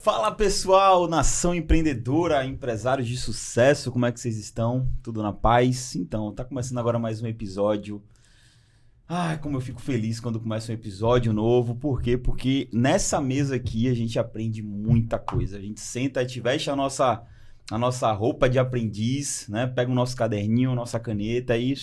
Fala pessoal, nação empreendedora, empresários de sucesso, como é que vocês estão? Tudo na paz? Então, tá começando agora mais um episódio. Ai, como eu fico feliz quando começa um episódio novo. Por quê? Porque nessa mesa aqui a gente aprende muita coisa. A gente senta, a gente veste a nossa roupa de aprendiz, né? Pega o nosso caderninho, nossa caneta e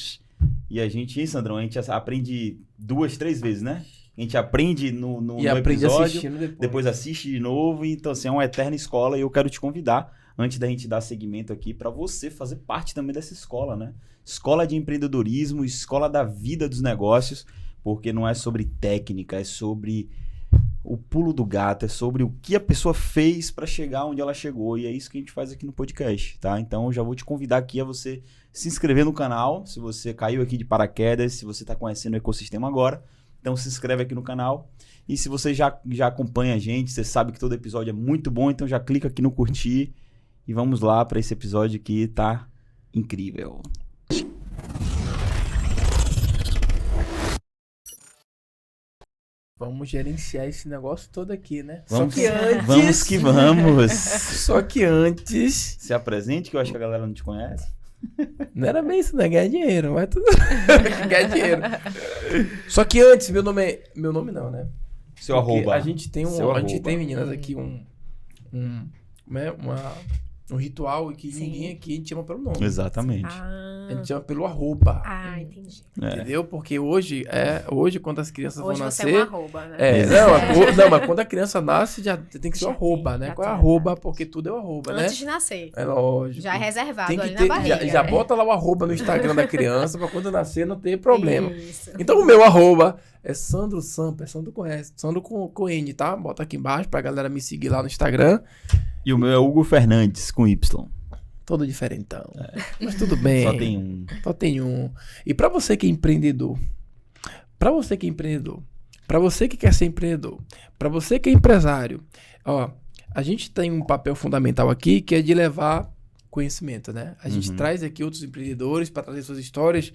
a gente, hein, Sandrão? A gente aprende 2, 3 vezes, né? A gente aprende no aprende episódio, assistindo depois assiste de novo. Então, assim, é uma eterna escola e eu quero te convidar, antes da gente dar seguimento aqui, para você fazer parte também dessa escola, né? Escola de empreendedorismo, escola da vida dos negócios, porque não é sobre técnica, é sobre o pulo do gato, é sobre o que a pessoa fez para chegar onde ela chegou. E é isso que a gente faz aqui no podcast, tá? Então, eu já vou te convidar aqui a você se inscrever no canal, se você caiu aqui de paraquedas, se você está conhecendo o ecossistema agora. Então se inscreve aqui no canal e se você já acompanha a gente, você sabe que todo episódio é muito bom, então já clica aqui no curtir e vamos lá para esse episódio que tá incrível. Vamos gerenciar esse negócio todo aqui, né? Vamos Só que antes... Vamos que vamos. Só que antes... Se apresente, que eu acho que a galera não te conhece. Não era bem isso, né? Ganhar dinheiro, mas tudo... Ganhar dinheiro. Só que antes, meu nome não, né? Seu Porque arroba. a gente tem meninas aqui, um ritual que Sim. Ninguém aqui a gente chama pelo nome. Exatamente. A gente chama pelo arroba. Entendi. Entendeu? Porque hoje, quando as crianças Hoje vão você nascer... é um arroba, né? Não, mas quando a criança nasce, já tem que ser o Já arroba, tem, né? já Qual é tem, arroba? verdade. Porque tudo é o arroba, né? Antes de nascer. É lógico. Já é reservado Tem que ali ter, na barriga. já né? bota lá o arroba no Instagram da criança pra quando nascer não ter problema. Isso. Então o meu arroba é Sandro Sampa, Sandro conhece, Sandro com N, tá? Bota aqui embaixo pra galera me seguir lá no Instagram. E o meu é Hugo Fernandes, com Y. Todo diferentão. Mas tudo bem. Só tem um. E pra você que é empreendedor, pra você que quer ser empreendedor, pra você que é empresário, ó, a gente tem um papel fundamental aqui que é de levar conhecimento, né? A gente traz aqui outros empreendedores para trazer suas histórias,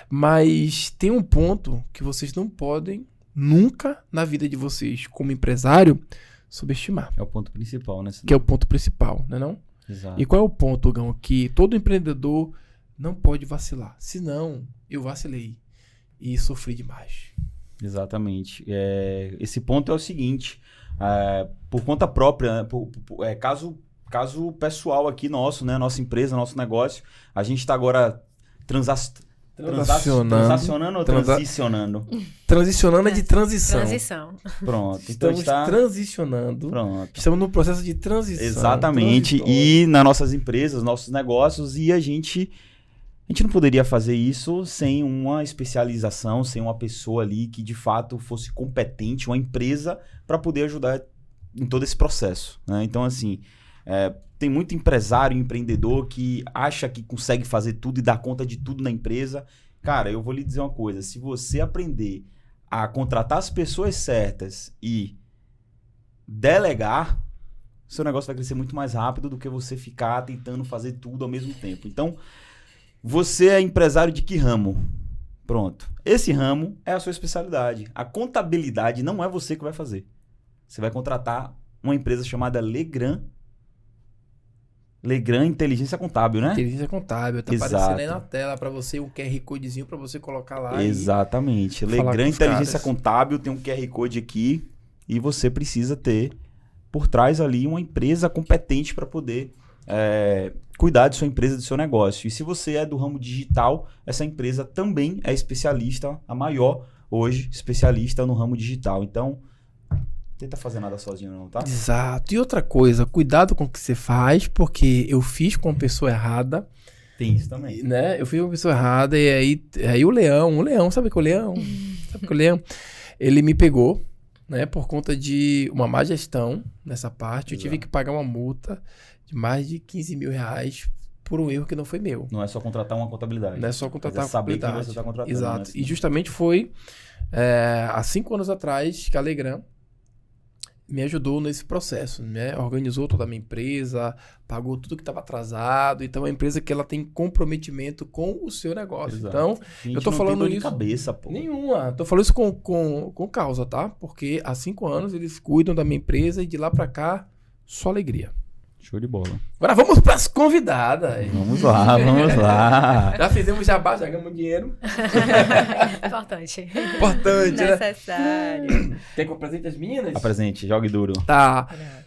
mas tem um ponto que vocês não podem nunca na vida de vocês como empresário subestimar, É o ponto principal, né? que é o ponto principal, né não? Exato. E qual é o ponto, Gão? Que todo empreendedor não pode vacilar. Senão, eu vacilei e sofri demais. Exatamente. Esse ponto é o seguinte, por conta própria, né, caso pessoal aqui nosso, né, nossa empresa, nosso negócio, a gente está agora transacionando ou transicionando? Transicionando é de transição. Transição. Pronto. Então Estamos transicionando. Pronto. Estamos no processo de transição. Exatamente. E nas nossas empresas, nossos negócios, e a gente não poderia fazer isso sem uma especialização, sem uma pessoa ali que de fato fosse competente, uma empresa, para poder ajudar em todo esse processo, né? Então, assim, tem muito empresário, empreendedor que acha que consegue fazer tudo e dar conta de tudo na empresa. Cara, eu vou lhe dizer uma coisa, se você aprender a contratar as pessoas certas e delegar, seu negócio vai crescer muito mais rápido do que você ficar tentando fazer tudo ao mesmo tempo. Então, você é empresário de que ramo? Pronto. Esse ramo é a sua especialidade. A contabilidade não é você que vai fazer. Você vai contratar uma empresa chamada Legrand Inteligência Contábil, né? Inteligência Contábil. Tá Exato. aparecendo aí na tela pra você um QR Codezinho pra você colocar lá. Exatamente. falar com Legrand os Inteligência caras. Contábil tem um QR Code aqui e você precisa ter por trás ali uma empresa competente para poder cuidar de sua empresa, do seu negócio. E se você é do ramo digital, essa empresa também é especialista, a maior hoje, especialista no ramo digital. Então, tenta fazer nada sozinho não, tá? Exato. E outra coisa, cuidado com o que você faz, porque eu fiz com a pessoa errada, Tem isso também. né? Eu fiz com a pessoa errada e aí o leão, sabe o que é o leão? Sabe o que é o leão? Ele me pegou, né? Por conta de uma má gestão nessa parte. Eu tive Exato. que pagar uma multa de mais de 15 mil reais por um erro que não foi meu. Não é só contratar uma contabilidade. Não é só contratar Mas é saber quem contabilidade. você está contratando. Exato. Né? E justamente foi há 5 anos atrás que a Legrand me ajudou nesse processo, né? Organizou toda a minha empresa, pagou tudo que estava atrasado. Então, é uma empresa que ela tem comprometimento com o seu negócio. Exato. Então, Gente, eu tô não falando tem dor de isso- cabeça, pô. nenhuma. Tô falando isso com causa, tá? Porque há 5 anos eles cuidam da minha empresa e de lá pra cá só alegria. Show de bola. Agora vamos para as convidadas. Vamos lá, vamos lá. Já fizemos jabá, já ganhamos dinheiro. Importante. Importante, né? Necessário. Quer que eu apresente as meninas? Apresente, jogue duro. Tá.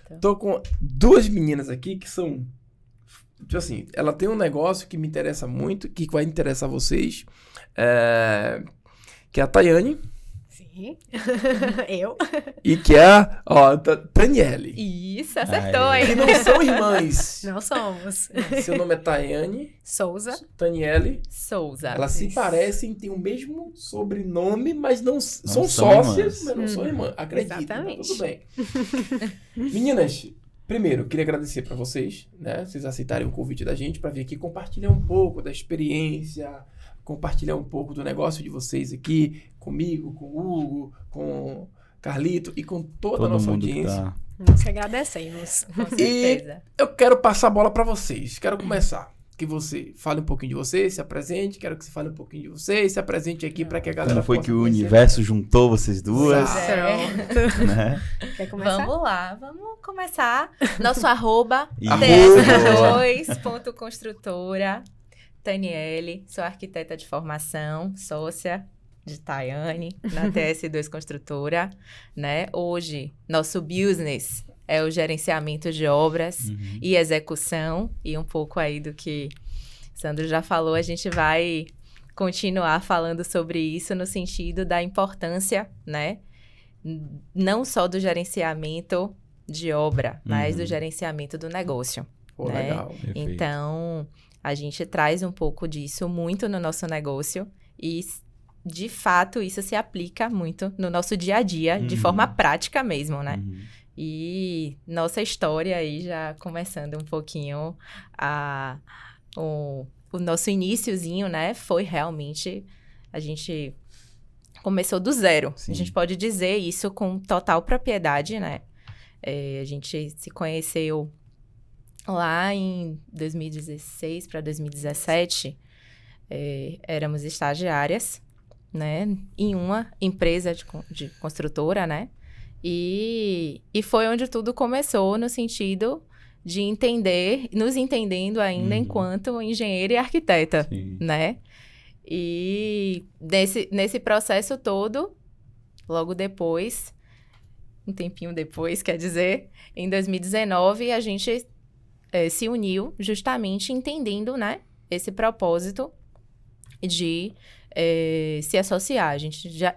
Pronto. Tô com duas meninas aqui que são... Tipo assim, ela tem um negócio que me interessa muito, que vai interessar vocês, que é a Tayane Sim. Eu. e que é a Taniele. Isso, acertou, Ai. Que hein? não são irmãs. Não somos. Seu nome é Tayane, Souza. Taniele. Souza. Elas se Isso. parecem, têm o mesmo sobrenome, mas não são são sócias, irmãs. mas não são irmãs. Acredito, mas Exatamente. tudo bem. Meninas, primeiro, queria agradecer pra vocês, né? Vocês aceitarem o convite da gente pra vir aqui compartilhar um pouco da experiência, compartilhar um pouco do negócio de vocês aqui, comigo, com o Hugo, com o Carlito e com toda a Todo nossa mundo que audiência. tá... Nós que agradecemos. Com certeza. Eu quero passar a bola pra vocês. Quero começar. Que você fale um pouquinho de você, se apresente. Quero que você fale um pouquinho de você, se apresente aqui pra que a galera Como foi possa que o conhecer. universo juntou vocês duas, Certo. né? Quer começar? Vamos lá, vamos começar. Nosso arroba, Arroba. ts2.construtora, Taniele, sou arquiteta de formação, sócia de Tayane, na TS2 Construtora, né? Hoje, nosso business é o gerenciamento de obras e execução, e um pouco aí do que Sandro já falou, a gente vai continuar falando sobre isso no sentido da importância, né? Não só do gerenciamento de obra, mas do gerenciamento do negócio. Pô, né? legal. Perfeito. Então, a gente traz um pouco disso muito no nosso negócio e, de fato, isso se aplica muito no nosso dia a dia, de forma prática mesmo, né? Uhum. E nossa história aí, já começando um pouquinho o nosso iniciozinho, né? Foi realmente, a gente começou do zero. Sim. A gente pode dizer isso com total propriedade, né? A gente se conheceu lá em 2016 para 2017. Éramos estagiárias, né? Em uma empresa de construtora, né? E foi onde tudo começou, no sentido de entender, nos entendendo ainda enquanto engenheira e arquiteta, Sim. né? E nesse processo todo, logo depois, um tempinho depois, quer dizer, em 2019, a gente se uniu justamente entendendo, né, esse propósito de se associar.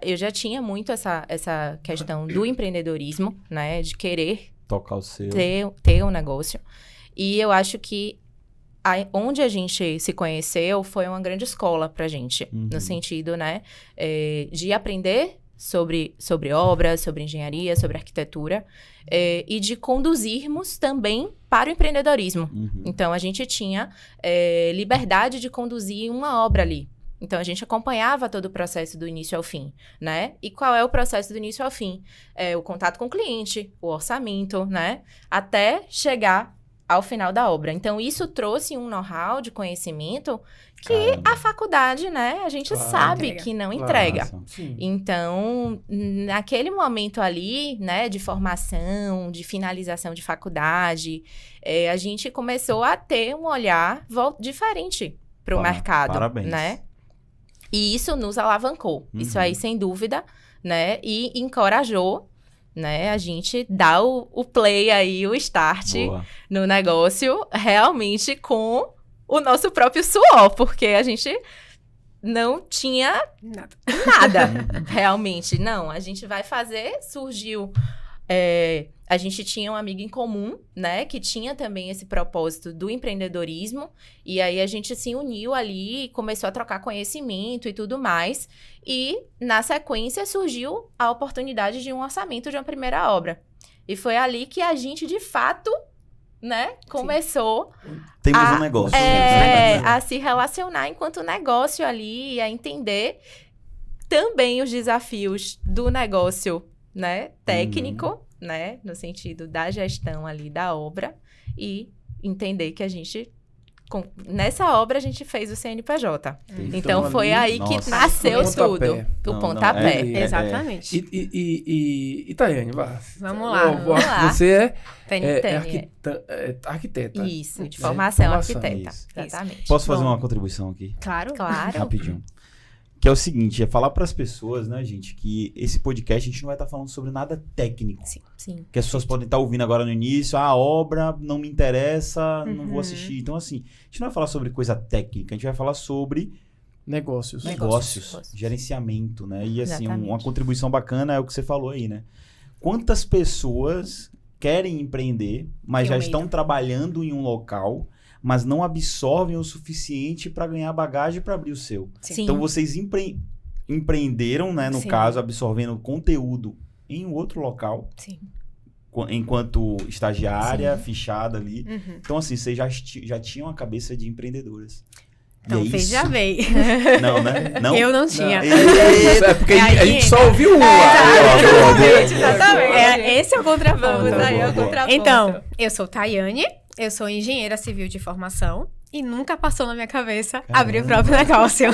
Eu já tinha muito essa questão do empreendedorismo, né, de querer Tocar o seu. ter um negócio. E eu acho que onde a gente se conheceu foi uma grande escola pra gente, no sentido, né, de aprender sobre obras, sobre engenharia, sobre arquitetura, e de conduzirmos também para o empreendedorismo. Então, a gente tinha liberdade de conduzir uma obra ali. Então, a gente acompanhava todo o processo do início ao fim, né? E qual é o processo do início ao fim? O contato com o cliente, o orçamento, né? Até chegar ao final da obra. Então, isso trouxe um know-how de conhecimento que a faculdade, né? A gente sabe Entrega. que não entrega. Claro. Sim. Então, naquele momento ali, né, de formação, de finalização de faculdade, a gente começou a ter um olhar diferente para o mercado, Parabéns. né? E isso nos alavancou. Isso aí, sem dúvida, né? E encorajou, né, a gente dar o play aí, o start Boa. no negócio, realmente com o nosso próprio suor, porque a gente não tinha Nada. nada, realmente. Não, a gente vai fazer, surgiu... a gente tinha um amigo em comum, né, que tinha também esse propósito do empreendedorismo, e aí a gente se uniu ali, começou a trocar conhecimento e tudo mais, e na sequência surgiu a oportunidade de um orçamento de uma primeira obra. E foi ali que a gente, de fato, né, começou Temos um negócio. a se relacionar enquanto negócio ali, a entender também os desafios do negócio, né, técnico, né, no sentido da gestão ali da obra, e entender que a gente nessa obra a gente fez o CNPJ. Então foi ali- aí que Nossa. nasceu O pontapé. tudo. O Não, pontapé. Exatamente. E Tayane, vá. Vamos lá, Ó, vamos lá. Você Tânia. é arquiteta. Isso, de É, formação formação, arquiteta. isso. Exatamente. Posso fazer Bom. uma contribuição aqui? Claro. Claro. Rapidinho. Que é o seguinte, é falar para as pessoas, né, gente, que esse podcast a gente não vai estar falando sobre nada técnico. Sim. Que as pessoas podem estar ouvindo agora no início, a obra não me interessa, não vou assistir. Então, assim, a gente não vai falar sobre coisa técnica, a gente vai falar sobre Negócios. negócios, Negócios. gerenciamento, né? E, assim, Exatamente. uma contribuição bacana é o que você falou aí, né? Quantas pessoas querem empreender, mas já Tenho estão medo. trabalhando em um local, mas não absorvem o suficiente para ganhar bagagem para abrir o seu. Sim. Então vocês empreenderam, né, no Sim. caso, absorvendo conteúdo em um outro local, Sim. enquanto estagiária, fichada ali. Uhum. Então, assim, vocês já tinham a cabeça de empreendedoras. Então, e é fez isso. já veio. Não, né? Não? Eu não tinha. É porque a aí gente só entra. ouviu uma. Exatamente, exatamente. Esse é o contraponto. Vamos aí boa, ao boa. contraponto. Então, eu sou Tayane, eu sou engenheira civil de formação e nunca passou na minha cabeça abrir o próprio negócio.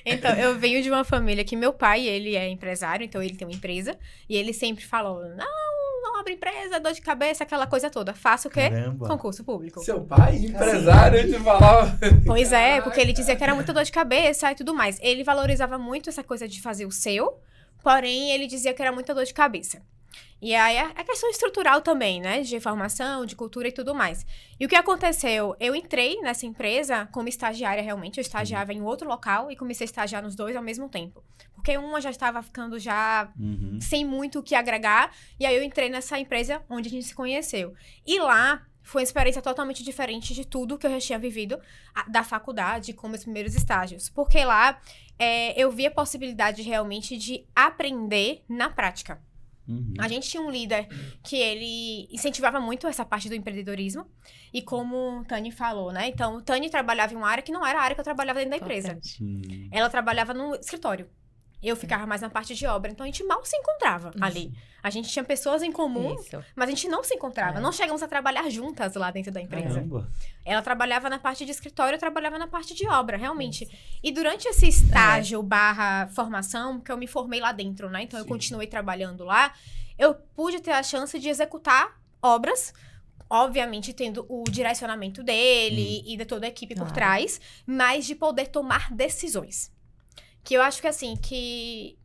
Então, eu venho de uma família que meu pai, ele é empresário, então ele tem uma empresa, e ele sempre falou, não abre empresa, dor de cabeça, aquela coisa toda. Faça o quê? Caramba. Concurso público. Seu pai, empresário, ele falava. Pois é, porque ele dizia que era muita dor de cabeça e tudo mais. Ele valorizava muito essa coisa de fazer o seu, porém ele dizia que era muita dor de cabeça. E aí a questão estrutural também, né? De formação, de cultura e tudo mais. E o que aconteceu? Eu entrei nessa empresa como estagiária realmente. Eu estagiava em outro local e comecei a estagiar nos dois ao mesmo tempo. Porque uma já estava ficando já Uhum. sem muito o que agregar. E aí eu entrei nessa empresa onde a gente se conheceu. E lá foi uma experiência totalmente diferente de tudo que eu já tinha vivido da faculdade, com meus primeiros estágios. Porque lá eu vi a possibilidade realmente de aprender na prática. Uhum. A gente tinha um líder que ele incentivava muito essa parte do empreendedorismo. E como o Tani falou, né? Então, o Tani trabalhava em uma área que não era a área que eu trabalhava dentro da empresa. Importante. Hum. Ela trabalhava no escritório. Eu ficava mais na parte de obra. Então, a gente mal se encontrava ali. A gente tinha pessoas em comum, Isso. mas a gente não se encontrava. É. Não chegamos a trabalhar juntas lá dentro da empresa. Caramba. Ela trabalhava na parte de escritório, eu trabalhava na parte de obra, realmente. E durante esse estágio barra formação, que eu me formei lá dentro, né? Então, eu Sim. continuei trabalhando lá. Eu pude ter a chance de executar obras, obviamente tendo o direcionamento dele e de toda a equipe por Claro. trás, mas de poder tomar decisões. Que eu acho que assim, que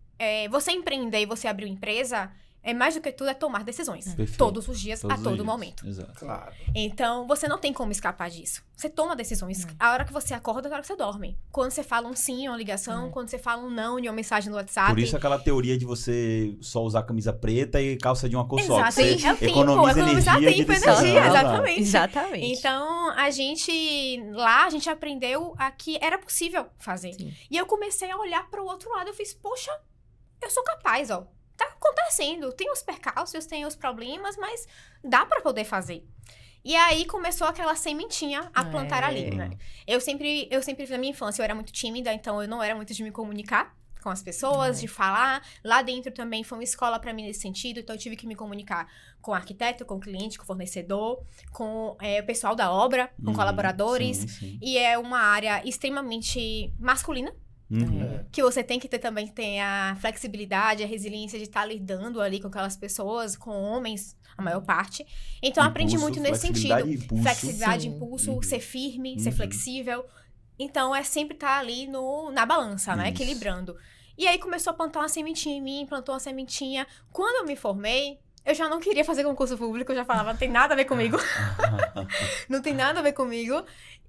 você empreender e você abrir uma empresa, mais do que tudo é tomar decisões. Perfeito. Todos os dias, Todos a os todo dias. momento. Exato. Claro. Então, você não tem como escapar disso. Você toma decisões. A hora que você acorda, a hora que você dorme. Quando você fala um sim em uma ligação, quando você fala um não em uma mensagem no WhatsApp. Por isso aquela teoria de você só usar camisa preta e calça de uma cor só. Exato, que é você o tempo, economiza economizar energia tempo e de decisão. energia, Exato. exatamente. Exatamente. Então, a gente aprendeu a que era possível fazer. Sim. E eu comecei a olhar para o outro lado. Eu fiz, poxa, eu sou capaz, ó. Tá acontecendo. Tem os percalços, tem os problemas, mas dá para poder fazer. E aí começou aquela sementinha a plantar ali, né? Eu sempre na minha infância, eu era muito tímida, então eu não era muito de me comunicar com as pessoas, de falar. Lá dentro também foi uma escola para mim nesse sentido, então eu tive que me comunicar com o arquiteto, com o cliente, com o fornecedor, com o pessoal da obra, com colaboradores. Sim, sim. E é uma área extremamente masculina, Uhum. que você tem que ter também tem a flexibilidade, a resiliência de estar lidando ali com aquelas pessoas, com homens, a maior parte. Então, eu aprendi Impulso, muito nesse flexibilidade sentido. e impulso. Flexibilidade, Sim. impulso, Uhum. ser firme, ser Uhum. flexível. Então, é sempre estar ali na balança, né? Isso. Equilibrando. E aí, começou a plantar uma sementinha em mim, plantou uma sementinha. Quando eu me formei, eu já não queria fazer concurso público, eu já falava, não tem nada a ver comigo. Não tem nada a ver comigo.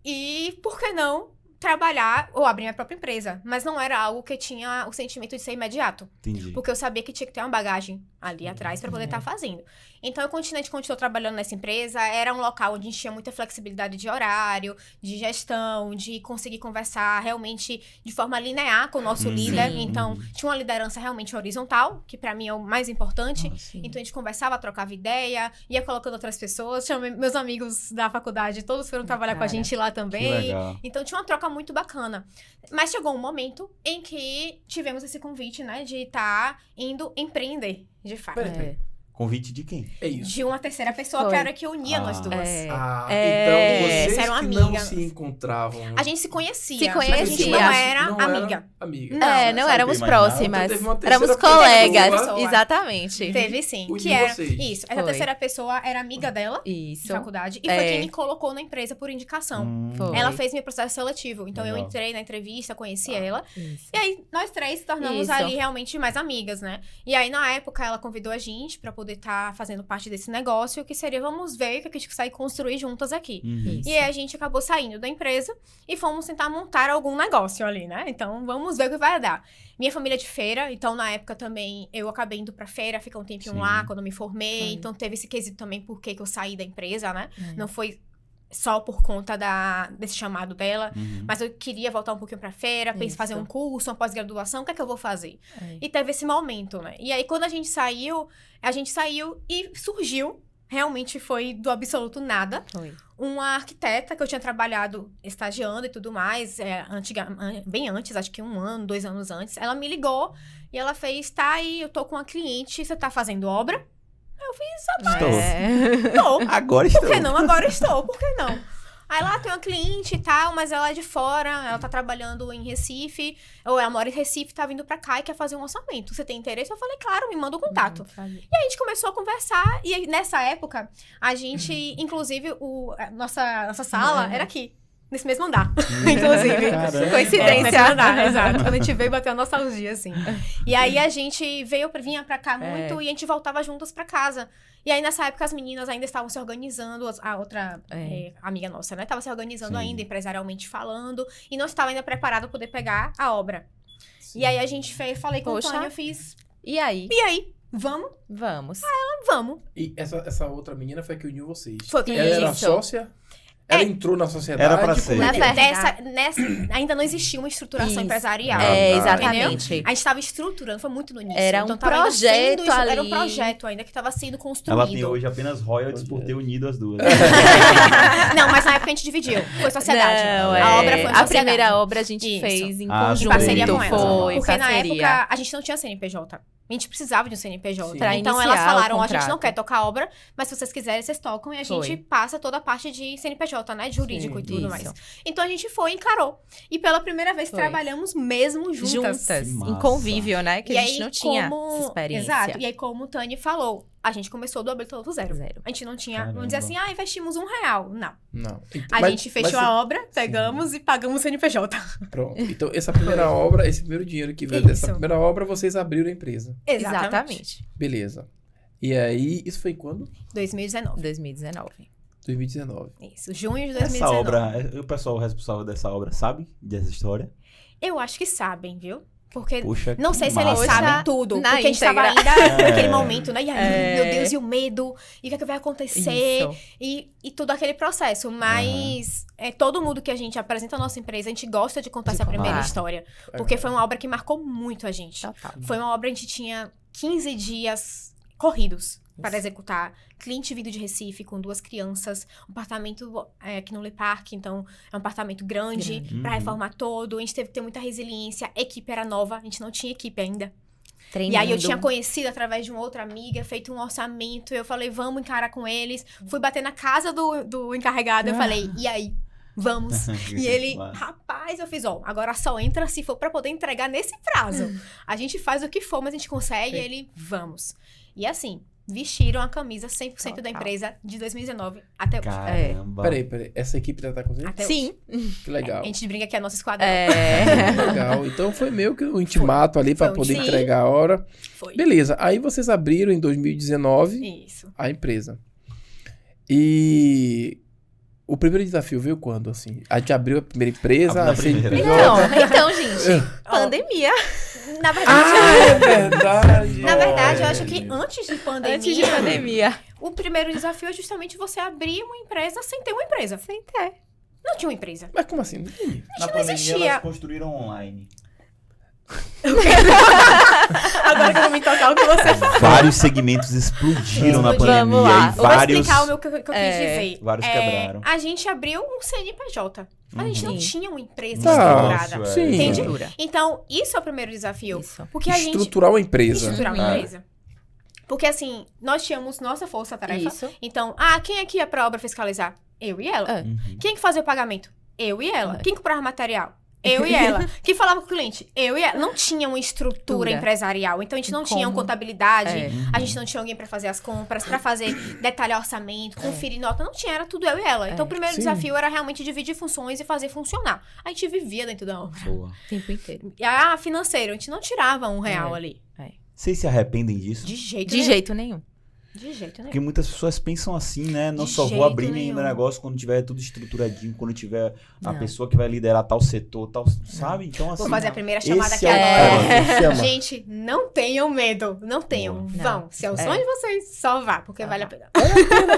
E por que não trabalhar ou abrir minha própria empresa? Mas não era algo que tinha o sentimento de ser imediato. Entendi. Porque eu sabia que tinha que ter uma bagagem ali atrás para poder estar fazendo. Então, eu continuei trabalhando nessa empresa. Era um local onde a gente tinha muita flexibilidade de horário, de gestão, de conseguir conversar realmente de forma linear com o nosso líder. Então, tinha uma liderança realmente horizontal, que para mim é o mais importante. Sim. Então, a gente conversava, trocava ideia, ia colocando outras pessoas. Chamei meus amigos da faculdade, todos foram trabalhar com a Cara, gente lá Que também. legal. Então, tinha uma troca muito bacana. Mas chegou um momento em que tivemos esse convite, né, de estar indo empreender, de fato. Peraí. Convite de quem? É isso. De uma terceira pessoa Foi. que era que unia nós duas. Ah, É, então vocês eram que não amigas. se encontravam. A gente se conhecia. Se Mas a gente conhecia. não Mas era amiga. amiga. Não. Não sabe éramos o que eu imaginava? próximas. Então teve uma terceira Éramos pessoa. colegas. Pessoa. Exatamente. Teve sim. Uniu Que era. vocês. Isso. Essa Foi. terceira pessoa era amiga dela de Isso. faculdade. E É. foi quem me colocou na empresa por indicação. Foi. Ela fez meu processo seletivo. Então eu Legal. entrei na entrevista, conheci ela. Isso. E aí, nós três tornamos Isso. ali realmente mais amigas, né? E aí, na época, ela convidou a gente pra poder estar fazendo parte desse negócio, que seria, vamos ver o que a gente consegue construir juntas aqui. Uhum. E aí, a gente acabou saindo da empresa e fomos tentar montar algum negócio ali, né? Então, vamos ver o que vai dar. Minha família é de feira, então, na época também, eu acabei indo pra feira, fiquei um tempinho Sim. lá, quando eu me formei. Foi. Então, teve esse quesito também, por que eu saí da empresa, né? É. Não foi só por conta desse chamado dela. Uhum. Mas eu queria voltar um pouquinho pra feira, pensei em fazer Isso. um curso, uma pós-graduação, o que é que eu vou fazer? É. E teve esse momento, né? E aí, quando a gente saiu e surgiu, realmente foi do absoluto nada, Foi. uma arquiteta que eu tinha trabalhado estagiando e tudo mais, bem antes, acho que 1 ano, 2 anos antes, ela me ligou e ela fez, tá aí, eu tô com uma cliente, você tá fazendo obra? Eu fiz, Estou. tô. Agora Por estou. que não? Agora estou, por que não? Aí lá tem uma cliente e tal, mas ela é de fora, ela tá trabalhando em Recife, ou ela mora em Recife, tá vindo pra cá e quer fazer um orçamento. Você tem interesse? Eu falei, claro, me manda o contato. E aí a gente começou a conversar, e aí, nessa época, a gente, inclusive, a nossa sala era aqui. Nesse mesmo andar, inclusive. Caramba. Coincidência. Nesse andar, exato. Quando a gente veio, bateu a nostalgia, assim. E aí, a gente vinha pra cá muito e a gente voltava juntas pra casa. E aí, nessa época, as meninas ainda estavam se organizando, a outra amiga nossa, né? Tava se organizando Sim. ainda, empresarialmente falando, e não estava ainda preparada pra poder pegar a obra. E aí, a gente falei com o Poxa. Tânia, eu fiz, E aí? e aí, vamos? Vamos. Vamos. E essa outra menina foi a que uniu vocês. Foi que Ela era Isso. sócia? Ela entrou na sociedade? Era pra ser. como é Na que é? verdade. ainda não existia uma estruturação Isso. empresarial. Exatamente. A gente estava estruturando, foi muito no início. Era então um tava ainda projeto sendo Era um ali. projeto ainda que estava sendo construído. Ela tem hoje apenas royalties por ter unido as duas. Não, mas na época a gente dividiu. Foi sociedade. Não, a obra foi uma a sociedade. primeira obra a gente Isso. fez em Ah, Em conjunto. parceria com ela. Foi, Porque na parceria. época a gente não tinha CNPJ. A gente precisava de um CNPJ. Sim. Pra Então iniciar elas falaram, o ó, a gente não contrato. quer tocar obra, mas se vocês quiserem, vocês tocam. E a gente Foi. passa toda a parte de CNPJ, né? Jurídico Sim, e tudo isso. mais. Então a gente foi e encarou. E pela primeira vez Foi. trabalhamos mesmo juntas. Juntas, Que em massa. convívio, né? Que E a gente aí, não tinha como... essa experiência. Exato. E aí, como o Tani falou, a gente começou do absoluto zero. Zero. A gente não tinha, Caramba. vamos dizer assim, investimos R$1. Não. Não. A gente fechou a obra, pegamos e pagamos o CNPJ. Pronto. Então, essa primeira obra, esse primeiro dinheiro que veio dessa Isso. primeira obra, vocês abriram a empresa. Exatamente. Beleza. E aí, isso foi quando? 2019. 2019. 2019. Isso, junho de Essa 2019. obra, o pessoal responsável dessa obra sabe dessa história? Eu acho que sabem, viu? Porque Puxa, não que sei se massa. eles sabem tudo. na Porque a gente tava íntegra. ainda É. naquele momento, né? E aí, É. meu Deus, e o medo? E o que é que vai acontecer? Isso. E tudo aquele processo. Mas todo mundo que a gente apresenta a nossa empresa, a gente gosta de contar essa primeira contar. história. Porque foi uma obra que marcou muito a gente. Total. Foi uma obra que a gente tinha 15 dias corridos para executar. Cliente vindo de Recife com 2 crianças, um apartamento aqui no Le Parque, então é um apartamento grande, Grande. para Uhum. reformar todo. A gente teve que ter muita resiliência. A equipe era nova, a gente não tinha equipe ainda. Treinando. E aí eu tinha conhecido através de uma outra amiga, feito um orçamento. Eu falei, vamos encarar com eles. Fui bater na casa do encarregado. Eu falei, e aí? Vamos. E ele, rapaz, eu fiz, agora só entra se for pra poder entregar nesse prazo. A gente faz o que for, mas a gente consegue. E ele, vamos. E assim, vestiram a camisa 100% da Total. empresa de 2019 até hoje. Caramba. Peraí. Essa equipe já tá com vocês? Até Sim. Que legal. A gente brinca que é a nossa esquadrão. É. Legal. Então, foi meio que um intimato ali pra Foi um poder intimato. entregar a hora. Foi. Beleza. Aí, vocês abriram em 2019 Isso. a empresa. E... o primeiro desafio veio quando, assim? A gente abriu a primeira empresa? Da a primeira. CNPJ? Então, gente, pandemia. Na verdade, É verdade. na verdade, eu acho que antes de pandemia, Antes de pandemia. o primeiro desafio é justamente você abrir uma empresa sem ter uma empresa. Sem ter. Não tinha uma empresa. Mas como assim? Não entendi. Na não pandemia existia. elas construíram online. Agora que eu vou me tocar o que você falou. Vários segmentos explodiram na Vamos pandemia. lá. E Eu vou vários... explicar o que eu quis dizer. Vários quebraram. A gente abriu um CNPJ. Mas a gente não Uhum. tinha uma empresa Tá, estruturada. Isso, sim. Entende? Estrutura. Então, isso é o primeiro desafio. Isso. Porque a gente... Estruturar uma empresa. Estruturar uma Ah. empresa. Porque, assim, nós tínhamos nossa força-tarefa. Isso. Então, quem aqui ia pra obra fiscalizar? Eu e ela. É. Quem que fazia o pagamento? Eu e ela. É. Quem comprava material? Eu e ela. Quem falava com o cliente? Eu e ela. Não tinha uma estrutura empresarial. Então, a gente não tinha uma contabilidade. É. A gente não tinha alguém pra fazer as compras, pra fazer detalhar orçamento, conferir nota. Não tinha, era tudo eu e ela. Então, o primeiro Sim. desafio era realmente dividir funções e fazer funcionar. A gente vivia dentro da obra. Boa. O tempo inteiro. E financeiro, a gente não tirava R$1 ali. Vocês se arrependem disso? De jeito De nenhum. jeito nenhum. De jeito nenhum. Porque muitas pessoas pensam assim, né? Não De só vou jeito abrir nenhum. meu negócio quando tiver tudo estruturadinho, quando tiver a Não. pessoa que vai liderar tal setor, tal, sabe? Então, assim... Vou fazer a primeira chamada esse aqui é o agora. cara, chama. Gente, não tenham medo. Não tenham. Boa. Vão. Não. Se é o sonho de vocês, só vá, porque Só vale a vá. pena.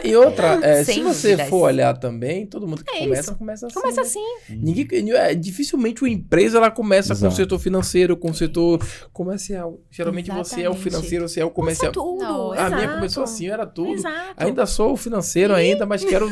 E outra, se Sem você dúvidas. for olhar também, todo mundo que É começa isso. assim. Começa né? assim. Dificilmente uma empresa ela começa com o Exato. setor financeiro, com o setor comercial. Geralmente você é o Exatamente. financeiro, você é o Começa comercial. tudo. Não, A minha exato. começou assim, eu era tudo. Exato. Ainda sou o financeiro ainda, mas quero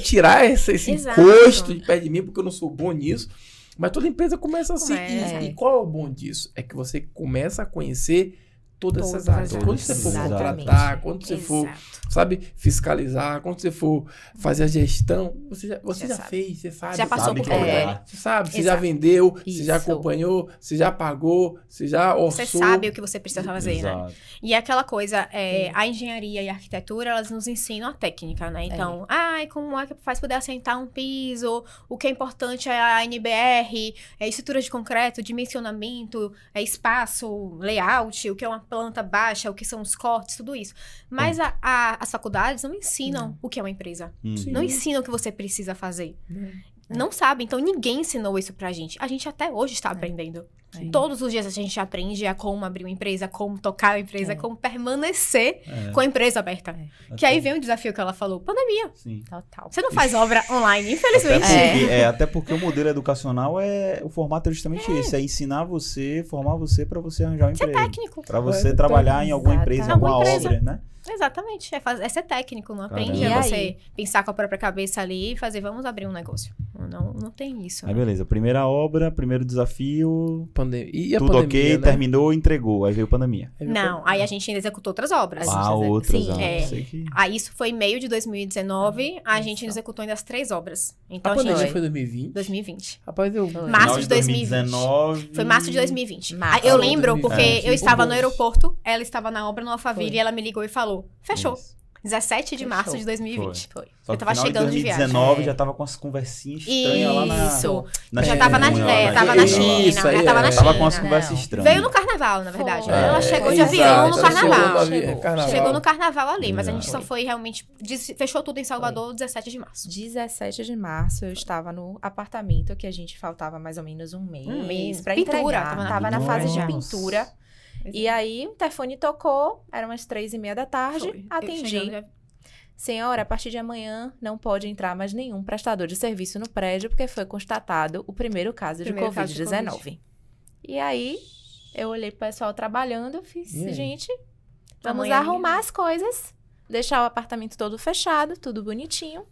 tirar esse Exato. encosto de pé de mim, porque eu não sou bom nisso. Mas toda empresa começa assim. Começa. E qual é o bom disso? É que você começa a conhecer todas essas Todas áreas. as Quando você for Exatamente. contratar, quando você for, Exato. sabe, fiscalizar, quando você for fazer a gestão, você já Você já sabe. fez, você sabe. Já passou Sabe por que é tudo. verdade. Você sabe, você já Exato. vendeu, você já Isso. acompanhou, você já pagou, você já orçou. Você sabe o que você precisa fazer, né? Exato. E aquela coisa, a engenharia e a arquitetura, elas nos ensinam a técnica, né? Então, como é que faz poder assentar um piso? O que é importante é a NBR, estruturas de concreto, dimensionamento, espaço, layout, o que é uma planta baixa, o que são os cortes, tudo isso. Mas as faculdades não ensinam o que é uma empresa. Uhum. Não ensinam o que você precisa fazer. Não sabe, então ninguém ensinou isso pra gente. A gente até hoje está aprendendo. Sim. Todos os dias a gente aprende a como abrir uma empresa, como tocar uma empresa, É. como permanecer É. com a empresa aberta. Que aí vem o desafio que ela falou, pandemia. Sim. Total. Você não faz obra online, infelizmente. Até porque o modelo educacional o formato é justamente esse, é ensinar você, formar você para você arranjar um Ser emprego. técnico. Para você trabalhar em alguma Exato. empresa, em Alguma alguma empresa. obra, né? Exatamente. É ser técnico, não aprende Caramba. a E você aí? pensar com a própria cabeça ali e fazer, vamos abrir um negócio. Não tem isso. Aí né? beleza, primeira obra, primeiro desafio, E a tudo pandemia, ok, né? terminou, entregou, aí veio pandemia. Não, aí a gente ainda executou outras obras. gente Ah, outras, sim, é. sei que... Aí isso foi em meio de 2019, a Isso. gente executou ainda as 3 obras. A Então a pandemia gente... foi 2020. 2020. Rapaz, eu... Foi. Março Final de 2020. 2019. Foi março de 2020. Março Eu de lembro 2020. porque É, eu estava tipo, no aeroporto, ela estava na obra no Alphaville Foi. e ela me ligou e falou, fechou. Isso. 17 de março Fechou. de 2020. Foi. Só Eu que tava final chegando de de viagem. 2019 É. já tava com as conversinhas estranhas lá na... Isso. na Já China, tava na, lá tava na Isso, China, aí já tava é. na Tava China. com as Não. conversas estranhas. Veio no carnaval, na verdade. Foi. Né? Ela É, chegou de exato, avião no ela carnaval. chegou no carnaval. Chegou no carnaval ali, mas a gente Exato. só foi realmente... Fechou tudo em Salvador 17 de março. 17 de março, eu estava no apartamento que a gente faltava mais ou menos um mês pra Pintura, entregar. tava Tava na fase de Nossa. pintura. E aí, o telefone tocou, eram umas 3:30 da tarde, Foi. atendi. Chegando- Senhora, a partir de amanhã não pode entrar mais nenhum prestador de serviço no prédio, porque foi constatado o primeiro caso Primeiro de caso de Covid-19. E aí, eu olhei pro pessoal trabalhando, eu fiz, E aí? gente, vamos Amanhã arrumar ninguém- as coisas, deixar o apartamento todo fechado, tudo bonitinho.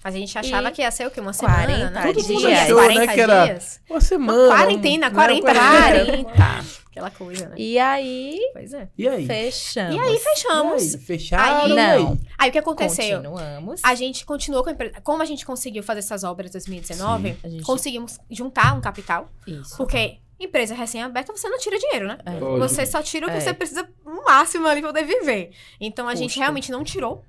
Mas a gente achava E que ia ser o quê? Uma semana, 40 né? Todo mundo dias, achou, né, que era- dias. Uma semana. Quarentena, né? 40. 40. Aquela coisa, né? E aí, Pois é. E aí? fechamos. E aí, fechamos. E aí? Fecharam? Aí- e aí? Não. Aí, o que aconteceu? Continuamos. A gente continuou com a empresa. Como a gente conseguiu fazer essas obras em 2019, Sim, a gente- conseguimos juntar um capital. Isso. Porque empresa recém-aberta, você não tira dinheiro, né? É. Pode. Você só tira o que É. você precisa no máximo ali pra poder viver. Então, a gente Custo. realmente não tirou.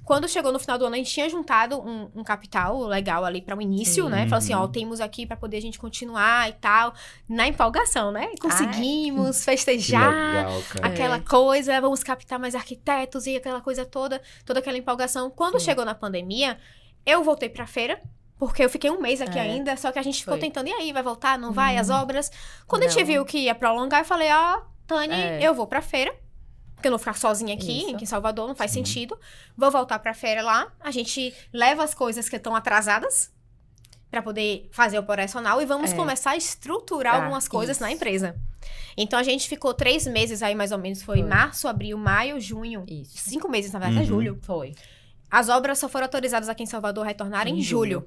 Quando chegou no final do ano, a gente tinha juntado um capital legal ali para o início, Sim. né? Falou assim, ó, Uhum. temos aqui para poder a gente continuar e tal. Na empolgação, né? Conseguimos Que festejar. legal, cara. Aquela coisa, vamos captar mais arquitetos e aquela coisa toda aquela empolgação. Quando Sim. chegou na pandemia, eu voltei pra feira, porque eu fiquei um mês aqui É. ainda, só que a gente ficou Foi. tentando, e aí, vai voltar, não vai, as obras? Quando a gente Não. viu que ia prolongar, eu falei, ó, Tani, É. eu vou pra feira, porque eu não vou ficar sozinha aqui, Isso. aqui em Salvador, não faz Sim. sentido. Vou voltar pra feira lá, a gente leva as coisas que estão atrasadas, pra poder fazer o operacional, e vamos É. começar a estruturar Ah, algumas coisas na isso. empresa. Então, a gente ficou 3 meses aí, mais ou menos, foi Foi. março, abril, maio, junho. Isso. 5 meses, na verdade, até Uhum. julho. Foi. As obras só foram autorizadas aqui em Salvador a retornar em julho.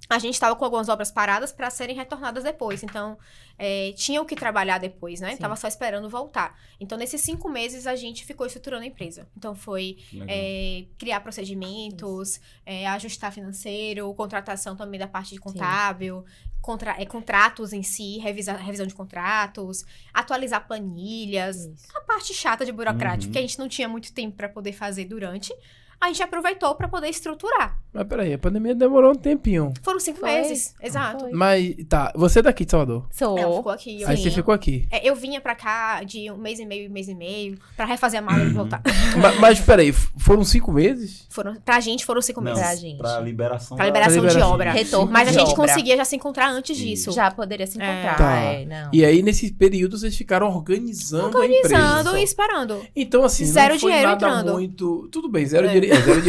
a gente estava com algumas obras paradas para serem retornadas depois. Então, tinha o que trabalhar depois, né? Sim. Tava só esperando voltar. Então, nesses 5 meses, a gente ficou estruturando a empresa. Então, foi criar procedimentos, ajustar financeiro, contratação também da parte de contábil, contratos em si, revisão de contratos, atualizar planilhas, Isso. a parte chata de burocrática, que a gente não tinha muito tempo para poder fazer durante. A gente aproveitou para poder estruturar. Mas peraí, a pandemia demorou um tempinho. Foram 5 Foi. meses, exato. Foi. Mas, tá, você é daqui de Salvador. Sou. Ela ficou aqui. Aí você ficou aqui. Eu vinha pra cá de 1 mês e meio, pra refazer a mala e voltar. Mas peraí, foram 5 meses? Pra gente foram 5 Não, meses. Pra gente. pra liberação. Pra liberação de liberação. obra. Retorno Mas a de gente obra. conseguia já se encontrar antes disso. Já poderia se encontrar. Tá. Não. E aí, nesse período, vocês ficaram organizando a empresa. Organizando e esperando. Então, assim, Zero não foi dinheiro nada entrando. muito... Tudo bem, zero dinheiro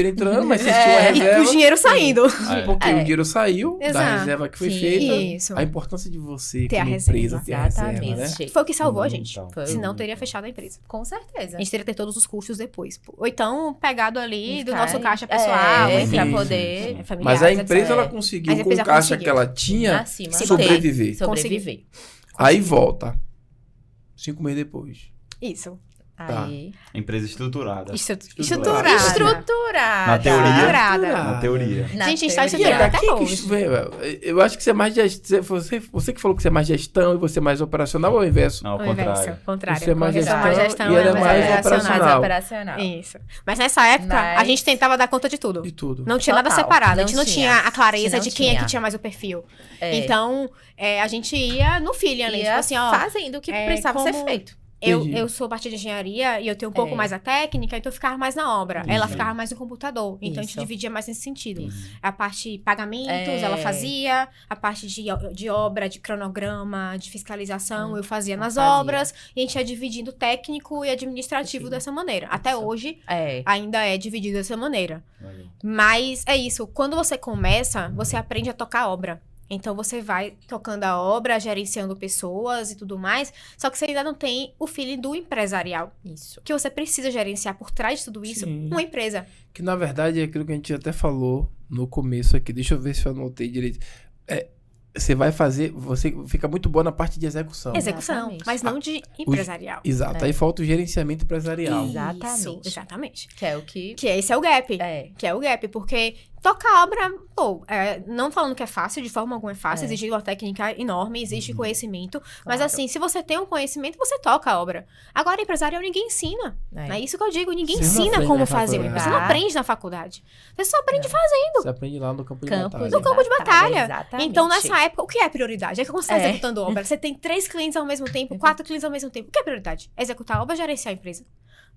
entrando, mas vocês tinham uma E reserva. o dinheiro saindo. Porque o dinheiro saiu da Exato. reserva que foi Sim. feita. Isso. A importância de você, Ter a como reserva. empresa, ter a reserva, né? Exatamente. Foi o que salvou a gente. Então, Foi. Senão teria fechado a empresa. Com certeza. A gente teria que ter todos os custos depois. Ou então, pegado ali do Ficar- nosso caixa pessoal. enfim. pra Sim, poder familiares, Mas a empresa, etc. ela conseguiu, Mas a com o empresa caixa conseguiu. que ela tinha, acima sobreviver. sobreviver. Aí volta. 5 meses depois. Isso. Aí. Empresa estruturada. Estruturada. Estruturada. Na teoria. Estruturada. Na teoria. Na Gente, a gente tá teoria. estruturada até Daqui que hoje. isso vem, eu acho que você é mais gestão. Você que falou que você é mais gestão e você é mais operacional ou é o inverso? Não, ao O inverso, contrário. contrário. Você é mais Eu sou gestão gestão, e ela é ela mais operacional. operacional. operacional. Isso. Mas nessa época, a Mas- gente tentava dar conta de tudo. De tudo. Não tinha nada Total. separado. A Não gente não tinha. tinha a clareza Não de quem é tinha. que tinha mais o perfil. É. Então, a gente ia no feeling ali. Ia Tipo assim, ó. fazendo o que precisava ser como- feito. Entendi. Eu sou parte de engenharia e eu tenho um pouco É. mais a técnica, então eu ficava mais na obra. Entendi. Ela ficava mais no computador. Então a gente Isso. dividia mais nesse sentido. Isso. A parte de pagamentos, É. ela fazia. A parte de obra, de cronograma, de fiscalização, eu fazia nas fazia. obras. E a gente ia dividindo técnico e administrativo Sim. dessa maneira. Até Isso. hoje, É. ainda é dividido dessa maneira. Mas é isso. Quando você começa, você aprende a tocar a obra. Então, você vai tocando a obra, gerenciando pessoas e tudo mais. Só que você ainda não tem o feeling do empresarial. Isso. Que você precisa gerenciar por trás de tudo isso Sim. uma empresa. Que na verdade é aquilo que a gente até falou no começo aqui. Deixa eu ver se eu anotei direito. Você vai fazer. Você fica muito boa na parte de execução. Execução, Exatamente. mas não de empresarial. Exato. É. Aí falta o gerenciamento empresarial. Exatamente. Isso, exatamente. Que é o que... Que esse é o gap. É. Que é o gap, porque tocar a obra, não falando que é fácil, de forma alguma é fácil, É. exige uma técnica enorme, exige conhecimento, mas assim, se você tem um conhecimento, você toca a obra. Agora, empresarial, ninguém ensina. É. É isso que eu digo, ninguém Você não ensina aprende como na fazer. faculdade. Você não aprende na faculdade. Você só aprende fazendo. Você aprende lá no campo de Campo batalha. No campo de batalha. Exatamente. Então, nessa época, o que é prioridade? É que quando você está É. executando obra, você tem 3 clientes ao mesmo tempo, 4 clientes ao mesmo tempo. O que é prioridade? Executar a obra ou gerenciar a empresa?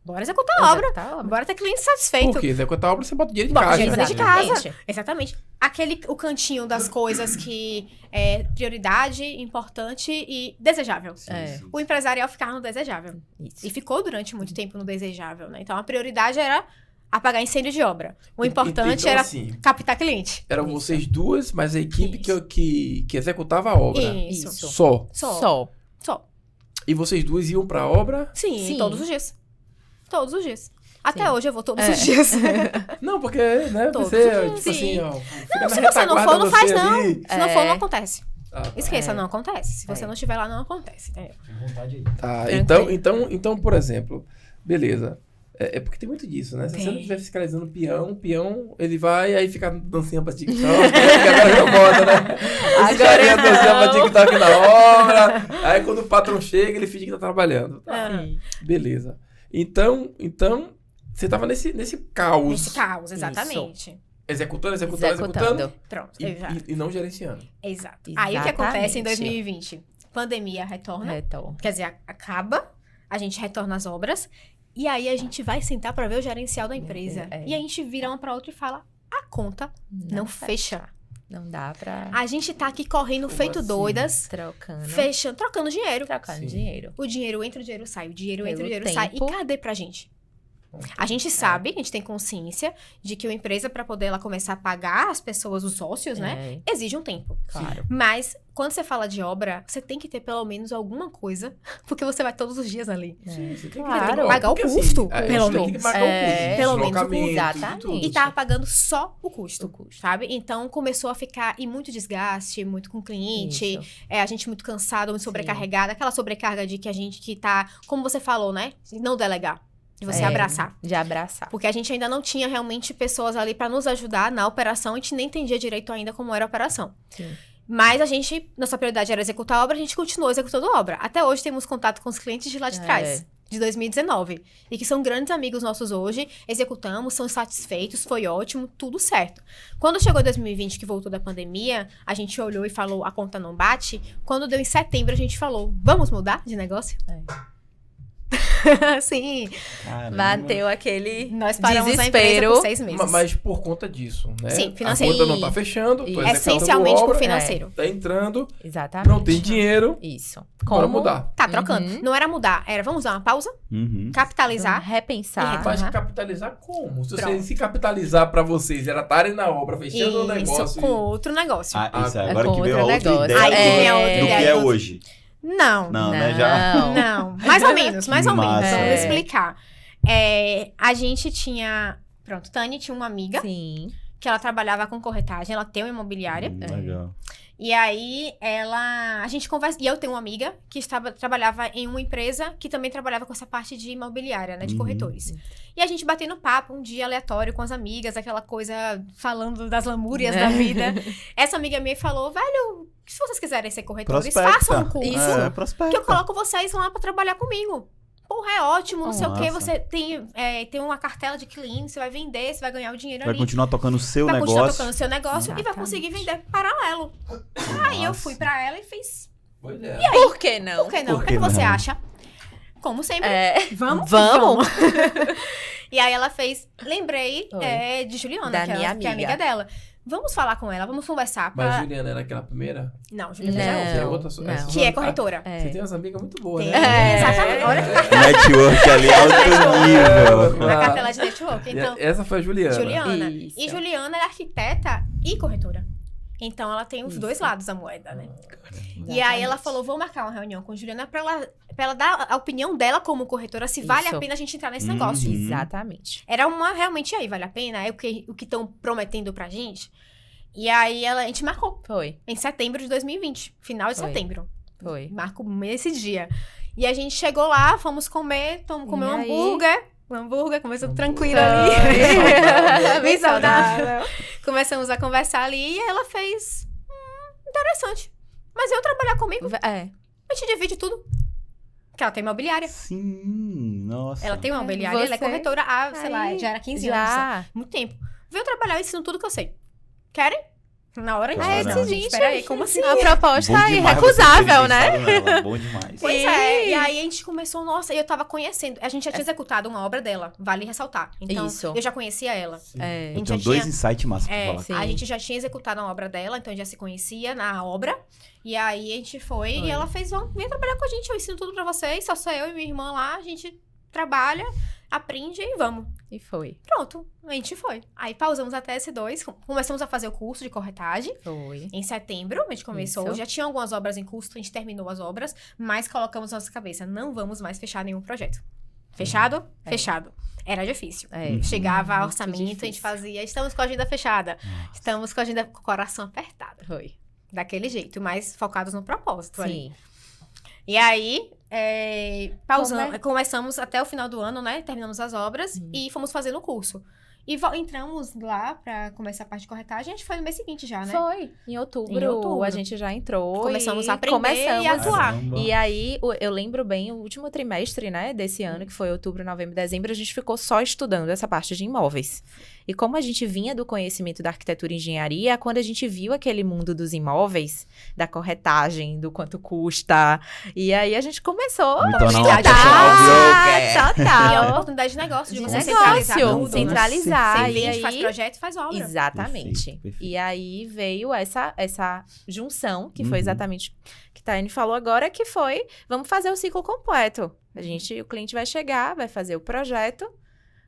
Bora executar a obra. Executar a obra. Bora ter cliente satisfeito. Por quê? Executar a obra, você bota dinheiro de Bota caixa. dinheiro dentro de Exatamente. casa. Exatamente. O cantinho das coisas que é prioridade, importante e desejável. É. O empresarial ficava no desejável. Isso. E ficou durante muito tempo no desejável, né? Então, a prioridade era apagar incêndio de obra. O importante Então, era assim, captar cliente. eram Isso. vocês duas, mas a equipe Isso. que executava a obra. Isso. Isso. Só. Só. E vocês duas iam pra obra? Sim, Sim. todos os dias. Todos os dias. Até Sim. hoje eu vou todos É. os dias. Não, porque, né, Todos você, os tipo dias. assim, ó. Fica na se você não retaguarda for, não faz, você não. ali. Se não for, não acontece. Ah, tá. Esqueça, É. não acontece. Se você É. não estiver lá, não acontece. Entendeu? Tá, Tranquilo. então, por exemplo, beleza. É porque tem muito disso, né? Se você Tem. não estiver fiscalizando o peão, ele vai aí fica dancinha pra TikTok, que agora já moda, né? Os carinha não. dancinha pra TikTok na obra, aí quando o patrão chega, ele finge que tá trabalhando. Tá, Aham. beleza. Então, você tava nesse caos. Esse caos, exatamente. Executando. Pronto, E não gerenciando. exato. Aí o que acontece em Exatamente. 2020? Pandemia retorna. Retorno. Quer dizer, acaba, a gente retorna às obras, e aí a gente vai sentar pra ver o gerencial da empresa. É. E a gente vira uma pra outra e fala, a conta não fecha. Não dá pra... A gente tá aqui correndo Como feito assim? doidas, Trocando. fechando, trocando dinheiro. Trocando Sim. dinheiro. O dinheiro entra, o dinheiro sai. O dinheiro entra, o Pelo dinheiro sai. E tempo. cadê pra gente? A gente sabe, a gente tem consciência de que uma empresa, para poder ela começar a pagar as pessoas, os sócios, né? Exige um tempo. Claro. Mas, quando você fala de obra, você tem que ter pelo menos alguma coisa, porque você vai todos os dias ali. Você tem Claro. Pagar o porque, custo, assim, pelo você tem que menos. pagar o custo. Pelo menos o custo. Deslocamento, Exatamente. tudo. E tava pagando só o custo, sabe? Então, começou a ficar... E muito desgaste, muito com o cliente. Isso. A gente muito cansado, muito sobrecarregada. Aquela sobrecarga de que a gente que tá... Como você falou, né? Não delegar. De você abraçar. De abraçar. Porque a gente ainda não tinha realmente pessoas ali pra nos ajudar na operação. A gente nem entendia direito ainda como era a operação. Sim. Mas nossa prioridade era executar a obra, a gente continuou executando a obra. Até hoje temos contato com os clientes de lá de trás. De 2019. E que são grandes amigos nossos hoje. Executamos, são satisfeitos, foi ótimo, tudo certo. Quando chegou 2020, que voltou da pandemia, a gente olhou e falou, a conta não bate. Quando deu em setembro, a gente falou, vamos mudar de negócio? Sim. Caramba. Bateu aquele Nós paramos a empresa desespero. por 6 meses. Mas por conta disso, né? Sim, financeiro. A conta não tá fechando, tô executando Essencialmente por obra, financeiro. tá entrando, Exatamente. não tem dinheiro, Isso. bora mudar. Tá trocando. Não era mudar, era vamos dar uma pausa, Uhum. capitalizar. Repensar. Mas Aham. capitalizar como? Se Pronto. se capitalizar pra vocês era estarem na obra, fechando o negócio. Isso, com outro negócio. Ah, isso, Ah, agora com que veio a outro outra negócio. ideia Aí que vem a outra do que ideia. é hoje. Não. Não, né? Já. Não, mais ou menos, mais ou menos. Massa. Vamos explicar. A gente tinha... Pronto, Tânia tinha uma amiga Sim. que ela trabalhava com corretagem, ela tem uma imobiliária. Legal. E aí, a gente conversa... E eu tenho uma amiga que trabalhava em uma empresa que também trabalhava com essa parte de imobiliária, né? De corretores. E a gente batendo papo um dia aleatório com as amigas, aquela coisa falando das lamúrias da vida. Essa amiga minha falou, velho, se vocês quiserem ser corretores, Prospecta. façam um curso. É, prospecta. Que eu coloco vocês lá pra trabalhar comigo. Porra, é ótimo, não sei o quê. Massa. Você tem uma cartela de clientes, você vai vender, você vai ganhar o dinheiro Vai ali. continuar tocando o seu Vai negócio. continuar tocando o seu negócio e vai Exatamente. conseguir vender paralelo. Aí eu fui pra ela e fiz... Pois é. Por que não? Por que não? Por O que que você não? acha? Como sempre. Vamos? Vamos? E aí ela fez... Lembrei Oi. de Juliana, Da que é minha que é amiga. amiga dela. Vamos falar com ela, vamos conversar. Mas Pra... Juliana era aquela primeira? Não, Juliana já é outra. Você é outra? não. essa Que é sua- corretora. É. Você tem umas amigas muito boas, Tem, né? exatamente. Olha Network ali, alto nível. na cartela de network. Então, Essa foi a Juliana. Juliana. Isso. E Juliana é arquiteta e corretora. Então, ela tem os Isso. dois lados da moeda, né? E aí, ela falou, vou marcar uma reunião com a Juliana pra ela dar a opinião dela como corretora, se vale a Isso. pena a gente entrar nesse Uhum. negócio. Exatamente. Era realmente, aí, vale a pena? É o que estão prometendo pra gente? E aí, a gente marcou. Foi. Em setembro de 2020. Final de Foi. setembro. Foi. Marco esse dia. E a gente chegou lá, fomos comer, comer um aí? hambúrguer. Um hambúrguer, começou tranquilo Saudável. ali. Bem saudável. Começamos a conversar ali e ela fez... interessante. Mas eu trabalhar comigo, É. a gente divide tudo. Porque ela tem imobiliária. Sim, nossa. Ela tem uma imobiliária, ela é Você- corretora há, sei lá, Aí, já era 15 anos. Já. Muito tempo. Venho trabalhar, eu ensino tudo que eu sei. Querem? Na hora a gente Cara, fala, não, gente, gente, peraí, como assim? A proposta Bom é demais irrecusável, você ter né? pensado nela, bom demais. Pois é, Sim. e aí a gente começou, nossa, e eu tava conhecendo, a gente já tinha executado uma obra dela, vale ressaltar. Então, Isso. eu já conhecia ela. É. Eu gente tenho já dois tinha- insights massa pra falar. Sim. A gente já tinha executado uma obra dela, então já se conhecia na obra. E aí a gente foi e ela fez, vem trabalhar com a gente, eu ensino tudo pra vocês, só sou eu e minha irmã lá, a gente trabalha, aprende e vamos. E foi. Pronto, a gente foi. Aí pausamos até S2, começamos a fazer o curso de corretagem. Foi. Em setembro, a gente começou. Isso. Já tinha algumas obras em curso, a gente terminou as obras, mas colocamos na nossa cabeça, não vamos mais fechar nenhum projeto. Fechado? É. Fechado. Era difícil. É. Chegava Muito orçamento, a gente difícil. fazia, estamos com a agenda fechada. Estamos com a agenda com o coração apertado. Foi. Daquele jeito, mas focados no propósito ali. Sim. E aí, começamos até o final do ano, né? Terminamos as obras e fomos fazendo o curso. E entramos lá pra começar a parte de corretagem, a gente foi no mês seguinte já, né? Foi. Em outubro, Em outubro. a gente já entrou. Começamos e a aprender e a atuar. Caramba. E aí, eu lembro bem, o último trimestre, né, desse ano, que foi outubro, novembro, dezembro, a gente ficou só estudando essa parte de imóveis. E como a gente vinha do conhecimento da arquitetura e engenharia, quando a gente viu aquele mundo dos imóveis, da corretagem, do quanto custa, e aí a gente começou Me tornar uma uma profissional E é total. uma oportunidade de negócio, de De você negócio, centralizar tudo, né? centralizar. Você E vende, aí, faz projeto e faz obra. exatamente. Perfeito, perfeito. E aí veio essa junção, que foi Uhum. exatamente o que a Tayane falou agora, que foi, vamos fazer o ciclo completo. O cliente vai chegar, vai fazer o projeto,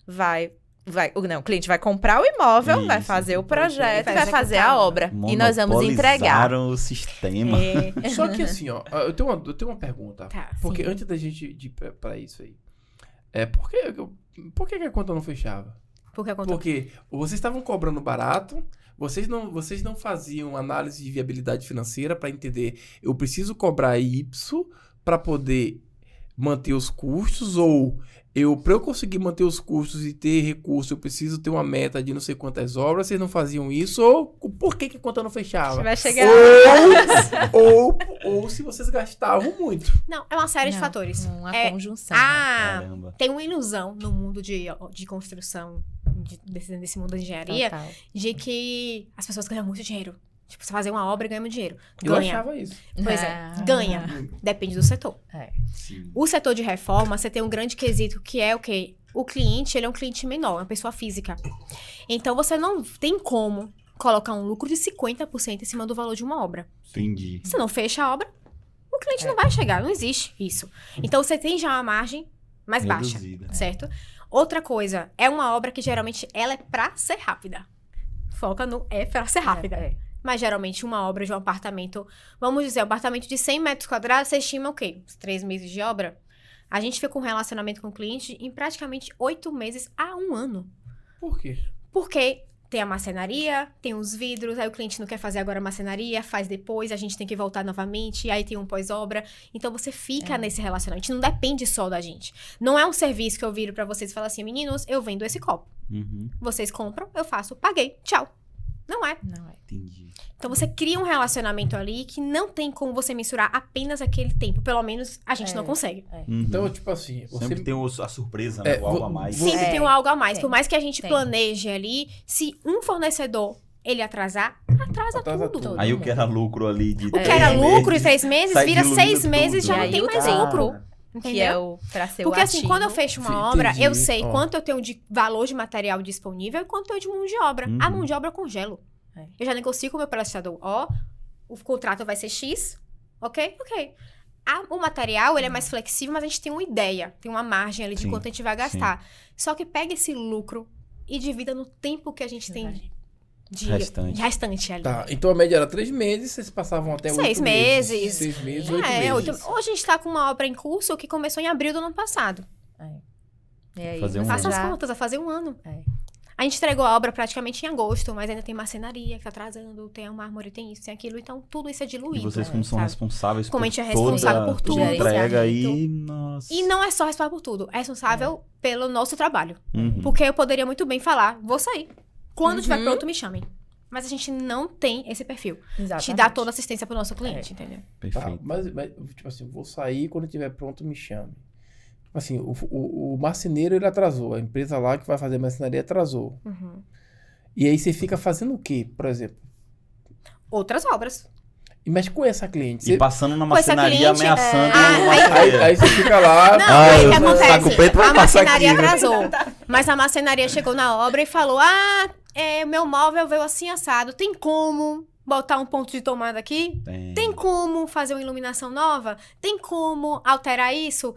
o cliente vai comprar o imóvel, vai Isso, fazer o projeto, vai vai fazer a executar. obra. E nós vamos entregar. Monopolizaram o sistema. É. Só que assim, ó, eu tenho uma pergunta. Tá, Porque sim. antes da gente ir pra isso aí, por que a conta não fechava? Porque aconteceu. Porque vocês estavam cobrando barato, vocês não faziam análise de viabilidade financeira para entender, eu preciso cobrar Y para poder manter os custos, ou para eu conseguir manter os custos e ter recurso, eu preciso ter uma meta de não sei quantas obras, vocês não faziam isso, ou por que a conta não fechava? Vai chegar. Ou se vocês gastavam muito. Não, é uma série de Não, fatores. Uma É, conjunção. Caramba. tem uma ilusão no mundo de construção, desse mundo de engenharia, Total. de que as pessoas ganham muito dinheiro. Tipo, você fazer uma obra e ganha muito dinheiro. Eu Ganha. achava isso. Pois Ah. é, ganha. Depende do setor. Sim. O setor de reforma, você tem um grande quesito que é o quê? O cliente, ele é um cliente menor, uma pessoa física. Então, você não tem como colocar um lucro de 50% em cima do valor de uma obra. Entendi. Se não fecha a obra, o cliente não vai chegar, não existe isso. Então, você tem já uma margem mais baixa, Reduzida. certo? Outra coisa, é uma obra que geralmente ela é pra ser rápida. Foca no é pra ser rápida. Mas geralmente uma obra de um apartamento, vamos dizer, um apartamento de 100 metros quadrados, você estima o quê? Uns 3 meses de obra? A gente fica com um relacionamento com o cliente em praticamente 8 meses a 1 ano. Por quê? Porque tem a marcenaria, tem os vidros, aí o cliente não quer fazer agora a marcenaria, faz depois, a gente tem que voltar novamente, aí tem um pós-obra. Então você fica nesse relacionamento, não depende só da gente. Não é um serviço que eu viro pra vocês e falo assim, meninos, eu vendo esse copo. Uhum. Vocês compram, eu faço, paguei, tchau. Não é. Não é. Entendi. Então você cria um relacionamento ali que não tem como você mensurar apenas aquele tempo. Pelo menos a gente não consegue. Uhum. Então, tipo assim, você... Sempre tem a surpresa, né? O algo a mais. Sempre tem um algo a mais. Por mais que a gente Tem. planeje ali, se um fornecedor ele atrasa Atrasa tudo. tudo. Aí o que era lucro ali de O que era 3 lucro em meses, 6 meses, sai vira diluindo 6 meses e já tudo. não E tem aí o mais tempo, lucro. Que é Entendeu? pra ser Porque o assim, ativo. quando eu fecho uma Sim, obra, entendi. eu sei Ó. quanto eu tenho de valor de material disponível e quanto eu tenho de mão de obra. A Uhum. mão de obra eu congelo. É. Eu já negocio com o meu prestador. Ó, o contrato vai ser X, ok? Ok. O material, ele é mais flexível, mas a gente tem uma ideia, tem uma margem ali de Sim, quanto a gente vai gastar. Só que pega esse lucro e divida no tempo que a gente tem de restante ali. Tá, então a média era 3 meses, vocês passavam até 8 6 meses. 6 meses, 8 É, meses. hoje a gente tá com uma obra em curso que começou em abril do ano passado. E aí, Fazer um você Faça as já- contas, vai fazer um ano. É. A gente entregou a obra praticamente em agosto, mas ainda tem marcenaria que tá atrasando, tem a mármore, tem isso, tem aquilo. Então, tudo isso é E diluído. vocês, como são sabe? responsáveis Como por a gente é responsável por tudo, toda entrega aí, gerenciamento. nossa. E não é só responsável por tudo, é responsável pelo nosso trabalho. Uhum. Porque eu poderia muito bem falar, vou sair. Quando Uhum. estiver pronto, me chamem. Mas a gente não tem esse perfil. Exatamente. De dar toda a assistência pro nosso cliente, entendeu? Tá, Perfeito. mas, tipo assim, vou sair, quando estiver pronto, me chame. Tipo assim, o marceneiro, ele atrasou. A empresa lá que vai fazer a marcenaria atrasou. Uhum. E aí você fica fazendo o quê, por exemplo? Outras obras. E mexe com essa cliente. E Você... passando na Com essa marcenaria cliente, ameaçando aí- o Aí, marceneiro. aí você fica lá... Não, Ah, aí o que eu- acontece? saco preto vai A passar marcenaria aqui, né? atrasou. Mas a marcenaria chegou na obra e falou: meu móvel veio assim assado. Tem como botar um ponto de tomada aqui? Tem como fazer uma iluminação nova? Tem como alterar isso?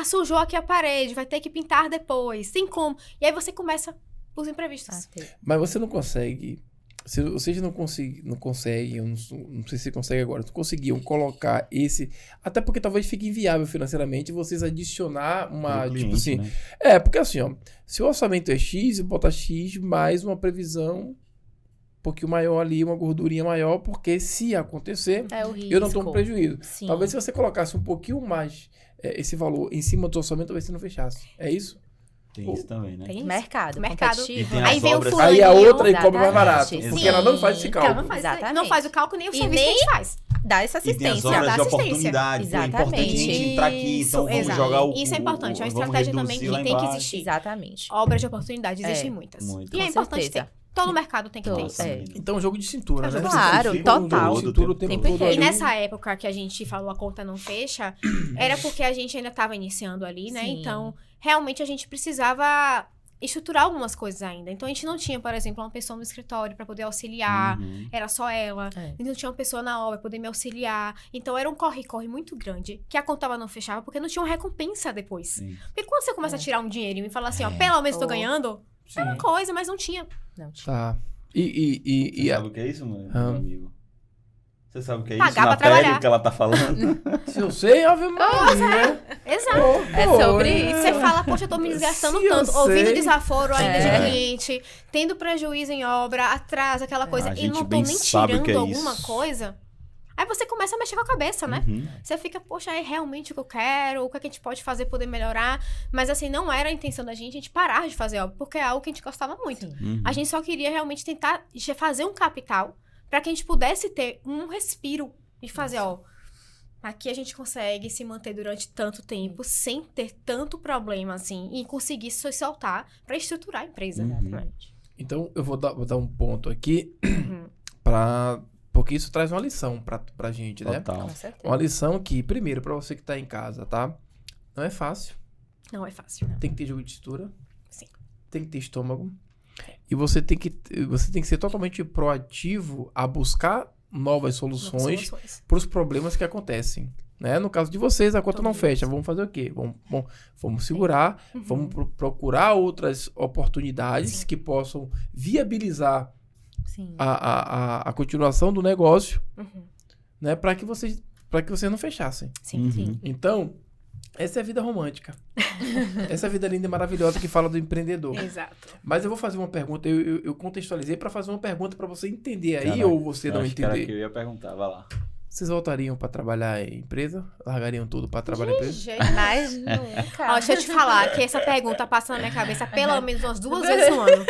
Sujou aqui a parede, vai ter que pintar depois. Tem como? E aí você começa os imprevistos. Mas você não consegue... Se vocês não conseguem, eu não sei se consegue agora, não conseguiam colocar esse... Até porque talvez fique inviável financeiramente vocês adicionar uma... Pro tipo cliente, assim... né? Porque assim, ó, se o orçamento é X, eu boto X mais uma previsão um pouquinho maior ali, uma gordurinha maior, porque se acontecer, É o risco. eu não tomo prejuízo. Sim. Talvez se você colocasse um pouquinho mais esse valor em cima do orçamento, talvez você não fechasse. É isso? Tem isso também, né? Tem isso. Mercado. Mercado. Competitivo. E tem Aí as vem o obras- fulaninho. Aí a outra aí cobra mais barato, Exatamente. porque ela não faz esse Ela cálculo. não faz, Exatamente. não faz o cálculo nem o E serviço que a gente faz. Dá essa E tem as assistência. obras dá de assistência. oportunidade. Pô, é importante a gente Exatamente. entrar aqui, então vamos Exato. jogar o... Isso é importante, é uma vamos estratégia também reduzir que lá tem que embaixo. existir. Exatamente. Obras de oportunidade, existem É. muitas. Muito. E é Com importante certeza. ter. Todo mercado tem que ter Nossa, isso. É. Então é um jogo de cintura, É um né? jogo Você Claro, fica um total. jogo de cintura o tempo Sempre todo tem. ali. E nessa época que a gente falou a conta não fecha, era porque a gente ainda estava iniciando ali, né? Sim. Então, realmente a gente precisava estruturar algumas coisas ainda. Então, a gente não tinha, por exemplo, uma pessoa no escritório para poder auxiliar. Era só ela. E não tinha uma pessoa na obra para poder me auxiliar. Então, era um corre-corre muito grande. Que a conta não fechava porque não tinha uma recompensa depois. Sim. Porque quando você começa a tirar um dinheiro e fala assim, ó, pelo menos tô ganhando, é uma coisa, mas não tinha. Não tinha. Tá. Você sabe o que é isso, meu amigo? Você sabe o que é Pagar isso? Na pra pele trabalhar. que ela tá falando? Se eu sei, obviamente. Exato. É sobre isso. Você fala, poxa, eu tô me desgastando Se eu tanto, ouvindo sei. desaforo ainda de cliente, tendo prejuízo em obra, atraso, aquela coisa, A e gente não tô bem nem sabe o que tirando é alguma isso. coisa. Aí você começa a mexer com a cabeça, né? Você fica, poxa, é realmente o que eu quero? O que a gente pode fazer pra poder melhorar? Mas assim, não era a intenção da gente parar de fazer obra, porque é algo que a gente gostava muito. A gente só queria realmente tentar fazer um capital pra que a gente pudesse ter um respiro e fazer, ó, aqui a gente consegue se manter durante tanto tempo sem ter tanto problema, assim, e conseguir se soltar pra estruturar a empresa. Exatamente. Então, eu vou dar um ponto aqui porque isso traz uma lição pra gente, né? Total. Com certeza. Uma lição que, primeiro, pra você que tá em casa, tá? Não é fácil. Não é fácil. Tem que ter jogo de cintura. Sim. Tem que ter estômago. E você tem que ser totalmente proativo a buscar novas soluções para os problemas que acontecem. Né? No caso de vocês, a conta não fecha. Vamos fazer o quê? Vamos segurar, vamos procurar outras oportunidades que possam viabilizar Sim. a continuação do negócio, né? Para que vocês não fechassem. Sim, Sim. Então, essa é a vida romântica. Essa é a vida linda e maravilhosa que fala do empreendedor. Exato. Mas eu vou fazer uma pergunta, eu contextualizei para fazer uma pergunta para você entender aí, Caraca, ou você não acho que era entender. que eu ia perguntar, vai lá. Vocês voltariam para trabalhar em empresa? Largariam tudo para trabalhar em empresa? Mas nunca. Ó, deixa eu te falar que essa pergunta passa na minha cabeça pelo menos umas 2 vezes no ano.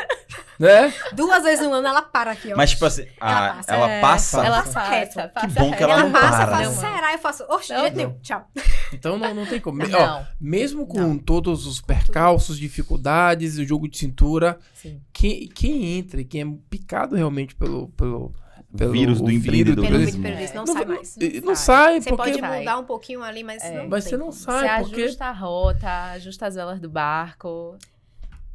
Né? 2 vezes no ano ela para aqui, ó. Mas, tipo assim, Ela passa. ela passa. Ela Passa passa. reto. Passa Que bom que ela Ela não passa, para, faz, né? será? Eu faço, oxe, Não, jeito nenhum. Tchau. Então não tem como. Não. Ó, mesmo com todos os percalços, dificuldades, o jogo de cintura, Sim. quem entra e quem é picado realmente pelo Vírus do empreendedor. Pelo vírus- vídeo periodista, não sai mais. Não sai, Você porque... pode mudar um pouquinho ali, mas não Mas tem você não como. Você sai, porque... ajusta a rota, ajusta as velas do barco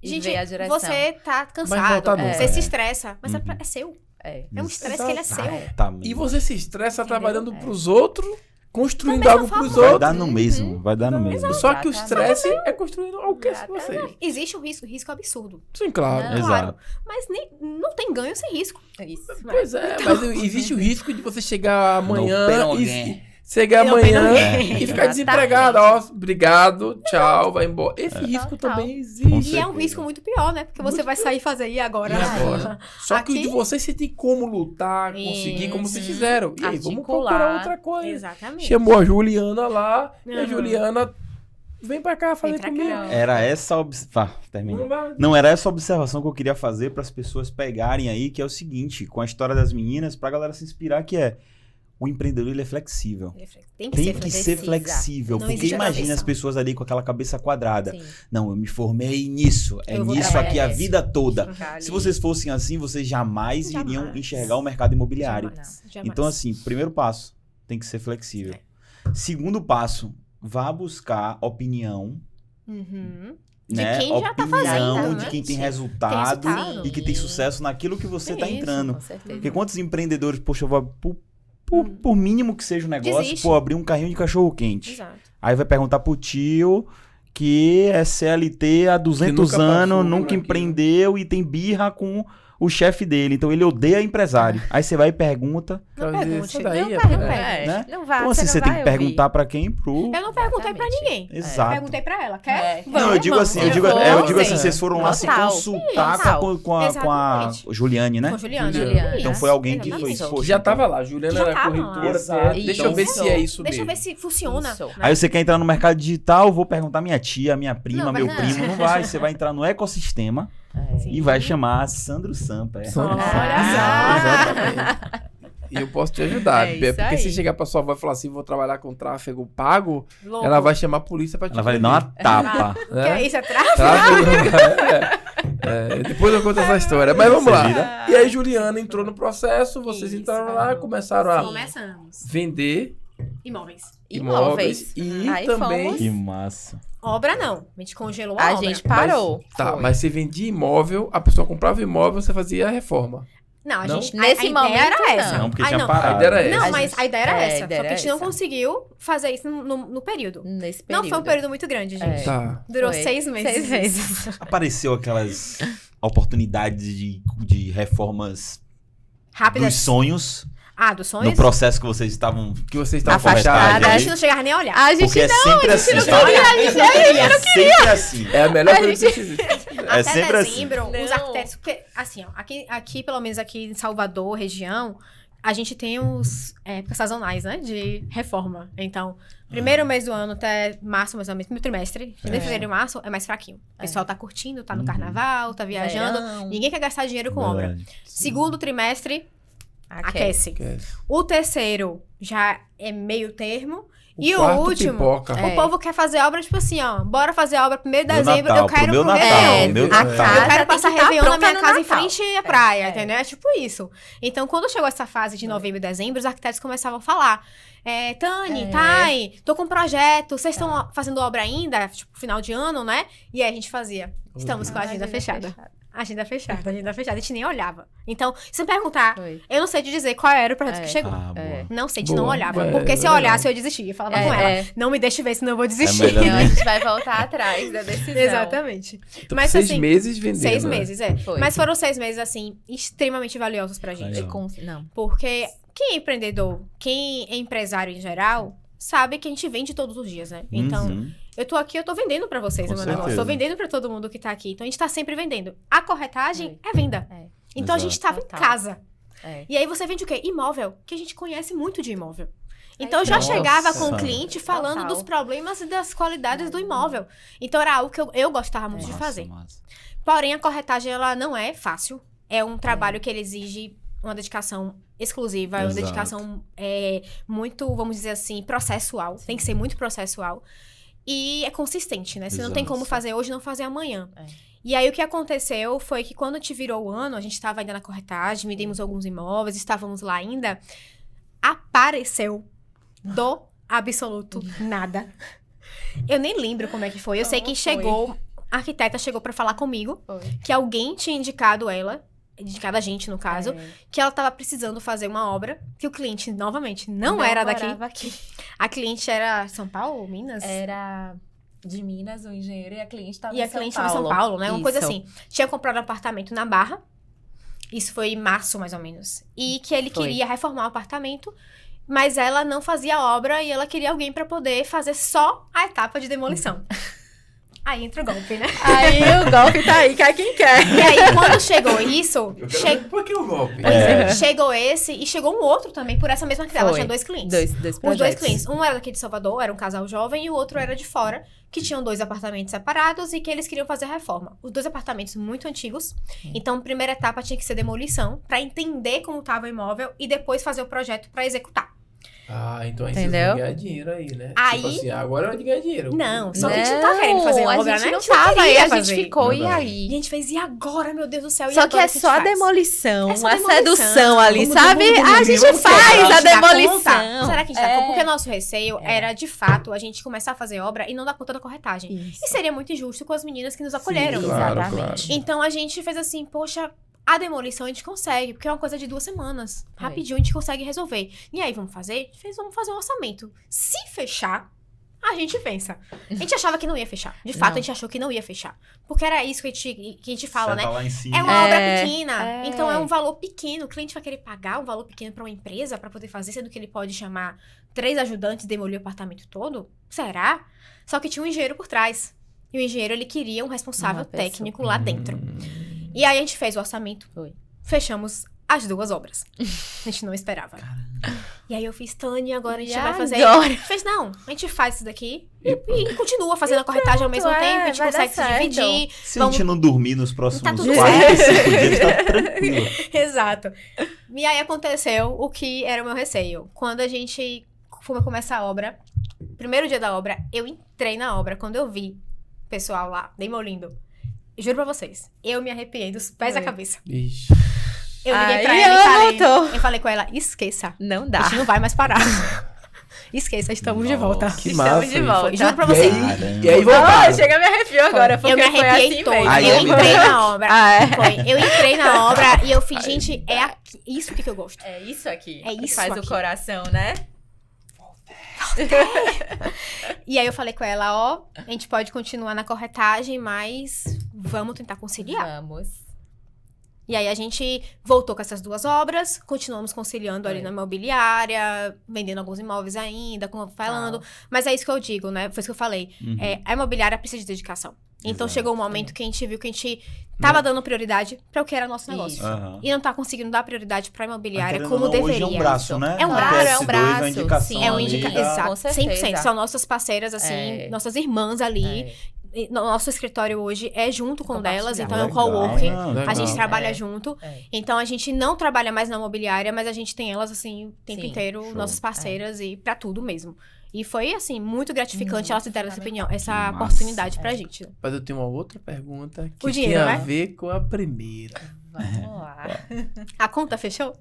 e Gente, vê a direção. você tá Vai cansado, voltar nunca, você se estressa, mas é seu. É. É um estresse que ele é seu. Exatamente. E você se estressa Entendeu? trabalhando pros outros, construindo Da mesma algo pros forma. Vai outros. dar no mesmo, vai dar no mesmo. Só que o Exatamente. estresse é construindo algo que é de vocês. Existe um risco absurdo. Sim, claro. Não. Claro. Exato. Mas não tem ganho sem risco. Isso. Pois é, mas existe o risco de você chegar amanhã pena e alguém. chegar Não amanhã pena e alguém. ficar desempregado. Ó, obrigado, tchau, vai embora. Esse risco Total. também Com existe. E é um certeza. risco muito pior, né? Porque você vai sair e fazer e agora. E agora? Só que o de Aqui- vocês você tem como lutar, conseguir, como vocês fizeram. E aí, vamos Articular. procurar outra coisa. Exatamente. Chamou a Juliana lá, e a Uhum. Juliana vem pra cá fazer Vem pra comigo. cá. Era essa termina. Não vai- Não, era essa observação que eu queria fazer para as pessoas pegarem aí, que é o seguinte, com a história das meninas, pra galera se inspirar, que é o empreendedor, ele é flexível. Tem Tem que ser flexível. flexível, Não porque existe imagina cabeça. as pessoas ali com aquela cabeça quadrada. Sim. Não, eu me formei nisso, é Eu vou nisso trabalhar aqui a nisso. vida toda. Ficar Se ali. vocês fossem assim, vocês jamais iriam Jamais. enxergar o mercado imobiliário. Jamais. Então, assim, primeiro passo, tem que ser flexível. Segundo passo, vá buscar opinião, Uhum. De né? quem já tá opinião fazendo, de né? quem tem Sim. resultado, Tem resultado. e que tem sucesso naquilo que você tá Isso, entrando. Com certeza. Porque quantos empreendedores, poxa, eu vou, por mínimo que seja o negócio, Desiste. pô, abrir um carrinho de cachorro-quente. Exato. Aí vai perguntar pro tio que é CLT há 200 nunca passou anos, por nunca aquilo. empreendeu e tem birra com o chefe dele. Então ele odeia empresário. Aí você vai e pergunta, Não Quer dizer, pergunte. isso daí Não é- pergunte. É, né? não vai, então assim, você não tem vai que ouvir. perguntar pra quem? Pro... Eu não perguntei pra Exatamente. ninguém. Exato. Perguntei pra ela. Quer? É. Vamos, Não, eu digo vamos. assim, eu digo assim, sim. vocês foram lá se Total. consultar Total. com a Exatamente. Juliane, né? Com a Juliana. Juliana. Então foi alguém que foi, Exatamente. poxa, Já tava lá, Juliana Já era tava lá. corretora. Exato. Deixa eu ver Isso. se é isso Deixa eu mesmo. ver se funciona. Isso. né? Aí você quer entrar no mercado digital, vou perguntar minha tia, minha prima, Não, meu mas primo. não. Não vai, você vai entrar no ecossistema É. e vai chamar Sandro Sampa. Sandro Olha Sampa. só. Exatamente. E eu posso te ajudar. É isso porque aí. se chegar pra sua avó e falar assim, vou trabalhar com tráfego pago, Louco. ela vai chamar a polícia pra te Ela vai dar uma prender, tapa. Que né? isso, é tráfico? Depois eu conto essa história. Mas vamos lá. vira. E aí Juliana entrou no processo, vocês Isso. entraram lá, começaram a Começamos. vender Imóveis. Imóveis. E Aí também... fomos. Que massa. Obra não. A gente congelou a A obra. gente parou. Tá, Foi. mas você vendia imóvel, a pessoa comprava imóvel, você fazia a reforma. Não, a Não? gente... Nesse a momento, ideia era essa. não. Não, porque Ai, tinha não. parado. A ideia era essa. Não, mas a ideia era É, essa. a Só ideia que a era gente não essa. conseguiu fazer isso no período. Nesse período. Não foi um período muito grande, gente. É. Tá. Durou Foi. 6 meses. 6 meses. Apareceu aquelas oportunidades de reformas Rápidas. dos sonhos Ah, dos sonhos? no processo que vocês estavam... Que vocês estavam Afastada. fechados. A aí. gente não chegava nem a olhar. A gente Porque é sempre assim. não tá? queria, a gente não queria. É sempre assim. É a melhor A coisa gente- que existe. É Até sempre assim. dezembro, os Não. arquitetos... Porque, assim, ó, aqui, pelo menos aqui em Salvador, região, a gente tem os épocas sazonais, né? De reforma. Então, primeiro mês do ano até março, mais ou menos, primeiro trimestre, de fevereiro e março, é mais fraquinho. O pessoal tá curtindo, tá no carnaval, tá viajando. Verão. Ninguém quer gastar dinheiro com obra. Verdade. Segundo trimestre, aquece. Esquece. O terceiro já é meio termo. E o quarto último, pipoca. o povo quer fazer obra, tipo assim, ó. Bora fazer obra 1º de Meu dezembro, Natal, eu quero pro meu pro Natal, Réveillon. meu a Natal. Eu casa quero tem passar que tá Réveillon na pronta minha no casa em Natal. frente à praia, É. entendeu? É tipo isso. Então, quando chegou essa fase de novembro e dezembro, os arquitetos começavam a falar. Tani, Thay, tô com um projeto, vocês estão fazendo obra ainda? Tipo, final de ano, né? E aí a gente fazia. Estamos com a agenda fechada. Agenda fechada, agenda fechada. A gente nem olhava. Então, se me perguntar, Foi. eu não sei te dizer qual era o projeto que chegou. Ah, boa. Não sei, a gente Boa. não olhava. É, Porque se eu legal. olhasse, eu desistia. Eu falava com ela. Não me deixe ver, senão eu vou desistir. melhor Então a gente vai voltar atrás da decisão. Exatamente. Então, Mas, 6 assim, meses vendendo. 6 né? meses, é. Foi. Mas foram 6 meses, assim, extremamente valiosos pra gente. Legal. Não. Porque quem é empreendedor, quem é empresário em geral, sabe que a gente vende todos os dias, né? Então, Uhum. eu tô aqui, eu tô vendendo pra vocês Com o meu negócio. certeza. Tô vendendo pra todo mundo que tá aqui. Então, a gente tá sempre vendendo. A corretagem é venda. É. Então, a Exato. gente tava Total. em casa. É. E aí, você vende o quê? Imóvel. Que a gente conhece muito de imóvel. Então, eu Aí, já nossa. chegava com o cliente falando Total. dos problemas e das qualidades do imóvel. Então, era algo que eu gostava muito de Massa, fazer. massa. Porém, a corretagem, ela não é fácil. É um trabalho que ele exige uma dedicação exclusiva, uma Exato. dedicação muito, vamos dizer assim, processual. Tem que ser muito processual. E é consistente, né? Você não tem Exato. como fazer hoje e não fazer amanhã. É. E aí, o que aconteceu foi que quando te virou o ano, a gente estava ainda na corretagem, vendemos alguns imóveis, estávamos lá ainda, apareceu do absoluto nada. Eu nem lembro como é que foi. Eu sei que Como foi? chegou, a arquiteta chegou pra falar comigo, Foi. que alguém tinha indicado ela, indicado a gente, no caso, É. que ela tava precisando fazer uma obra, que o cliente, novamente, não era daqui. morava aqui. A cliente era São Paulo, Minas? Era de Minas, o engenheiro, e a cliente estava E a cliente estava em São Paulo, né? Uma coisa Isso. assim. Tinha comprado um apartamento na Barra. Isso foi em março, mais ou menos. E que ele Foi. queria reformar o apartamento, mas ela não fazia obra e ela queria alguém pra poder fazer só a etapa de demolição. Aí entra o golpe, né? Aí o golpe tá aí, quer quem quer. E aí, quando chegou isso, Eu quero ver por que o golpe? chegou esse e chegou um outro também por essa mesma cliente. Ela Foi. tinha 2 clientes. Dois Os dois projetos. clientes. Um era daqui de Salvador, era um casal jovem, e o outro era de fora, que tinham 2 apartamentos separados e que eles queriam fazer reforma. Os 2 apartamentos muito antigos. Então, a primeira etapa tinha que ser demolição, pra entender como estava o imóvel e depois fazer o projeto pra executar. Ah, então aí Entendeu? vocês vão ganhar dinheiro aí, né? Aí- Tipo assim, agora é hora de ganhar dinheiro. Não, só que a gente não tá querendo fazer a obra, gente né? não A gente não tava aí, queria a gente fazer. ficou, e Verdade. E a aí? gente fez, e agora, meu Deus do céu? E Só que agora é o gente só a faz? demolição, É só a demolição. sedução ali, Vamos, sabe? vamos, A vamos, gente vamos, faz será que a dá demolição. conta? Será que a gente dá É. conta? Porque o nosso receio era, de fato, a gente começar a fazer obra e não dar conta da corretagem. Isso. E seria muito injusto com as meninas que nos acolheram. Sim, claro, Exatamente. claro. Então a gente fez assim, poxa, a demolição a gente consegue, porque é uma coisa de 2 semanas. É. Rapidinho a gente consegue resolver. E aí, vamos fazer? A gente fez, vamos fazer um orçamento. Se fechar, a gente pensa. A gente achava que não ia fechar. De fato, Não. a gente achou que não ia fechar. Porque era isso que a gente fala, Seta né? lá em cima. É uma obra É, pequena, é. então é um valor pequeno. O cliente vai querer pagar um valor pequeno pra uma empresa pra poder fazer, sendo que ele pode chamar 3 ajudantes e demolir o apartamento todo? Será? Só que tinha um engenheiro por trás. E o engenheiro, ele queria um responsável Uma pessoa. técnico lá dentro. E aí a gente fez o orçamento. Foi. Fechamos as 2 obras. A gente não esperava. E aí eu fiz, Tânia, agora a gente E vai fazer. agora? Fez, não, a gente faz isso daqui e continua fazendo a corretagem ao mesmo pronto, tempo. A gente vai dar consegue se certo. dividir. Se a gente não dormir nos próximos Tá tudo 45 dias, tá tranquilo. Exato. E aí aconteceu o que era o meu receio. Quando a gente foi começar a obra, primeiro dia da obra, eu entrei na obra. Quando eu vi o pessoal lá demolindo, juro pra vocês, eu me arrepiei dos pés à Foi. cabeça. Ixi. Eu liguei Aí pra ela e voltou. eu falei com ela, esqueça. Não A dá. gente não vai mais parar. Esqueça, estamos de volta. Que Estamos massa. de volta. Juro pra E vocês. aí, Ah, voltaram. chega a me arrepiar agora, porque Eu me foi arrepiei assim toda. mesmo. Aí, Eu ó. entrei na obra. Ah, é? Foi. Eu entrei na obra e eu fiz, gente, é aqui, isso que eu gosto. É isso aqui. É isso Faz aqui. o coração, né? E aí eu falei com ela, ó, a gente pode continuar na corretagem, mas vamos tentar conciliar. Vamos. E aí a gente voltou com essas duas obras, continuamos conciliando ali Foi. na imobiliária, vendendo alguns imóveis ainda, falando. Mas é isso que eu digo, né? Foi isso que eu falei. Uhum. A imobiliária precisa de dedicação. Então Exato. chegou um momento que a gente viu que a gente tava dando prioridade para o que era nosso negócio. Isso. Aham. E não tá conseguindo dar prioridade pra imobiliária Mas, como querendo ou não, deveria. Hoje é um braço, né? É um A braço, PS2 é um braço, uma indicação sim. É um ali, indica... já- Exato, Com certeza. 100%. São nossas parceiras, assim, É. nossas irmãs ali. É. E nosso escritório hoje é junto com delas, então é um Legal. coworking. Ah, Legal. A gente trabalha É. junto. É. Então a gente não trabalha mais na imobiliária, mas a gente tem elas, assim, o tempo Sim. inteiro, Show. nossas parceiras e pra tudo mesmo. E foi, assim, muito gratificante Muito elas se deram essa opinião, essa Que massa. oportunidade pra gente. Mas eu tenho uma outra pergunta que O dinheiro, tem a né? ver com a primeira. Vamos lá. A conta fechou?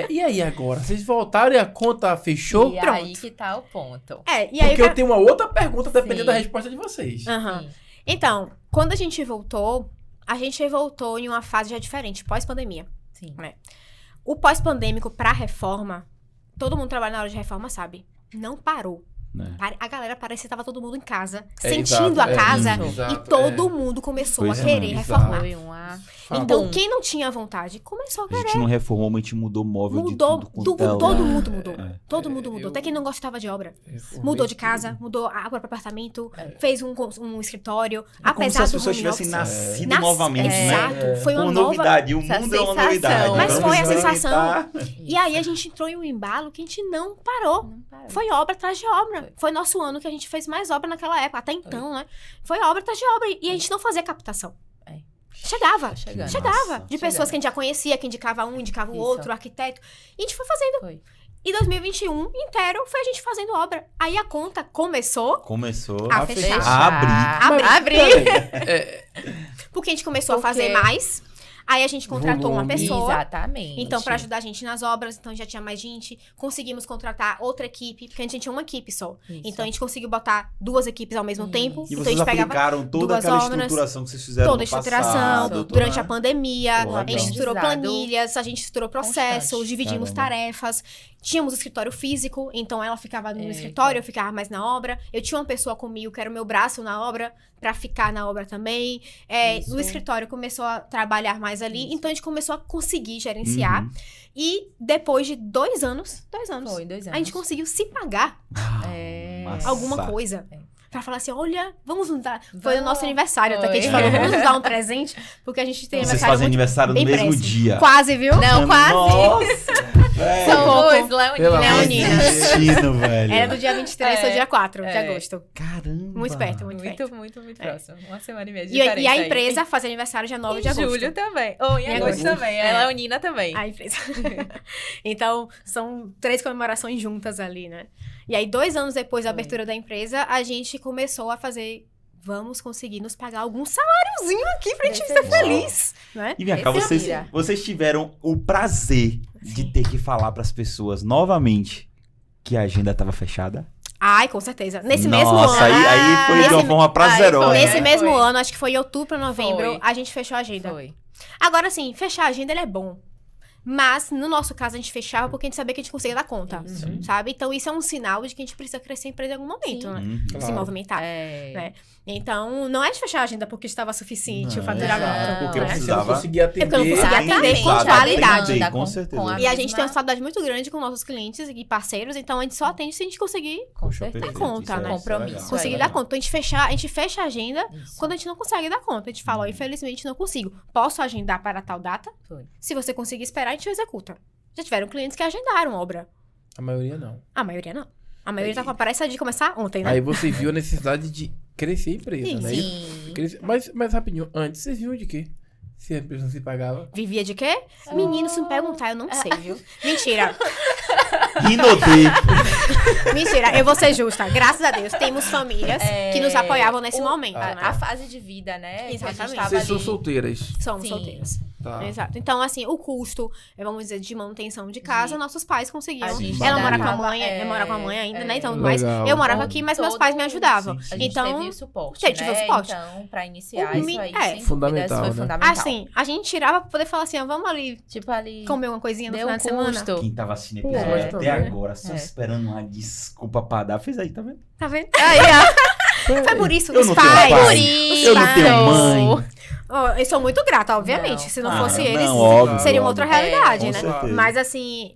E aí agora? Vocês voltaram e a conta fechou? E Pronto. aí que tá o ponto. E aí... Porque eu tenho uma outra pergunta dependendo Sim. da resposta de vocês. Aham. Sim. Então, quando a gente voltou em uma fase já diferente, pós-pandemia. Sim. O pós-pandêmico pra reforma, todo mundo trabalha na hora de reforma, sabe? Não parou. né? A galera parecia que tava todo mundo em casa, É, sentindo exato, a casa, exato, e todo mundo começou Pois a é, querer exato. reformar. Foi uma... Então, Bom. quem não tinha vontade, começou a A querer. gente não reformou, mas a gente mudou móvel Mudou, de tudo. quanto é todo lugar. mundo mudou. É. Todo mundo mudou. eu- Até quem não gostava de obra. É, Mudou de casa, mudou a próprio apartamento, fez um escritório, É como se apesar as do pessoas home tivessem office. nascido Nas- novamente, né? Exato. Foi uma Uma nova... novidade. O essa mundo é uma sensação. novidade. Mas Vamos foi a sensação. experimentar. E aí a gente entrou em um embalo que a gente não parou. Não parou. Foi obra atrás de obra. Foi. Foi nosso ano que a gente fez mais obra naquela época, até então, né? Foi obra atrás de obra. E a gente não fazia captação. É. Chegava. Tá chegando. Chegava. Massa. De pessoas que a gente já conhecia, que indicava um, indicava o Isso. outro, o arquiteto. E a gente foi fazendo. Foi. E 2021 inteiro foi a gente fazendo obra. Aí a conta começou Começou a A fechar. fechar. a abrir. Abrir. Porque a gente começou a Porque- fazer mais. Aí a gente contratou uma Volume. pessoa. Exatamente. Então, pra ajudar a gente nas obras, então já tinha mais gente. Conseguimos contratar outra equipe, porque a gente tinha uma equipe só. Isso. Então a gente conseguiu botar duas equipes ao mesmo Isso. tempo. E então a vocês gente pegava aplicaram toda duas aquela obras, estruturação que vocês fizeram toda a no estruturação. passado. Durante né? a pandemia, Pô, a gente legal. estruturou Aprendizado planilhas, a gente estruturou processos, constante. dividimos Caramba. tarefas. Tínhamos o escritório físico, então ela ficava no Eita. escritório, eu ficava mais na obra. Eu tinha uma pessoa comigo que era o meu braço na obra, pra ficar na obra também. Isso. No escritório começou a trabalhar mais ali, Isso. então a gente começou a conseguir gerenciar. Uhum. E depois de 2 anos, Foi, 2 anos. a gente conseguiu se pagar É. Massa. alguma coisa. É. Pra falar assim, olha, vamos nos dar. Foi o Vamos. nosso aniversário, até que a gente Foi. falou, vamos nos dar um presente, porque a gente tem Vocês aniversário fazem muito aniversário no bem mesmo próximo. dia. Quase, viu? Não, quase. Nossa! velho. Somos Pelo leoninas. amor de Destino, velho. Era do dia 23 ao É. dia 4 de É. agosto. Caramba. Muito perto, muito perto. Muito próximo. Uma semana e meia de E a diferença aí. empresa faz aniversário dia 9 de Em agosto. julho também. Ou em Em agosto agosto. também. É. A leonina também. A empresa. Então, são 3 comemorações juntas ali, né? E aí, 2 anos depois da Foi. abertura da empresa, a gente começou a fazer... Vamos conseguir nos pagar algum saláriozinho aqui pra gente ser Uau. feliz, né? E vem cá, Esse é vocês tiveram o prazer de ter que falar pras pessoas novamente que a agenda tava fechada? Ai, com certeza. Nesse mesmo Nossa, ano... aí foi de uma Nesse- forma prazerosa. foi, Nesse é, mesmo foi. ano, acho que foi em outubro, novembro, Foi. a gente fechou a agenda. Foi. Agora, assim, fechar a agenda, ele é bom. Mas, no nosso caso, a gente fechava porque a gente sabia que a gente conseguia dar conta, Isso. sabe? Então, isso é um sinal de que a gente precisa crescer a empresa em algum momento, Sim. né? Uhum. Se Claro. movimentar. É. Né? Então, não é de fechar a agenda porque estava suficiente o Não, faturamento. exato, porque né? eu Você não precisava- conseguia atender. porque eu não conseguia atender com Exato, qualidade. atender, com certeza. E a gente tem uma saudade muito grande com nossos clientes e parceiros, então a gente só atende se a gente conseguir Com Poxa, certeza. perfeito, conta, isso né? Compromisso. legal. conseguir aí. dar conta. Então a gente fecha a agenda Isso. quando a gente não consegue dar conta. A gente fala, ó, infelizmente não consigo. Posso agendar para tal data? Foi. Se você conseguir esperar, a gente executa. Já tiveram clientes que agendaram obra. A maioria não. A maioria não. A maioria tá com a pressa de começar ontem, né? Aí você viu a necessidade de crescer a empresa, né? Sim. Mas rapidinho, antes vocês viam de quê? Se a empresa não se pagava. Vivia de quê? Menino, se me perguntar, eu não sei, viu? Mentira. Rinodê. Mentira, eu vou ser justa. Graças a Deus, temos famílias que nos apoiavam nesse momento, né? A fase de vida, né? que a gente Exatamente. tava Vocês são ali. solteiras. Somos Sim. solteiras. Tá. Exato. Então, assim, o custo, vamos dizer, de manutenção de casa, nossos pais conseguiam. A gente Ela mora dava- com a mãe, eu moro com a mãe ainda, né? Então, Legal. mas eu morava aqui, mas meus pais me ajudavam. Sim, sim. A gente Então, teve o suporte, tive o né? suporte. Então, pra iniciar O isso mi- aí, é. sem Fundamental, dúvidas, foi né? fundamental. assim, a gente tirava pra poder falar assim, ó, vamos ali Tipo ali, comer uma coisinha no deu final um de semana. custo. Quem tava assistindo Pô, episódio mas até também. agora, só É. esperando uma desculpa pra dar, fez aí, tá vendo? Tá vendo? Aí, ó. Foi por isso, Eu os não tenho pais. pai. Por isso. Eu não tenho mãe. Ó, eu sou muito grata, obviamente. Não. Se não Ah, fosse não, eles, óbvio, seria uma óbvio. outra realidade, Com né? certeza. Mas assim,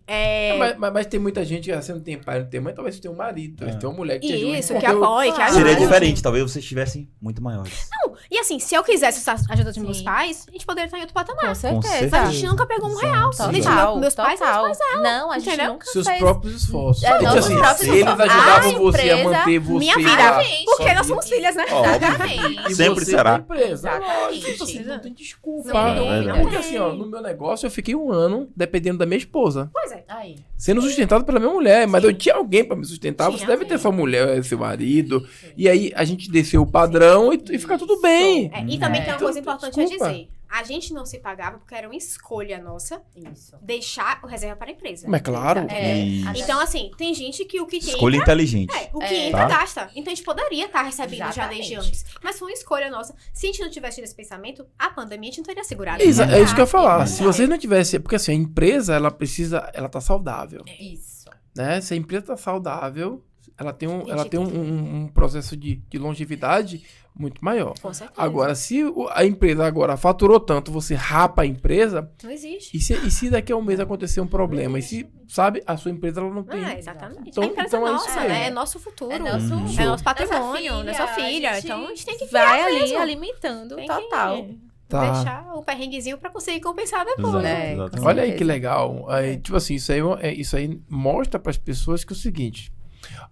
Mas tem muita gente que você não tem pai, não tem mãe, talvez você tenha um marido, talvez você tenha uma mulher que te ajude. Isso, que Porque eu- apoia, que Claro. ajuda. Seria diferente, talvez vocês estivessem muito maiores. E assim, se eu quisesse essa ajuda dos meus Sim. pais, a gente poderia estar em outro patamar. Com certeza. certeza. Mas a gente nunca pegou um real. Sim. Nem de Total, meus pais, nem total. meus pais. Não, a gente Entendeu? nunca Seus fez. próprios esforços. É, Então, nossos assim, próprios se eles esforços. ajudavam A você a empresa, manter você minha vida. lá, Porque nós sozinho, somos filhas, né? Ó, Exatamente. e Sempre você será. da empresa. Exatamente. Lógico, assim, não tem desculpa. Não tem, Não, verdade. porque assim, ó, no meu negócio eu fiquei 1 ano dependendo da minha esposa. Pois é. Aí. Sendo sustentado pela minha mulher, mas eu tinha alguém pra me sustentar. Tinha Você deve ter alguém. sua mulher, seu marido. E aí a gente desceu o padrão e fica tudo bem. É, e também tem uma Então, coisa importante a desculpa. dizer. A gente não se pagava porque era uma escolha nossa Isso. deixar o reserva para a empresa. Mas claro. Isso. Então, assim, tem gente que o que tem Escolha inteligente. o que É. entra Tá. gasta. Então a gente poderia estar recebendo já desde Exatamente. antes. Mas foi uma escolha nossa. Se a gente não tivesse tido esse pensamento, a pandemia a gente não teria segurado. É isso que eu ia falar. É. Se vocês não tivessem. Porque assim, a empresa, ela tá saudável. Isso. Né? Se a empresa tá saudável, ela tem Gente, um processo de longevidade muito maior. Com certeza. Agora, se a empresa agora faturou tanto, você rapa a empresa, Não existe. e se daqui a um mês acontecer um problema? E se, sabe, a sua empresa ela não tem. Exatamente. Então- a empresa então é é isso nossa, aí. né? É nosso futuro. É É nosso, nosso patrimônio, nossa nossa filha. a gente Então a gente tem que vai ali mesmo. alimentando Tem total. que Tá. deixar o perrenguezinho pra conseguir compensar depois. Exato, É, exatamente. com Olha aí que certeza. legal. Aí, tipo assim, isso aí mostra para as pessoas que é o seguinte.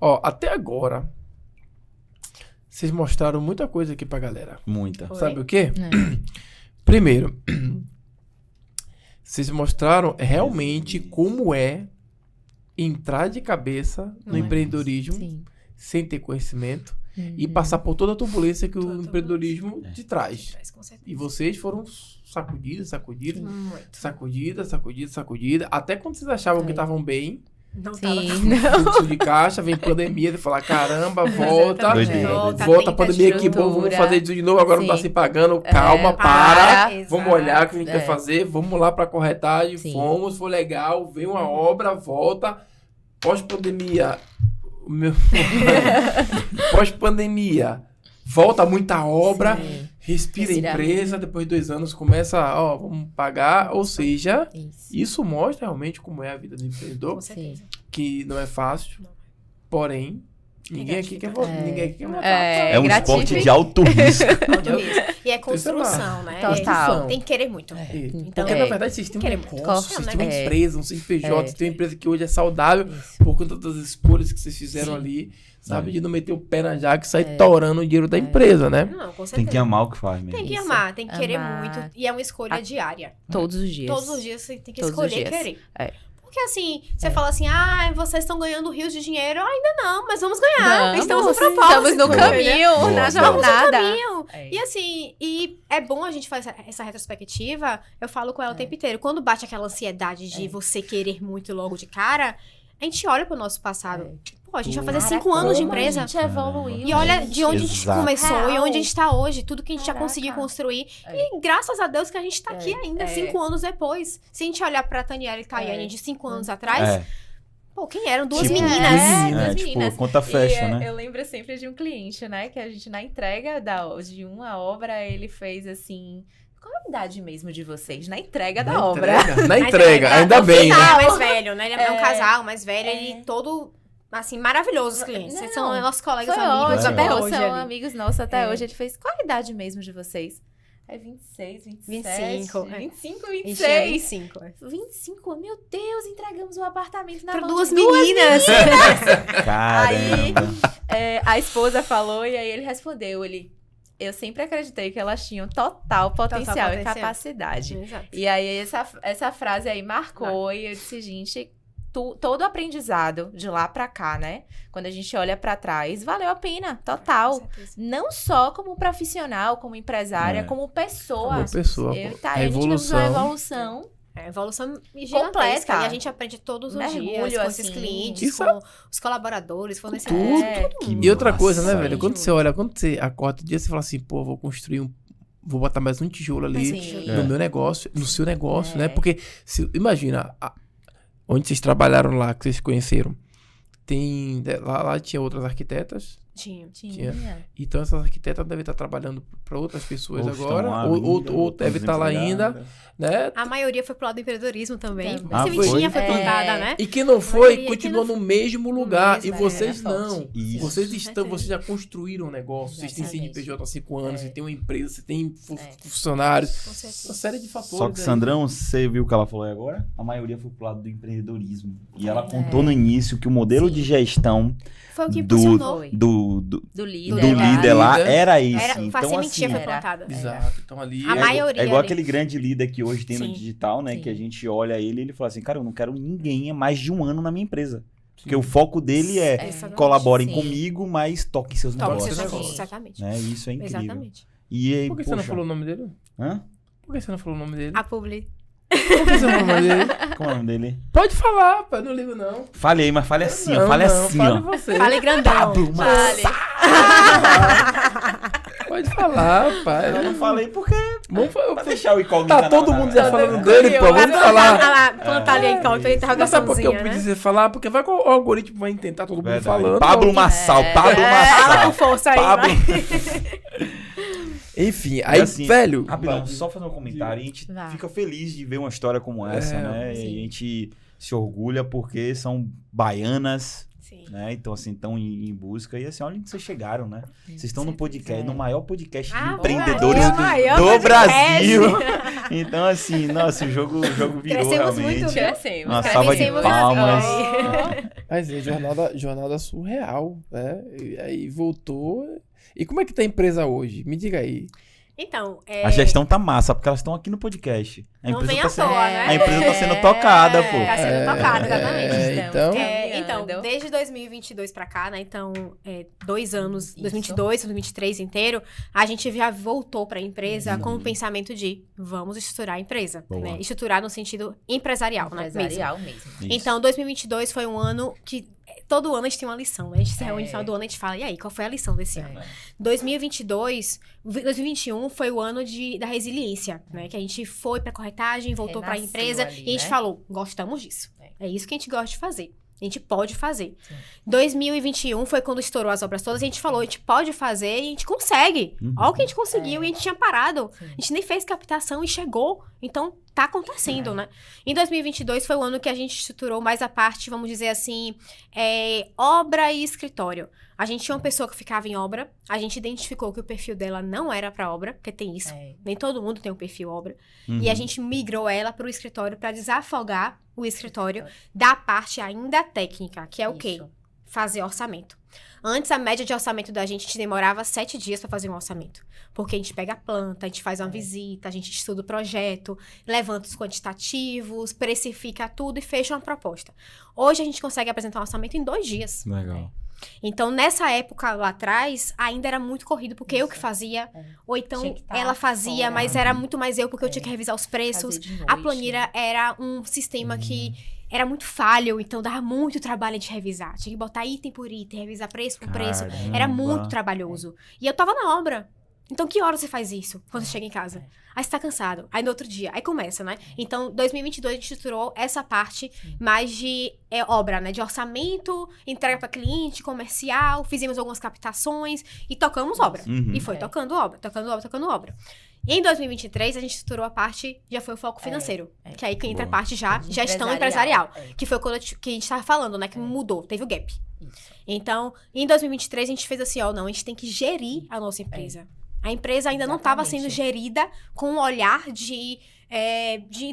Ó, até agora, vocês mostraram muita coisa aqui pra galera. Muita. Foi. Sabe o quê? É. Primeiro, vocês mostraram realmente como é entrar de cabeça no Não é empreendedorismo Sim. sem ter conhecimento e Uhum. passar por toda a turbulência que o Toda a empreendedorismo É. te traz. Com certeza. E vocês foram sacudidos, Muito. sacudida, até quando vocês achavam que É. estavam bem, Não Sim. tava. fluxo de caixa, vem pandemia, você fala, caramba, volta, Doideira. volta a pandemia, que bom, vamos fazer isso de novo, agora não tá Sim. se pagando, calma, para. vamos olhar o que a gente É. vai fazer, vamos lá pra corretagem, Sim. fomos, foi legal, veio uma obra, volta, pós-pandemia, pós-pandemia, volta muita obra, Sim. respira a Respira. empresa, depois de 2 anos começa, ó, vamos pagar, ou seja, Isso. isso mostra realmente como é a vida do empreendedor, Com certeza. que não é fácil, Não. porém, ninguém aqui quer voltar, É. ninguém aqui quer voltar. É um esporte gratificante. de alto risco. Alto risco. E é construção, né? Total. Tem que querer muito. Porque, É. na verdade, vocês têm um Queremos. negócio, vocês têm uma É. empresa, um CNPJ, É. vocês têm uma empresa que hoje é saudável Isso. por conta das escolhas que vocês fizeram Sim. ali, sabe? É. De não meter o pé na jaca e sair É. torando o dinheiro da empresa, né? Não, com certeza. Tem que amar o que faz mesmo. Tem que Isso. amar, tem que querer Amar. muito. E é uma escolha diária. Todos os dias. Todos os dias você tem que Todos os escolher dias. querer. É. Porque assim, você fala assim, vocês estão ganhando rios de dinheiro. Ainda não, mas vamos ganhar. Estamos no propósito. Estamos no entendeu? caminho, Boa, na boa. jornada. Caminho. É. E assim, e é bom a gente fazer essa retrospectiva. Eu falo com ela o tempo inteiro. Quando bate aquela ansiedade de você querer muito logo de cara, a gente olha pro nosso passado. Pô, a gente vai fazer 5 Caraca, anos de como empresa. A gente evoluiu. E olha gente. de onde a gente Exato. começou e Real. onde a gente tá hoje, tudo que a gente já Caraca. conseguiu construir. É. E graças a Deus que a gente tá aqui ainda, É. 5 anos depois. Se a gente olhar pra Taniela e Tayane de 5 anos atrás, É, pô, quem eram? Duas Tipo, meninas. duas tipo, meninas. conta fecha, E, né? Eu lembro sempre de um cliente, né? Que a gente, na entrega de uma obra, ele fez assim... Qual a idade mesmo de vocês? Na entrega da obra. Na entrega, Mas ainda no bem, né? final, mais velho, né? Ele é um É. casal mais velho, É. ele todo, assim, maravilhoso os clientes. Não, Eles são nossos colegas Foi amigos ótimo, até Legal. hoje. são ali. amigos nossos até É. hoje. Ele fez, qual a idade mesmo de vocês? É 26, 27, 25, 25, A gente tinha 26. 25. 25, meu Deus, entregamos um apartamento na Para mão duas de meninas. Caramba. A esposa falou e aí ele respondeu, eu sempre acreditei que elas tinham total potencial e potencial. capacidade. Exato. E aí essa frase aí marcou e eu disse, gente, todo o aprendizado de lá pra cá, né? Quando a gente olha pra trás, valeu a pena, total. Não só como profissional, como empresária, como pessoa. Como pessoa. A gente tivemos uma evolução. Evolução Completa. completa. E a gente aprende todos os Mergulho, dias com assim. esses clientes, Isso com os colaboradores, fornecedores, tudo. todo mundo. E outra coisa, né, Nossa, velho? gente. Quando você olha, quando você acorda o dia, você fala assim, pô, vou construir vou botar mais um tijolo ali Sim. no meu negócio, no seu negócio, É. né? Porque, imagina, onde vocês trabalharam lá, que vocês conheceram, lá tinha outras arquitetas. Tinha. Então essas arquitetas devem estar trabalhando para outras pessoas Ou estão agora, lá ou ainda, deve estar lá ainda, né? A maioria foi pro lado do empreendedorismo também. Também. A sementinha foi? foi plantada, né? E quem não A foi, maioria continua que não no mesmo lugar. mesmo, E vocês era não. forte. Isso. Vocês já construíram um negócio, vocês têm Exatamente. CNPJ há 5 anos, você tem uma empresa, você tem É. funcionários. Com certeza. Uma série de fatores. Só que, aí. Sandrão, você viu o que ela falou aí agora? A maioria foi pro lado do empreendedorismo. E ela contou no início que o modelo de gestão Foi o que do, impulsionou. Foi. do Do líder. do líder lá Líder. era esse. Foi a Então, sementinha assim, foi plantada. Exato. Então ali. A maioria é igual ali. aquele grande líder que hoje tem no Sim. digital, né? Sim. Que a gente olha ele e ele fala assim, cara, eu não quero ninguém há mais de um ano na minha empresa. Porque o foco dele é Exatamente. colaborem Sim. comigo, mas toquem seus Toca negócios. seus negócios. negócios, exatamente. Né? Isso é incrível. Exatamente. E aí, Por que você não poxa, falou o nome dele? hã? Por que você não falou o nome dele? A Publi. Por que você não falou o nome dele? Como é o nome dele? Pode falar, pai, não ligo não. Fale aí, mas fale assim, ó. Não, Fale não, assim, fale ó. você. Fale grandão. Pablo Vale. Pode falar, pai. Eu não falei porque Vamos pra falar. deixar o incógnito. Tá todo mundo já falando dele, pô. Vamos Pra falar. plantar ali a incógnita e Não sabe por que eu interrogaçãozinha, pedi né? você falar? Porque vai que o algoritmo vai tentar todo mundo Verdade. falando. Pablo Massal, Pablo Fala Massal. com força aí, Pablo. vai. Enfim, aí, assim, velho. Rapidão, só fazer um comentário. A gente Vai. fica feliz de ver uma história como essa, né? sim. E a gente se orgulha porque são baianas, Sim. né? Então, assim, estão em busca. E assim, olha onde vocês chegaram, né? Vocês estão no podcast, É. no maior podcast de Ah, empreendedores o maior do podcast. Brasil. Então, assim, nossa, o jogo virou Crescemos realmente. muito, viu? Crescemos. Uma salva de Crescemos palmas. assim. Mas é jornada surreal, né? E aí voltou. E como é que tá a empresa hoje? Me diga aí. Então, A gestão tá massa, porque elas estão aqui no podcast. A não empresa vem tá à sendo, toa, né? a empresa tá sendo tocada, pô. Tá sendo tocada, exatamente. então. Então, desde 2022 pra cá, né? Então, 2 anos, 2022, 2023 inteiro, a gente já voltou pra empresa com o pensamento de vamos estruturar a empresa, Boa. né? Estruturar no sentido empresarial, né? Mesmo. Empresarial mesmo. Isso. Então, 2022 foi um ano que todo ano a gente tem uma lição, né? A gente se reúne no final do ano e a gente fala, e aí, qual foi a lição desse ano? 2021 foi o ano da resiliência, né? Que a gente foi pra corretagem, voltou pra Renasceu empresa ali, e a gente né? falou, gostamos disso. É isso que a gente gosta de fazer. A gente pode fazer. Sim. 2021 foi quando estourou as obras todas. E a gente falou, a gente pode fazer e a gente consegue. Uhum. Olha o que a gente conseguiu e a gente tinha parado. Sim. A gente nem fez captação e chegou. Então, tá acontecendo, né? Em 2022 foi o ano que a gente estruturou mais a parte, vamos dizer assim, obra e escritório. A gente tinha uma pessoa que ficava em obra. A gente identificou que o perfil dela não era pra obra, porque tem isso. Nem todo mundo tem um perfil obra. Uhum. E a gente migrou ela para o escritório para desafogar o escritório da parte ainda técnica, que é o quê? Isso. Fazer orçamento. Antes, a média de orçamento da gente demorava 7 dias para fazer um orçamento. Porque a gente pega a planta, a gente faz uma visita, a gente estuda o projeto, levanta os quantitativos, precifica tudo e fecha uma proposta. Hoje, a gente consegue apresentar um orçamento em 2 dias. Legal. Então, nessa época lá atrás, ainda era muito corrido, porque eu que fazia. Ou então, Tinha que tá ela fazia, fora. mas era muito mais eu, porque eu tinha que revisar os preços. Fazer de noite. A planilha era um sistema que era muito falho, então dava muito trabalho de revisar. Tinha que botar item por item, revisar preço por preço. Caramba. Era muito trabalhoso. E eu tava na obra. Então, que hora você faz isso quando você chega em casa? Aí você tá cansado. Aí no outro dia, aí começa, né? Então, 2022 a gente estruturou essa parte mais de obra, né? De orçamento, entrega para cliente, comercial, fizemos algumas captações e tocamos obra. Uhum. E foi tocando obra, tocando obra, tocando obra. Em 2023, a gente estruturou a parte, já foi o foco financeiro. Que aí que entra a Boa. parte já, gestão empresarial. É. Que foi quando que a gente tava falando, né? Que mudou, teve o gap. Isso. Então, em 2023, a gente fez assim, ó, não, a gente tem que gerir a nossa empresa. A empresa ainda não estava sendo Exatamente. gerida com um olhar de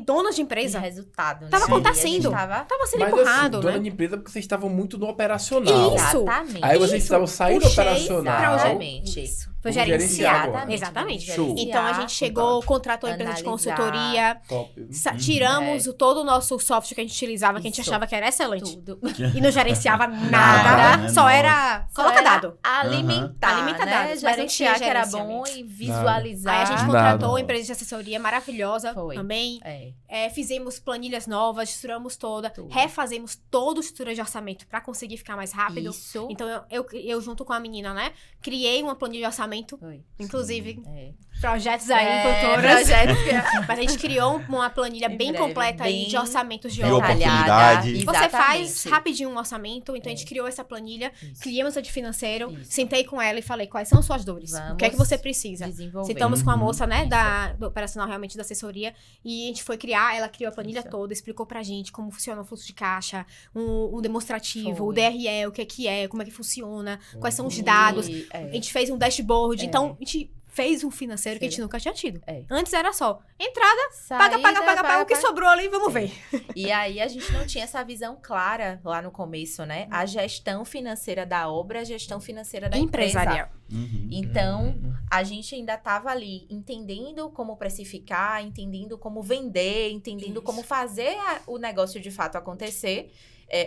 donas de De empresa. resultado, né? Tava E a gente acontecendo. Tava... Tava sendo Mas empurrado, assim, dona né? de empresa porque vocês estavam muito no operacional. Isso. Exatamente. Aí vocês Isso. estavam saindo do Puxei operacional. Exatamente. Isso. Foi Vamos gerenciar gerenciada. agora. Exatamente. Show. Então a gente chegou, contratou a empresa de analisar. consultoria, Top. tiramos todo o nosso software que a gente utilizava, que a gente Isso. achava que era excelente. Tudo. E não gerenciava nada, Nada, né? só era Só coloca era dado. alimentar, Alimentar né? dados, mas não tinha Gerenciar que era gerenciamento. bom e visualizar. Aí a gente Nada. contratou uma empresa de assessoria maravilhosa Foi. também. É. Fizemos planilhas novas, estruturamos toda, Tudo. refazemos toda a estrutura de orçamento pra conseguir ficar mais rápido. Isso. Então eu junto com a menina, né, criei uma planilha de orçamento, Foi. inclusive É. projetos aí, futuros. projetos Mas a gente criou uma planilha Em bem breve, completa aí bem de orçamentos de Viu obra. oportunidade. Você faz Exatamente. rapidinho um orçamento, então a gente criou essa planilha, Isso. criamos a de financeiro, Isso. sentei com ela e falei quais são suas dores, o que é que Vamos você precisa. Desenvolver. Sentamos com a moça, né, Isso. do operacional realmente da assessoria, e a gente foi criar, ela criou a planilha Isso. toda, explicou pra gente como funciona o fluxo de caixa, um demonstrativo, Foi. o DRE, o que é, como é que funciona, quais são os dados. E, A gente fez um dashboard, É. então a gente fez um financeiro que a gente nunca tinha tido. É. Antes era só entrada, Saída, paga, o que sobrou ali, vamos ver. E aí a gente não tinha essa visão clara lá no começo, né? A gestão financeira da obra, a gestão financeira da Empresarial. Uhum. Então, a gente ainda estava ali entendendo como precificar, entendendo como vender, entendendo Isso. como fazer o negócio de fato acontecer,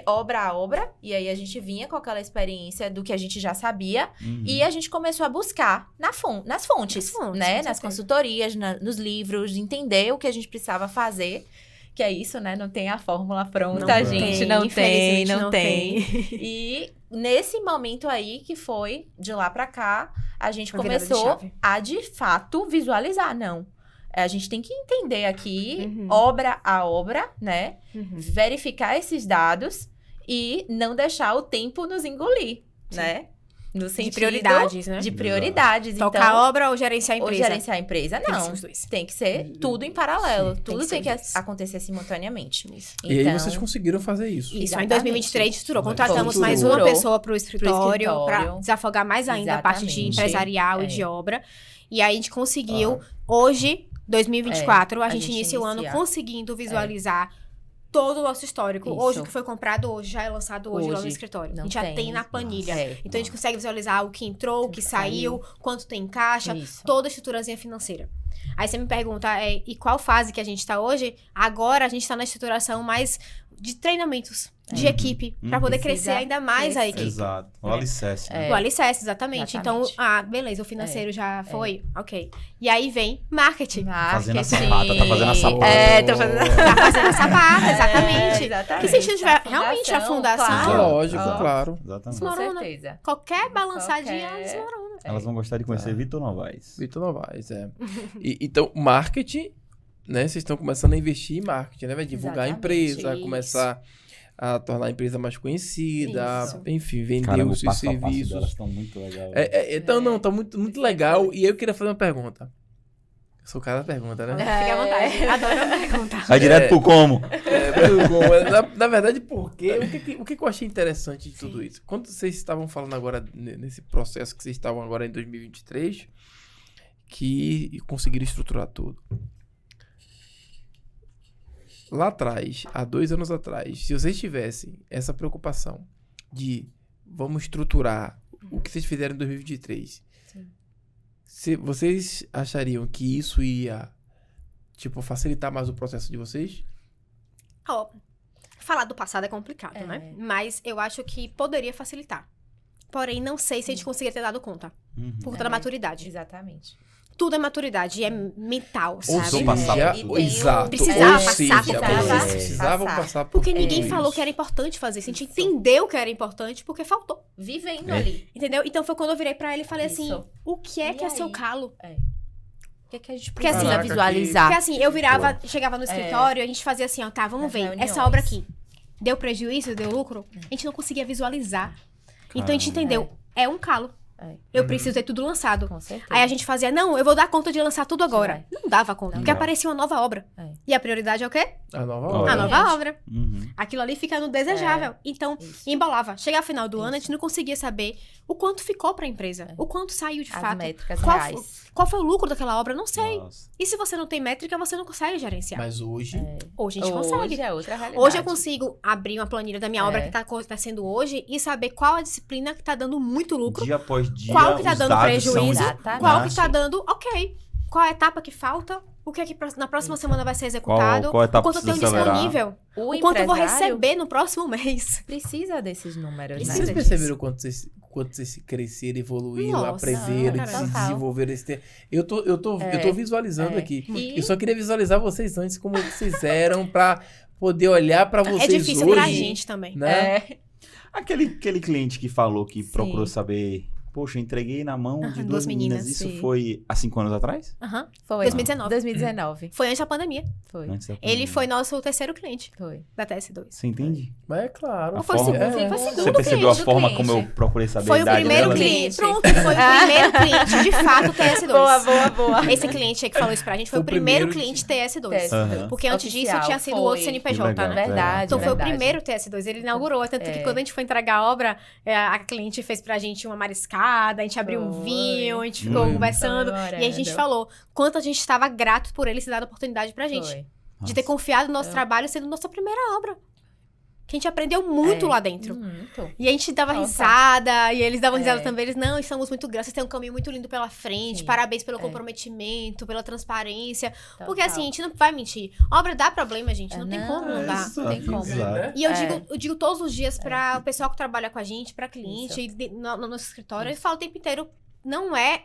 obra a obra. E aí a gente vinha com aquela experiência do que a gente já sabia Uhum. e a gente começou a buscar nas fontes, Nas fontes, né? com Nas certeza. consultorias, nos livros, entender o que a gente precisava fazer. Que é isso, né? Não tem a fórmula pronta, Não a gente tem, não tem, infelizmente não não tem. E nesse momento aí que foi, de lá pra cá, a gente A virada de começou chave. a, de fato, visualizar. Não, a gente tem que entender aqui, Uhum. obra a obra, né? Uhum. Verificar esses dados e não deixar o tempo nos engolir, né? No sentido prioridades, né? De prioridades. Tocar Então, a obra ou gerenciar a ou empresa? gerenciar a empresa, Tem que não. ser os dois. Tem que ser tudo em paralelo. Sim, Tudo tem tem que que ser isso. acontecer simultaneamente. Isso. E aí Então, vocês conseguiram fazer isso. Isso, aí em Exatamente. 2023 estruturou. Foi. Contratamos Estruturou. mais uma pessoa pro escritório, escritório. pra desafogar mais ainda a parte de Exatamente. empresarial e É. de obra. E aí a gente conseguiu, hoje, 2024, a gente inicia o ano iniciar. conseguindo visualizar todo o nosso histórico. Isso. Hoje o que foi comprado hoje já é lançado hoje lá no Hoje, escritório. A não gente já tem. tem na planilha. É. Então a gente consegue visualizar o que entrou, o que saiu, quanto tem em caixa, Isso. toda a estruturazinha financeira. Aí você me pergunta, e qual fase que a gente tá hoje? Agora a gente tá na estruturação mais de treinamentos, de equipe, pra poder crescer Precisa ainda mais a crescer. equipe. Exato. O alicerce, né? O alicerce, exatamente. Exatamente. Então, beleza, o financeiro já foi, ok. E aí vem marketing. Fazendo a Marketing. sapata, tá fazendo a sapata. Tô fazendo Tá fazendo essa parte, exatamente. exatamente. Que se a gente tiver realmente a fundação, claro. Lógico, Ó, claro. Exatamente. Com Desmorona. certeza. Qualquer balançadinha, Qualquer- desmorona. Elas vão gostar de conhecer Tá. Vitor Novaes. Vitor Novaes, então, marketing, né? Vocês estão começando a investir em marketing, né? Vai divulgar a Exatamente, empresa, isso. começar a tornar a empresa mais conhecida, Isso. enfim, vender Caramba, os o seus passo a passo delas serviços. estão muito legais. Então, não, tá muito legal. E eu queria fazer uma pergunta. Eu sou o cara da pergunta, né? Fique à vontade. Adoro perguntar. Vai direto pro como. Na verdade, porque o que eu achei interessante de tudo isso? Quando vocês estavam falando agora, nesse processo que vocês estavam agora em 2023, que conseguiram estruturar tudo. Lá atrás, há 2 anos atrás, se vocês tivessem essa preocupação de vamos estruturar o que vocês fizeram em 2023, vocês achariam que isso ia, tipo, facilitar mais o processo de vocês? Ó, falar do passado é complicado, É. né? Mas eu acho que poderia facilitar. Porém, não sei se a gente conseguiria ter dado conta. Uhum. Por conta da maturidade. Exatamente. Tudo é maturidade, é mental, Ou sabe? passar seja, por tudo. exato. Precisava Ou passar seja, por tudo. vocês precisavam Passar. passar por Porque tudo ninguém isso. falou que era importante fazer isso. A gente Isso. entendeu que era importante porque faltou. Vivendo É. ali. Entendeu? Então foi quando eu virei pra ele e falei Isso. assim: o que é E que é seu aí? calo? O que, é que a gente Porque assim, precisa Caraca, visualizar? Porque assim, eu virava, chegava no escritório, a gente fazia assim, ó, tá, vamos Nas ver, reuniões. essa obra aqui, deu prejuízo, deu lucro? A gente não conseguia visualizar. Então a gente entendeu, é um calo. É. Eu preciso ter tudo lançado. Com certeza. Aí a gente fazia, não, eu vou dar conta de lançar tudo agora. Vai. Não dava conta, Não porque dava. aparecia uma nova obra. É. E a prioridade é o quê? A nova A obra. A Obra. nova obra. Uhum. Aquilo ali fica no desejável. Então, Isso. embolava. Chega ao final do ano, a gente não conseguia saber o quanto ficou pra empresa. O quanto saiu de As fato. métricas Qual, reais. qual foi o lucro daquela obra? Não sei. Nossa. E se você não tem métrica, você não consegue gerenciar. Mas hoje, Hoje a gente consegue. Hoje é outra realidade. Hoje eu consigo abrir uma planilha da minha obra É. que tá acontecendo hoje e saber qual a disciplina que tá dando muito lucro. Dia após por dia, qual que tá os dando dados são prejuízo, exatamente. qual que tá dando, ok. Qual é a etapa que falta, o que é que na próxima semana vai ser executado, Qual etapa o quanto eu tenho precisa acelerar? disponível, O o quanto eu vou empresário receber no próximo mês. precisa desses números, Vocês né? perceberam quanto vocês cresceram, evoluíram, Nossa, aprenderam, cara, se total. desenvolveram esse tempo? Eu tô visualizando aqui. E- Eu só queria visualizar vocês antes, como vocês eram, pra poder olhar pra vocês É difícil hoje. pra gente também. Né? É. Aquele cliente que falou que Sim. procurou saber... Poxa, eu entreguei na mão de Aham, duas duas meninas. meninas, Isso sim. foi há 5 anos atrás? Aham. Foi. 2019. 2019. Foi antes da pandemia. Foi. Antes da Ele pandemia. foi nosso terceiro cliente Foi. da TS2. Você entende? Mas é claro. A Foi o forma- segundo, É. foi o Você segundo percebeu a cliente. forma cliente. como eu procurei saber Foi a o idade primeiro dela? cliente. Cliente. Pronto, foi o primeiro cliente, de fato, TS2. Boa, boa, boa. Esse cliente aí que falou isso pra gente foi o primeiro cliente TS2. Aham. Porque antes disso Oficial, tinha sido foi. outro CNPJ, Que legal, né? Verdade, Então foi o verdade. primeiro TS2. Ele inaugurou. Tanto que É. quando a gente foi entregar a obra, a cliente fez pra gente uma mariscada, a gente abriu um Foi. vinho, a gente ficou Foi. conversando. Foi E a gente orando. falou quanto a gente estava grato por ele ter dado a oportunidade pra gente. Foi. De ter confiado no nosso É. trabalho sendo nossa primeira obra. Que a gente aprendeu muito lá dentro. Muito. E a gente dava Nossa. risada, e eles davam risada É. também. Eles, não, estamos muito gratos, vocês têm um caminho muito lindo pela frente. Sim. Parabéns pelo É. comprometimento, pela transparência. Total. Porque assim, a gente não vai mentir. Obra dá problema, gente. Não tem como não dar. Exato, tem como. exato. E eu, É. eu digo todos os dias para o pessoal que trabalha com a gente, para cliente, Isso. e no nosso escritório, eu falo o tempo inteiro,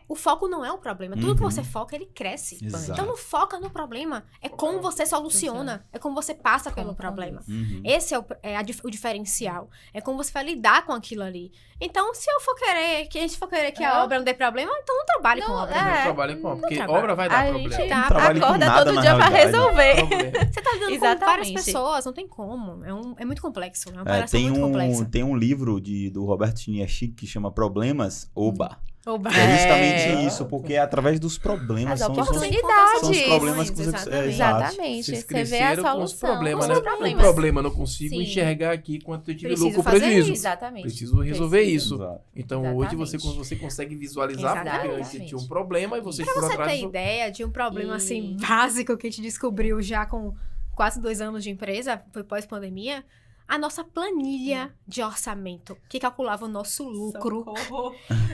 o foco não é o problema. Tudo que Uhum. você foca, ele cresce. Exato. Então não foca no problema, é como você soluciona, é como você passa pelo Como problema. Uhum. Esse é o diferencial. É como você vai lidar com aquilo ali. Então, se eu for querer, que a gente for querer que a É. obra não dê problema, então não trabalhe com Não, obra. Não É. trabalha com porque trabalha. obra vai dar A problema. gente Tá, trabalha com acorda nada todo na dia pra realidade. resolver. Problema. Você tá lidando com várias Exatamente. pessoas, não tem como. É muito complexo. É uma É, operação muito complexa. tem um livro do Roberto Chiniachik que chama Problemas Oba. Oba. É justamente É. isso, porque é através dos problemas. As são os oportunidades. problemas que você... Exatamente. Exatamente. Vocês Você vê a cresceram com os solução. problemas, com né? os O problemas. problema eu não consigo Sim. enxergar aqui quanto eu tive Preciso lucro ou fazer prejuízo. isso. Exatamente. Preciso resolver isso. Exato. Então Exatamente. hoje você consegue visualizar, porque antes Exatamente. tinha um problema e vocês Pra foram você atrás ter do... ideia de um problema assim E- básico que a gente descobriu já com quase 2 anos de empresa, foi pós-pandemia, a nossa planilha de orçamento, que calculava o nosso lucro,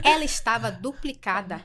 ela estava duplicada.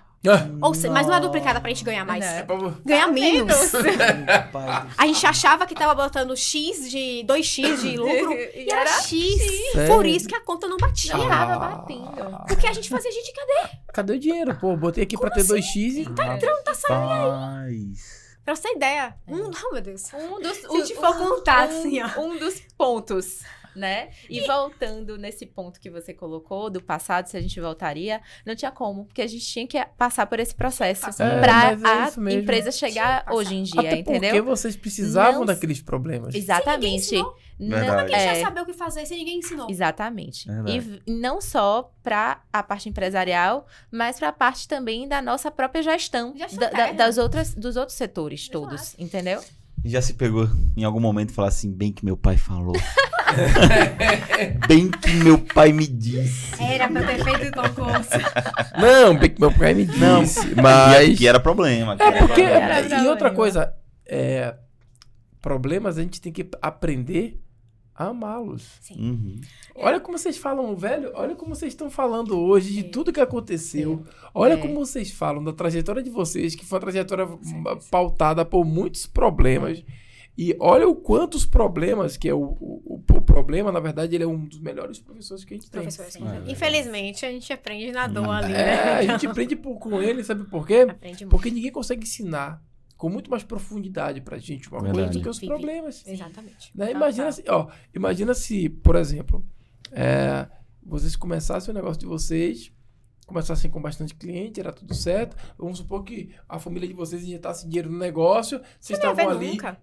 Ou seja, mas não é duplicada pra gente ganhar mais. Não. Ganhar menos. Pai do A gente achava que tava botando X de 2x de lucro e era X. Sério? Por isso que a conta não batia. Não tava batendo. Porque a gente fazia, gente, cadê? Cadê o dinheiro? Pô, botei aqui pra ter 2x e... Tá entrando, tá saindo. Rapaz. Pra você ter ideia. Oh, meu Deus. Um dos, Se a gente for contar, assim, ó. um dos pontos, né? E voltando nesse ponto que você colocou do passado, se a gente voltaria, não tinha como, porque a gente tinha que passar por esse processo É, pra mas é isso a mesmo. empresa chegar Tinha que hoje em dia, Até porque entendeu? vocês precisavam Não- daqueles problemas. Exatamente. ensinou. Verdade. Quem já É, saber o que fazer se ninguém ensinou? exatamente. Verdade. E não só para a parte empresarial, mas para a parte também da nossa própria gestão, Gestão da, interna. dos outros setores Exato. todos, entendeu? Já se pegou em algum momento e falar assim, bem que meu pai falou. Bem que meu pai me disse. Era pra ter feito o concurso. Não, bem que meu pai me disse. Mas... Que era problema. que É era porque... problema. E outra coisa, problemas a gente tem que aprender a amá-los. Uhum. Olha como vocês falam, velho. Olha como vocês estão falando hoje de tudo que aconteceu. Olha É. como vocês falam da trajetória de vocês, que foi uma trajetória pautada por muitos problemas. E olha o quanto os problemas, que é o problema, na verdade, ele é um dos melhores professores que a gente tem. Professor, assim, É. Infelizmente, a gente aprende na dor ali, É, né? a gente aprende com ele, sabe por quê? Aprende muito. Porque ninguém consegue ensinar com muito mais profundidade pra gente uma coisa Verdade. do que os Vive. problemas. Exatamente. Né? Total. Imagina se, por exemplo, vocês começassem o negócio de vocês, começassem com bastante cliente, era tudo certo. Vamos supor que a família de vocês injetasse dinheiro no negócio, vocês Não ia ver estavam ali. nunca.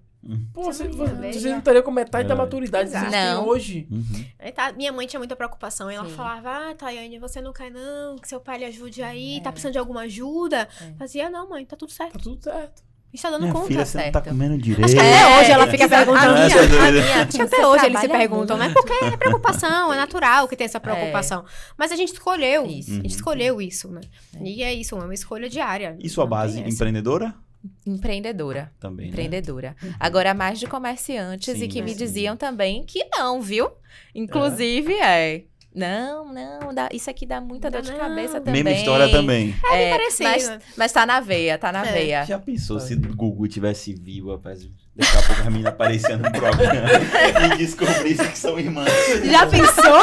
Pô, Você não ia ver, vocês já. não estariam com metade da Verdade. maturidade que vocês têm Não. hoje. Uhum. Aí tá, minha mãe tinha muita preocupação. E ela Sim. falava, Tayane, você não quer não, que seu pai lhe ajude aí, tá precisando de alguma ajuda? É. Fazia, não, mãe, tá tudo Tá certo. tudo certo. A gente tá dando Minha conta. filha, você não tá certo. comendo direito. Acho que até hoje ela fica perguntando. Essa é doida. Acho que até hoje eles se perguntam, né? Porque é preocupação, é natural que tenha essa preocupação. Mas a gente escolheu. Isso. A gente escolheu isso, né? E é isso, é uma escolha diária. E sua Não base tem essa. empreendedora? Empreendedora. Também, né? Empreendedora. Agora, mais de comerciantes Sim, e que me sim. diziam também que não, viu? Inclusive, Não, isso aqui dá muita dor de Não. cabeça também. Mesma história também. É parecido. Mas tá na veia, tá na veia. Já pensou se o Gugu tivesse vivo, rapaz? Daqui a pouco a menina aparecia no programa e descobrisse que são irmãs. Já pensou?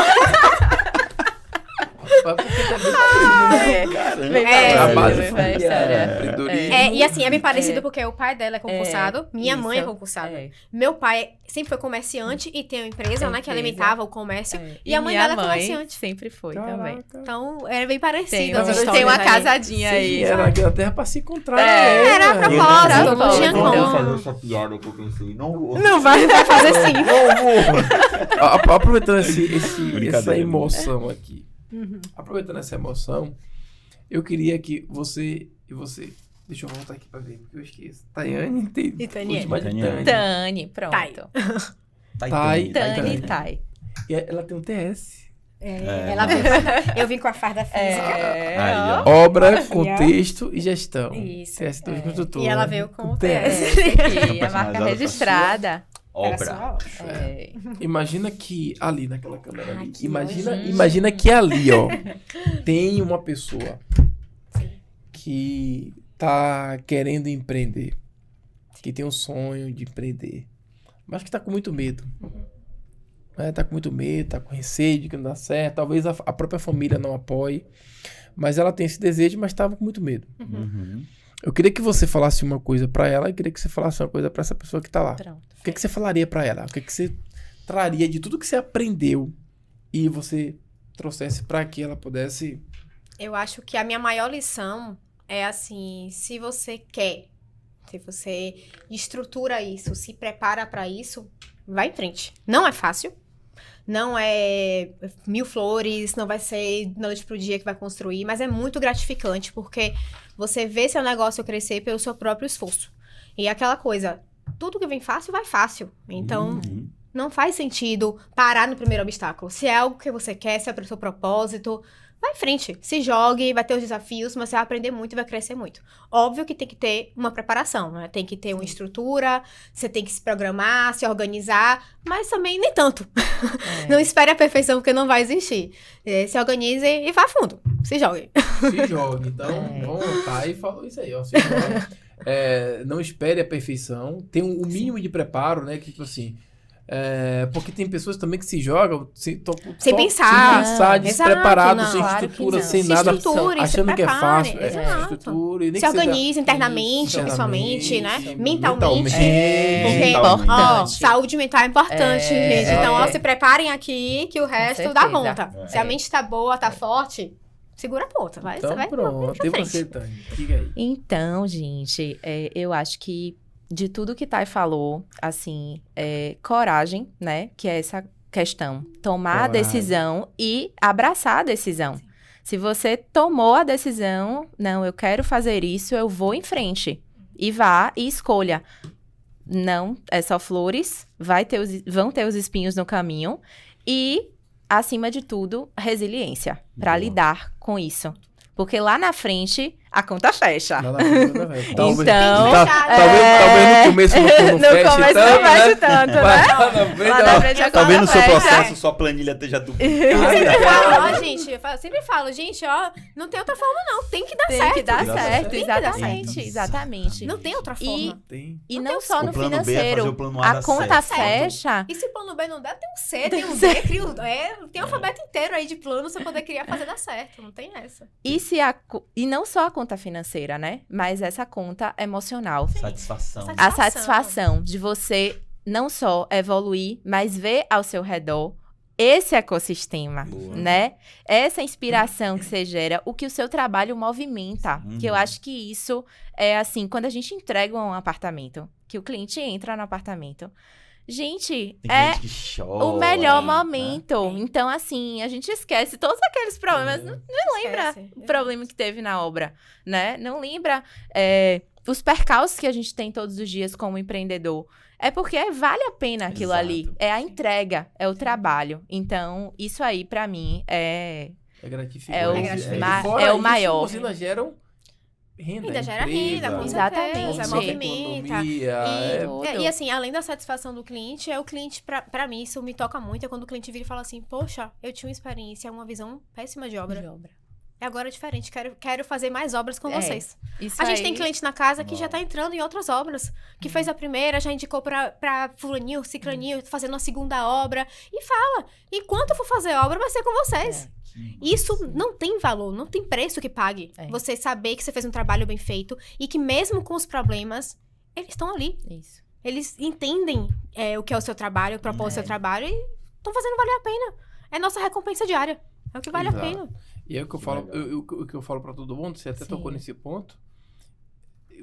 Porque também Caramba. a base É. familiar, empreendedorismo. E assim, é bem parecido porque o pai dela é concursado, minha mãe é Isso. concursada. É. Meu pai sempre foi comerciante e tem uma empresa, né, que Empresa. alimentava o comércio. É. E a mãe minha dela é comerciante. sempre foi Caraca. também. Então, é bem parecido. Tem, as histórias tem uma aí. casadinha aí. Sim, era naquela terra pra se encontrar. É, né? era a Mano? propósito, Não, não tinha não, como. não. fazer essa piada que eu pensei. Não vai fazer sim. Aproveitando essa Brincadeira. emoção aqui. Uhum. Aproveitando essa emoção, eu queria que você e você... Deixa eu voltar aqui pra ver, porque eu esqueço. Tayane tem... E Taniane. última de Taniane. Tani, pronto. Thay. Thay. Tani, Thay. E ela tem um TS. Ela veio. Eu vim com a farda física. Aí, ó. Obra, contexto e gestão. Isso. TS do construtor. E ela né? veio com o TS. TS. Aqui, a Personalizada marca pra registrada. Obra. É. Imagina que ali naquela câmera ali. que Imagina que ali, ó, tem uma pessoa que tá querendo empreender. Que tem um sonho de empreender. Mas que tá com muito medo. Né? Tá com muito medo, tá com receio de que não dá certo. Talvez a própria família não apoie. Mas ela tem esse desejo, mas tava com muito medo. Uhum. Eu queria que você falasse uma coisa pra ela e queria que você falasse uma coisa pra essa pessoa que tá lá. Pronto. O que você falaria pra ela? O que você traria de tudo que você aprendeu e você trouxesse pra que ela pudesse... Eu acho que a minha maior lição é assim, se você quer, se você estrutura isso, se prepara pra isso, vai em frente. Não é fácil. Não é 1000 flores, não vai ser da noite pro dia que vai construir, mas é muito gratificante, porque você vê seu negócio crescer pelo seu próprio esforço. E é aquela coisa, tudo que vem fácil, vai fácil. Então, não faz sentido parar no primeiro obstáculo. Se é algo que você quer, se é pro seu propósito, vai em frente, se jogue, vai ter os desafios, mas você vai aprender muito e vai crescer muito. Óbvio que tem que ter uma preparação, né? Tem que ter uma estrutura, você tem que se programar, se organizar, mas também nem tanto. Não espere a perfeição, porque não vai existir. Se organize e vá a fundo, se jogue. Se jogue. Então, vamos voltar e falou isso aí, ó. Se jogue. Não espere a perfeição. Tem um mínimo de preparo, né? Que, tipo assim... porque tem pessoas também que se jogam sem pensar. despreparado, Exato, sem não. Claro estrutura, que não. sem Se nada, estruture, achando se que é fácil. prepare, exato. Estrutura, e nem Se que seja organize internamente, principalmente, né? Mentalmente. Porque, Mentalmente. ó, saúde mental é importante, gente. Então, ó, é. se preparem aqui que o resto dá certeza. conta. Se a mente tá boa, tá forte, segura a ponta. Vai, Então, você vai pronto. pra E frente. você, Tânia? Diga aí. Então, gente, eu acho que de tudo que Thay falou, assim, coragem, né? Que é essa questão. Tomar a Coragem. decisão e abraçar a decisão. Se você tomou a decisão, não, eu quero fazer isso, eu vou em frente. E vá e escolha. Não é só flores, vão ter os espinhos no caminho. E, acima de tudo, resiliência para Boa. lidar com isso. Porque lá na frente, a conta fecha. Lá na frente, né, velho? Talvez, Então, talvez no começo não no feche começo tanto, não feche né? tanto, né? Mas lá na frente, Lá na ó, frente a Talvez conta no seu fecha. processo sua planilha esteja duplicada. Eu falo, ó, gente, eu sempre falo, gente, ó, não tem outra forma não, tem que dar Tem certo. que dar Tem que dar certo, Tem que dar exatamente, certo. exatamente. Não tem outra forma. tem. E Não não tem só o no plano B é fazer financeiro, o plano A a dar conta certo. fecha. E se o plano B não der, tem um C, tem um D, tem um alfabeto inteiro aí de plano pra você poder criar fazer dar certo. Não tem essa. E não só a conta financeira, né? Mas essa conta emocional. Satisfação. A satisfação de você não só evoluir, mas ver ao seu redor esse ecossistema, Boa. né? Essa inspiração que você gera, o que o seu trabalho movimenta. Que eu Uhum. acho que isso é assim, quando a gente entrega um apartamento, que o cliente entra no apartamento. Gente, Tem é gente que chora. o melhor né? momento. Então, assim, a gente esquece todos aqueles problemas. Não lembra Esquece. o problema que teve na obra, né? Não lembra os percalços que a gente tem todos os dias como empreendedor. É porque vale a pena aquilo Exato. ali. É a entrega, é o trabalho. Então, isso aí, pra mim, É gratificante. É o E ma- fora é o isso, maior. Vocês ainda geram renda. Ainda gera empresa, renda, com Exatamente. certeza, movimenta. Economia, E assim, além da satisfação do cliente, o cliente, pra mim, isso me toca muito, é quando o cliente vira e fala assim, poxa, eu tinha uma experiência, uma visão péssima de obra. E agora é diferente, quero fazer mais obras com vocês. A gente tem cliente na casa que já tá entrando em outras obras, que fez a primeira, já indicou pra fulaninho, ciclaninho, fazendo a segunda obra, e fala, enquanto eu for fazer obra, vai ser com vocês. Isso não tem valor, não tem preço que pague. Você saber que você fez um trabalho bem feito e que mesmo com os problemas, eles estão ali. Isso. Eles entendem o que é o seu trabalho, o propósito do seu trabalho e estão fazendo valer a pena. É nossa recompensa diária. É o que vale a pena. E é o que eu falo, o que eu falo pra todo mundo, você até tocou nesse ponto.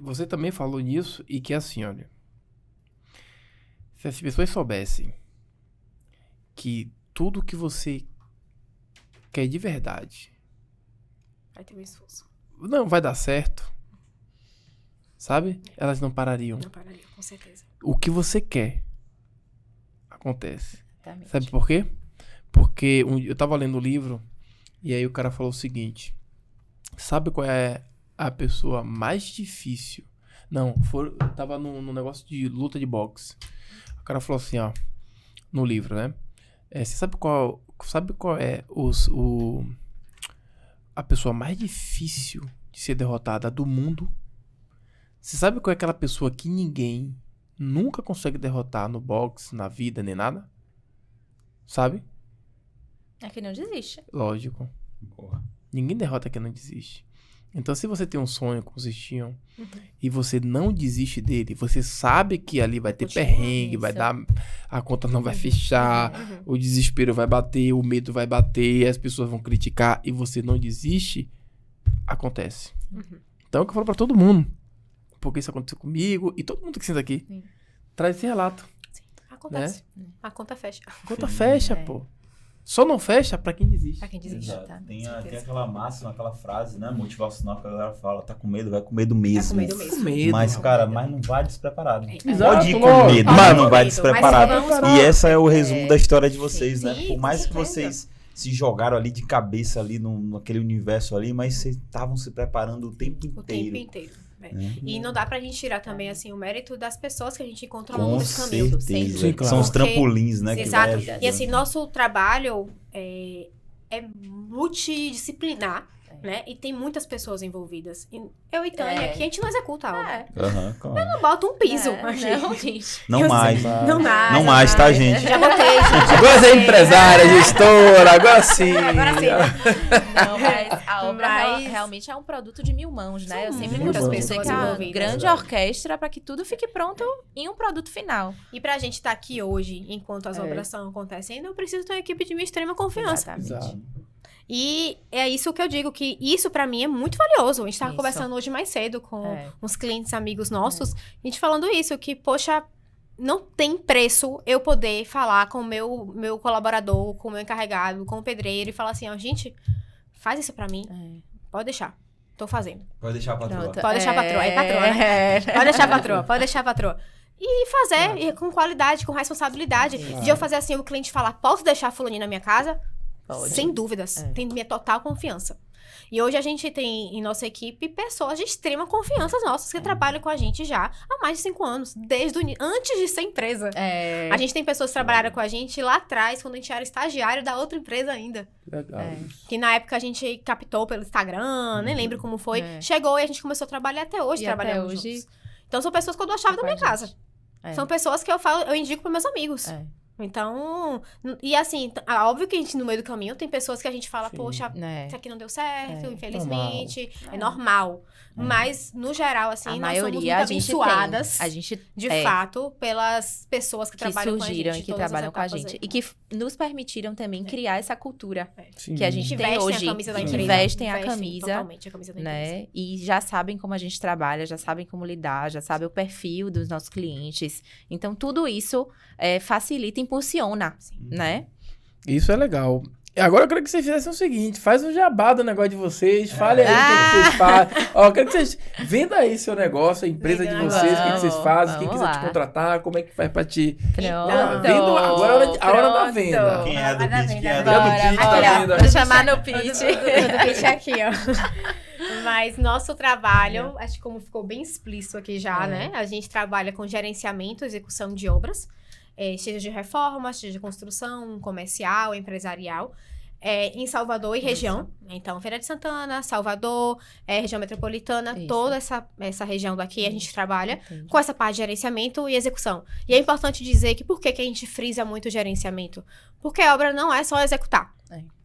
Você também falou nisso e que é assim, olha. Se as pessoas soubessem que tudo que você quer de verdade Vai ter um esforço. não vai dar certo, sabe? Elas não parariam. Não pararia, com certeza. O que você quer acontece. Exatamente. Sabe por quê? Porque eu tava lendo o livro e aí o cara falou o seguinte: sabe qual é a pessoa mais difícil? Não, eu tava num negócio de luta de boxe. O cara falou assim, ó, no livro, né? Você sabe qual é a pessoa mais difícil de ser derrotada do mundo? Você sabe qual é aquela pessoa que ninguém nunca consegue derrotar no boxe, na vida, nem nada? Sabe? É que não desiste. Lógico. Porra. Ninguém derrota quem não desiste. Então, se você tem um sonho com os Stiam e você não desiste dele, você sabe que ali vai ter perrengue, vai dar, a conta não vai fechar, o desespero vai bater, o medo vai bater, as pessoas vão criticar e você não desiste, acontece. Então, é o que eu falo pra todo mundo. Porque isso aconteceu comigo e todo mundo que senta aqui. Sim. Traz esse relato. Sim, acontece. A conta fecha. A conta fecha, pô. Só não fecha pra quem desiste. Pra quem desiste. Exato. Tá, Tem certeza. aquela máxima, aquela frase, né, motivacional que a galera fala, tá com medo, vai com medo mesmo. Tá com medo mesmo. Com medo. Mas, cara, mas não vai despreparado. Exato, Pode ir com lógico. medo, Pode mas ir não com vai medo, despreparado. mas vamos E esse é o resumo da história de vocês, Sim, né? Por com mais que certeza. vocês se jogaram ali de cabeça ali naquele universo ali, mas vocês estavam se preparando o tempo O inteiro. tempo inteiro. né? E não dá pra gente tirar também, assim, o mérito das pessoas que a gente encontra ao Com longo desse caminho. certeza. Sim, claro. São os Porque- trampolins, né? Exato. Que vai E assim, nosso trabalho é multidisciplinar, né? E tem muitas pessoas envolvidas. E eu e Tânia aqui, a gente não executa a obra. Aham, claro. Não bota um piso aqui. Não, gente. Não Eu mais. Não mais. Não mais, tá, gente? Já botei. gente. Agora você é empresária, gestora, agora sim. Agora sim. Não, mas a obra Mas- realmente é um produto de mil mãos, né? Eu São sempre muitas costumo dizer pessoas que é uma envolvidas. grande orquestra para que tudo fique pronto em um produto final. E pra gente estar aqui hoje, enquanto as obras estão acontecendo, eu preciso ter uma equipe de minha extrema confiança. Exatamente. Exato. E é isso que eu digo, que isso pra mim é muito valioso. A gente tava Isso. conversando hoje mais cedo com É. uns clientes amigos nossos, a gente falando isso, que, poxa, não tem preço eu poder falar com o meu colaborador, com o meu encarregado, com o pedreiro e falar assim, ó, gente, faz isso pra mim, pode deixar, tô fazendo. Pode deixar a patroa. Pronto. Pode deixar a patroa, é patroa, né? É. Pode deixar a patroa, pode deixar a patroa. E fazer e com qualidade, com responsabilidade. De eu fazer assim, o cliente falar, posso deixar fulaninho na minha casa? Pode. Sem dúvidas. É. Tem minha total confiança. E hoje a gente tem em nossa equipe pessoas de extrema confiança nossas que trabalham com a gente já há mais de 5 anos, antes de ser empresa. É. A gente tem pessoas que trabalharam com a gente lá atrás, quando a gente era estagiário da outra empresa ainda. Legal. Que na época a gente captou pelo Instagram, nem lembro como foi. Chegou e a gente começou a trabalhar até hoje, E até trabalhamos hoje juntos. Então são pessoas que eu dou a chave tá da minha com a casa. gente. É. São pessoas que eu indico para meus amigos. É. Então, e assim, óbvio que a gente no meio do caminho tem pessoas que a gente fala, Sim. poxa, Né? isso aqui não deu certo, É. infelizmente, é normal. Mas, no geral, assim, A nós somos muito maioria a gente abençoadas, tem. A gente de é, fato, pelas pessoas que que trabalham surgiram com a gente. e que todas as trabalham com a etapas gente. aí. E que nos permitiram também criar essa cultura Sim. que a gente Que tem vestem hoje. a camisa da que empresa. vestem a Vestem camisa. totalmente a camisa da empresa. Né? E já sabem como a gente trabalha, já sabem como lidar, já sabem o perfil dos nossos clientes. Então, tudo isso facilita, impulsiona, né? Isso é legal. E agora eu quero que vocês fizessem o seguinte: faz um jabá do negócio de vocês, fale aí o que vocês fazem. Ó, eu quero que vocês vendam aí seu negócio, a empresa de Venda vocês, o que vocês fazem, quem vamos quiser te lá. contratar, como é que faz pra te. Pronto. Vendo agora a hora da venda. Quem é do Vai dar pitch? venda, Quem é do vai dar Bora, pitch? bora. Tá Tá vendo? vendo? Vou chamar no pitch. Tudo pitch aqui, ó. Mas nosso trabalho, acho que como ficou bem explícito aqui já, né? A gente trabalha com gerenciamento e execução de obras, seja de reforma, seja de construção, comercial, empresarial, em Salvador e região. Então, Feira de Santana, Salvador, região metropolitana, toda essa região daqui a gente trabalha com essa parte de gerenciamento e execução. E é importante dizer que por que a gente frisa muito o gerenciamento? Porque a obra não é só executar.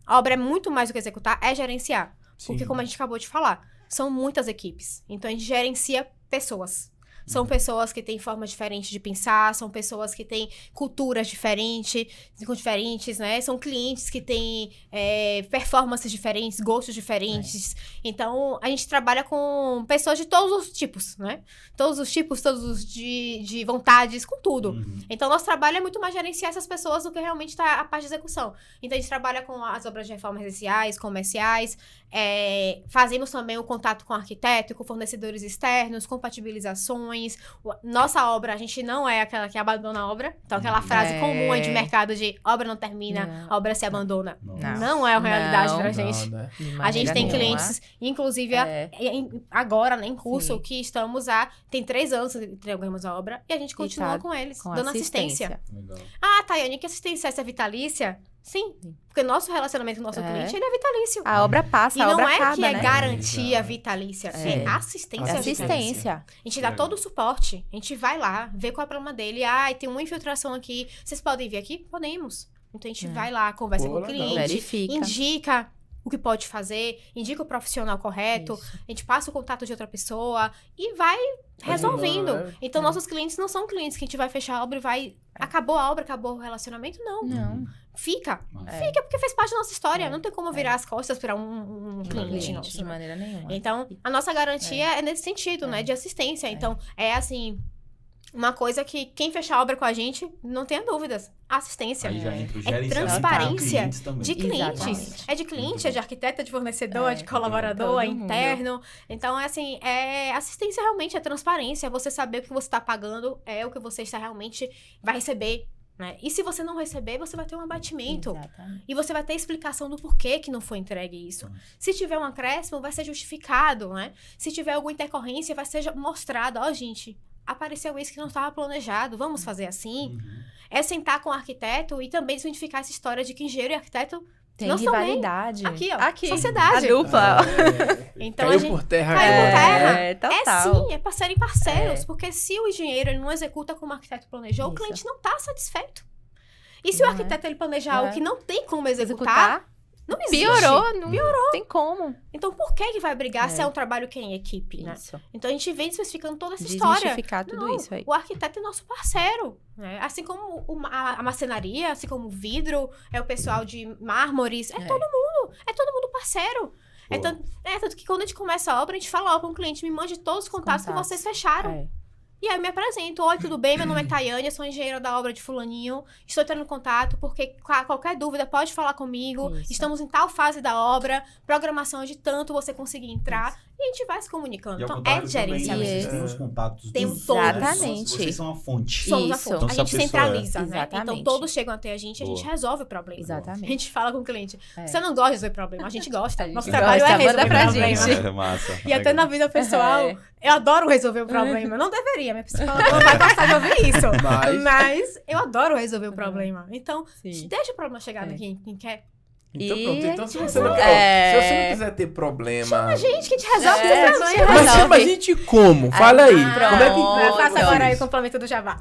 A obra é muito mais do que executar, é gerenciar. Porque, como a gente acabou de falar, são muitas equipes. Então, a gente gerencia pessoas. São pessoas que têm formas diferentes de pensar, são pessoas que têm culturas diferentes, né? São clientes que têm performances diferentes, gostos diferentes. Então, a gente trabalha com pessoas de todos os tipos, né? Todos os tipos, todos os de vontades, com tudo. Então, nosso trabalho é muito mais gerenciar essas pessoas do que realmente a parte de execução. Então, a gente trabalha com as obras de reforma residenciais, comerciais, fazemos também o contato com o arquiteto, com fornecedores externos, compatibilizações. Nossa obra, a gente não é aquela que abandona a obra. Então, aquela frase comum aí de mercado de obra não termina, obra se abandona. Não é a realidade pra gente. A gente tem clientes, inclusive agora, né, em curso, que estamos tem 3 anos que entregamos a obra e a gente continua com eles, dando assistência. Legal. Ah, Tayane, que assistência é vitalícia? Sim, porque nosso relacionamento com o nosso cliente, ele é vitalício. A obra passa, a obra acaba, E não é que é né? garantia vitalícia, é assistência vitalícia. A gente dá todo o suporte, a gente vai lá, vê qual é o problema dele. Tem uma infiltração aqui, vocês podem vir aqui? Podemos. Então, a gente vai lá, conversa com o cliente, verifica, indica o que pode fazer, indica o profissional correto, a gente passa o contato de outra pessoa e vai resolvendo. Então, nossos clientes não são clientes que a gente vai fechar a obra e vai... Acabou a obra, acabou o relacionamento? Não. Fica. Fica porque faz parte da nossa história. Não tem como virar as costas para um cliente nosso. De maneira nenhuma. Então, a nossa garantia é nesse sentido, né? De assistência. Então, assim... Uma coisa que quem fechar a obra com a gente, não tenha dúvidas. Assistência. Aí já entra o gerenciamento transparência de clientes. Exatamente. É de cliente, é de arquiteto, é de fornecedor, é de colaborador, é interno. Então, assistência realmente é transparência. É você saber o que você está pagando, é o que você está realmente vai receber. Né? E se você não receber, você vai ter um abatimento. Exatamente. E você vai ter explicação do porquê que não foi entregue isso. Se tiver um acréscimo, vai ser justificado, né? Se tiver alguma intercorrência, vai ser mostrado. Gente... Apareceu isso que não estava planejado, vamos fazer assim? É sentar com o arquiteto e também desmitificar essa história de que engenheiro e arquiteto tem não rivalidade. São bem. Aqui, sociedade. A dupla. Então, caiu por terra. Total. É para serem parceiros, porque se o engenheiro ele não executa como o arquiteto planejou, o cliente não está satisfeito. E se o arquiteto ele planejar algo que não tem como executar, não existe. Piorou. Não tem como. Então, por que vai brigar se é um trabalho que é em equipe, né? Então, a gente vem especificando toda essa história. Desmistificar tudo isso aí. O arquiteto é nosso parceiro, né? Assim como a marcenaria, assim como o vidro, é o pessoal de mármores, todo mundo parceiro. Tanto que quando a gente começa a obra, a gente fala com o cliente, me mande todos os contatos que vocês fecharam. E aí eu me apresento. Oi, tudo bem? Meu nome é Tayane, eu sou engenheira da obra de fulaninho. Estou entrando em contato porque qualquer dúvida pode falar comigo. Isso. Estamos em tal fase da obra. Programação é de tanto você conseguir entrar. E a gente vai se comunicando. E Então, gerenciamento. gerenciamento. Vocês têm os contatos Tem dos Exatamente. Vocês são a fonte. Somos a fonte. Então, A gente centraliza, né? Exatamente. Então, todos chegam até a gente resolve o problema. Exatamente. A gente fala com o cliente. Você não gosta de resolver problema. A gente gosta. Nosso gosta, trabalho é resolver manda pra problema. gente. É massa. E até na vida pessoal, eu adoro resolver o problema. Não deveria, minha psicóloga não vai gostar de ouvir isso. Mas eu adoro resolver o problema. Então, deixa o problema chegar no quem quer. Então, E- pronto. Então, se você não quiser ter problema... Chama a gente que a gente resolve esse a problema. gente Mas resolve. chama a gente como? Fala aí. Como é que... Faça agora aí o complemento do Jabá.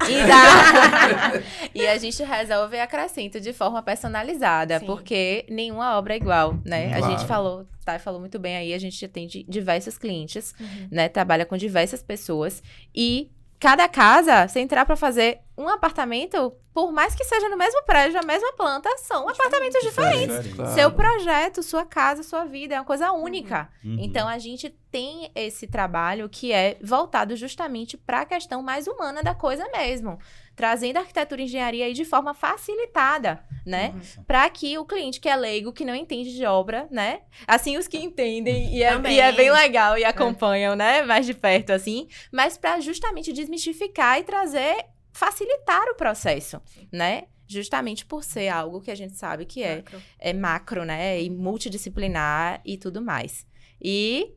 E a gente resolve e acrescenta de forma personalizada, Sim. porque nenhuma obra é igual, né? Claro. A gente falou, Thay falou muito bem aí, a gente atende diversos clientes, né? Trabalha com diversas pessoas e cada casa, se entrar pra fazer um apartamento, por mais que seja no mesmo prédio, a mesma planta, são apartamentos diferentes. Claro. Seu projeto, sua casa, sua vida é uma coisa única. Então, a gente tem esse trabalho que é voltado justamente para a questão mais humana da coisa mesmo. Trazendo a arquitetura e engenharia aí de forma facilitada, né? Para que o cliente que é leigo, que não entende de obra, né? Assim, os que entendem, e é bem legal e acompanham, né? Mais de perto, assim. Mas para justamente desmistificar e trazer, facilitar o processo, né? Justamente por ser algo que a gente sabe que é macro, né? E multidisciplinar e tudo mais. E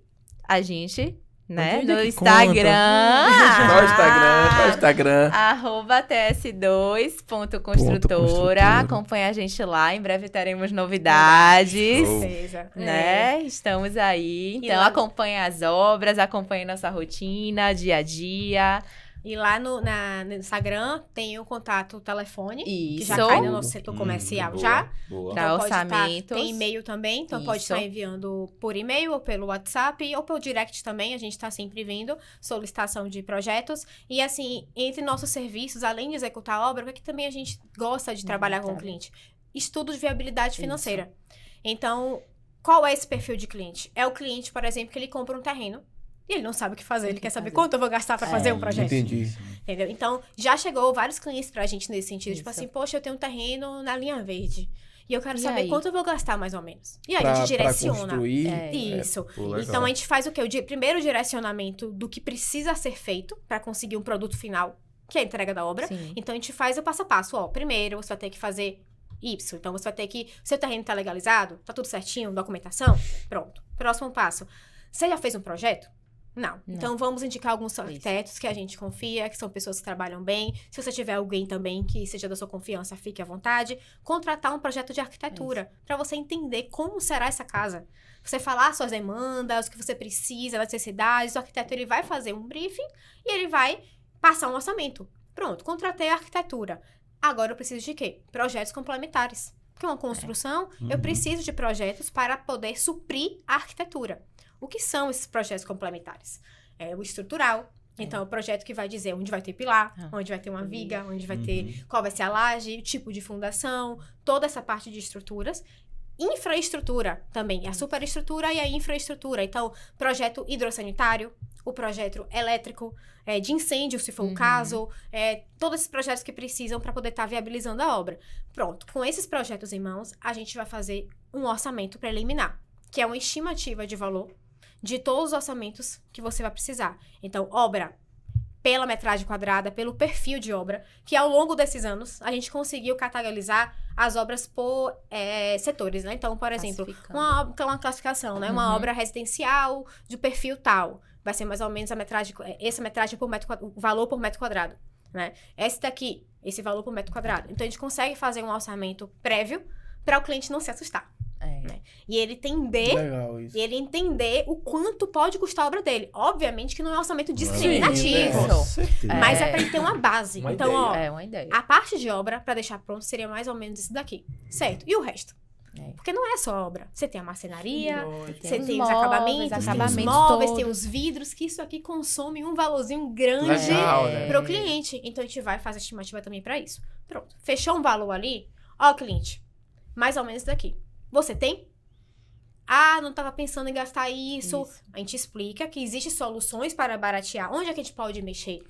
a gente, né? Onde é No que Instagram. Qual o Instagram? Qual o Instagram? @ts2.construtora. Acompanha a gente lá. Em breve teremos novidades. Show. Certeza. Né? Estamos aí. E Então, lá- acompanha as obras, acompanha nossa rotina, dia a dia. E lá no Instagram tem o contato, o telefone, que já Isso. cai no nosso setor comercial boa, já. Boa. Pra Pode estar- orçamentos. tem e-mail também, então pode Isso. estar enviando por e-mail ou pelo WhatsApp ou pelo direct também, a gente está sempre vendo solicitação de projetos. E assim, entre nossos serviços, além de executar a obra, o que é que também a gente gosta de trabalhar com o cliente? Estudo de viabilidade financeira. Então, qual é esse perfil de cliente? É o cliente, por exemplo, que ele compra um terreno e ele não sabe o que fazer, ele quer saber quanto eu vou gastar para fazer um projeto. Entendi. Entendeu? Então, já chegou vários clientes pra gente nesse sentido. Tipo Isso. assim, poxa, eu tenho um terreno na linha verde. E eu quero E saber aí? quanto eu vou gastar, mais ou menos. E aí, Pra a gente direciona. construir. Isso. Pô, legal. Então, a gente faz o quê? Primeiro, o direcionamento do que precisa ser feito pra conseguir um produto final, que é a entrega da obra. Sim. Então, a gente faz o passo a passo. Ó, primeiro, você vai ter que fazer Y. Então, você vai ter que... Seu terreno tá legalizado? Tá tudo certinho? Documentação? Pronto. Próximo passo. Você já fez um projeto? Não. Então, vamos indicar alguns arquitetos que a gente confia, que são pessoas que trabalham bem. Se você tiver alguém também que seja da sua confiança, fique à vontade. Contratar um projeto de arquitetura, para você entender como será essa casa. Você falar suas demandas, o que você precisa, as necessidades. O arquiteto ele vai fazer um briefing e ele vai passar um orçamento. Pronto, contratei a arquitetura. Agora eu preciso de quê? Projetos complementares. Porque uma construção, eu preciso de projetos para poder suprir a arquitetura. O que são esses projetos complementares? É o estrutural. Então, é o projeto que vai dizer onde vai ter pilar, onde vai ter uma viga, onde vai ter qual vai ser a laje, o tipo de fundação, toda essa parte de estruturas. Infraestrutura também, a superestrutura e a infraestrutura. Então, projeto hidrossanitário, o projeto elétrico, de incêndio, se for o caso, todos esses projetos que precisam para poder estar viabilizando a obra. Pronto, com esses projetos em mãos, a gente vai fazer um orçamento preliminar, que é uma estimativa de valor de todos os orçamentos que você vai precisar. Então, obra pela metragem quadrada, pelo perfil de obra, que ao longo desses anos, a gente conseguiu categorizar as obras por setores, né? Então, por exemplo, uma classificação, né? Uma obra residencial de perfil tal. Vai ser mais ou menos essa metragem por o valor por metro quadrado, né? Esse daqui, esse valor por metro quadrado. Então, a gente consegue fazer um orçamento prévio para o cliente não se assustar. Né? E ele Legal isso. entender o quanto pode custar a obra dele. Obviamente que não é um orçamento discriminativo. Sim, né? Com certeza. Mas é para ele ter uma base. Uma Então, ó, É uma ideia. a parte de obra, para deixar pronto, seria mais ou menos isso daqui. Certo? E o resto? Porque não é só obra. Você tem a marcenaria, você tem os acabamentos, tem os móveis, tem os vidros, que isso aqui consome um valorzinho grande Legal, né? para o cliente. Então, a gente vai fazer a estimativa também para isso. Pronto. Fechou um valor ali? Ó, cliente, mais ou menos daqui. Você tem? Ah, não estava pensando em gastar isso. A gente explica que existem soluções para baratear. Onde é que a gente pode mexer?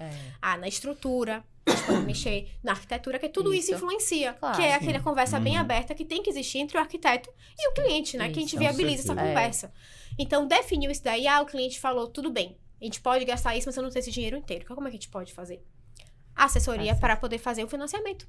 Na estrutura, a gente pode mexer na arquitetura, que tudo isso influencia. Claro. Que é aquela conversa bem aberta que tem que existir entre o arquiteto e o cliente, né? Que a gente com viabiliza essa certeza. conversa. Então, definiu isso daí. O cliente falou, tudo bem. A gente pode gastar isso, mas eu não tenho esse dinheiro inteiro. Como é que a gente pode fazer? Assessoria para poder fazer o financiamento.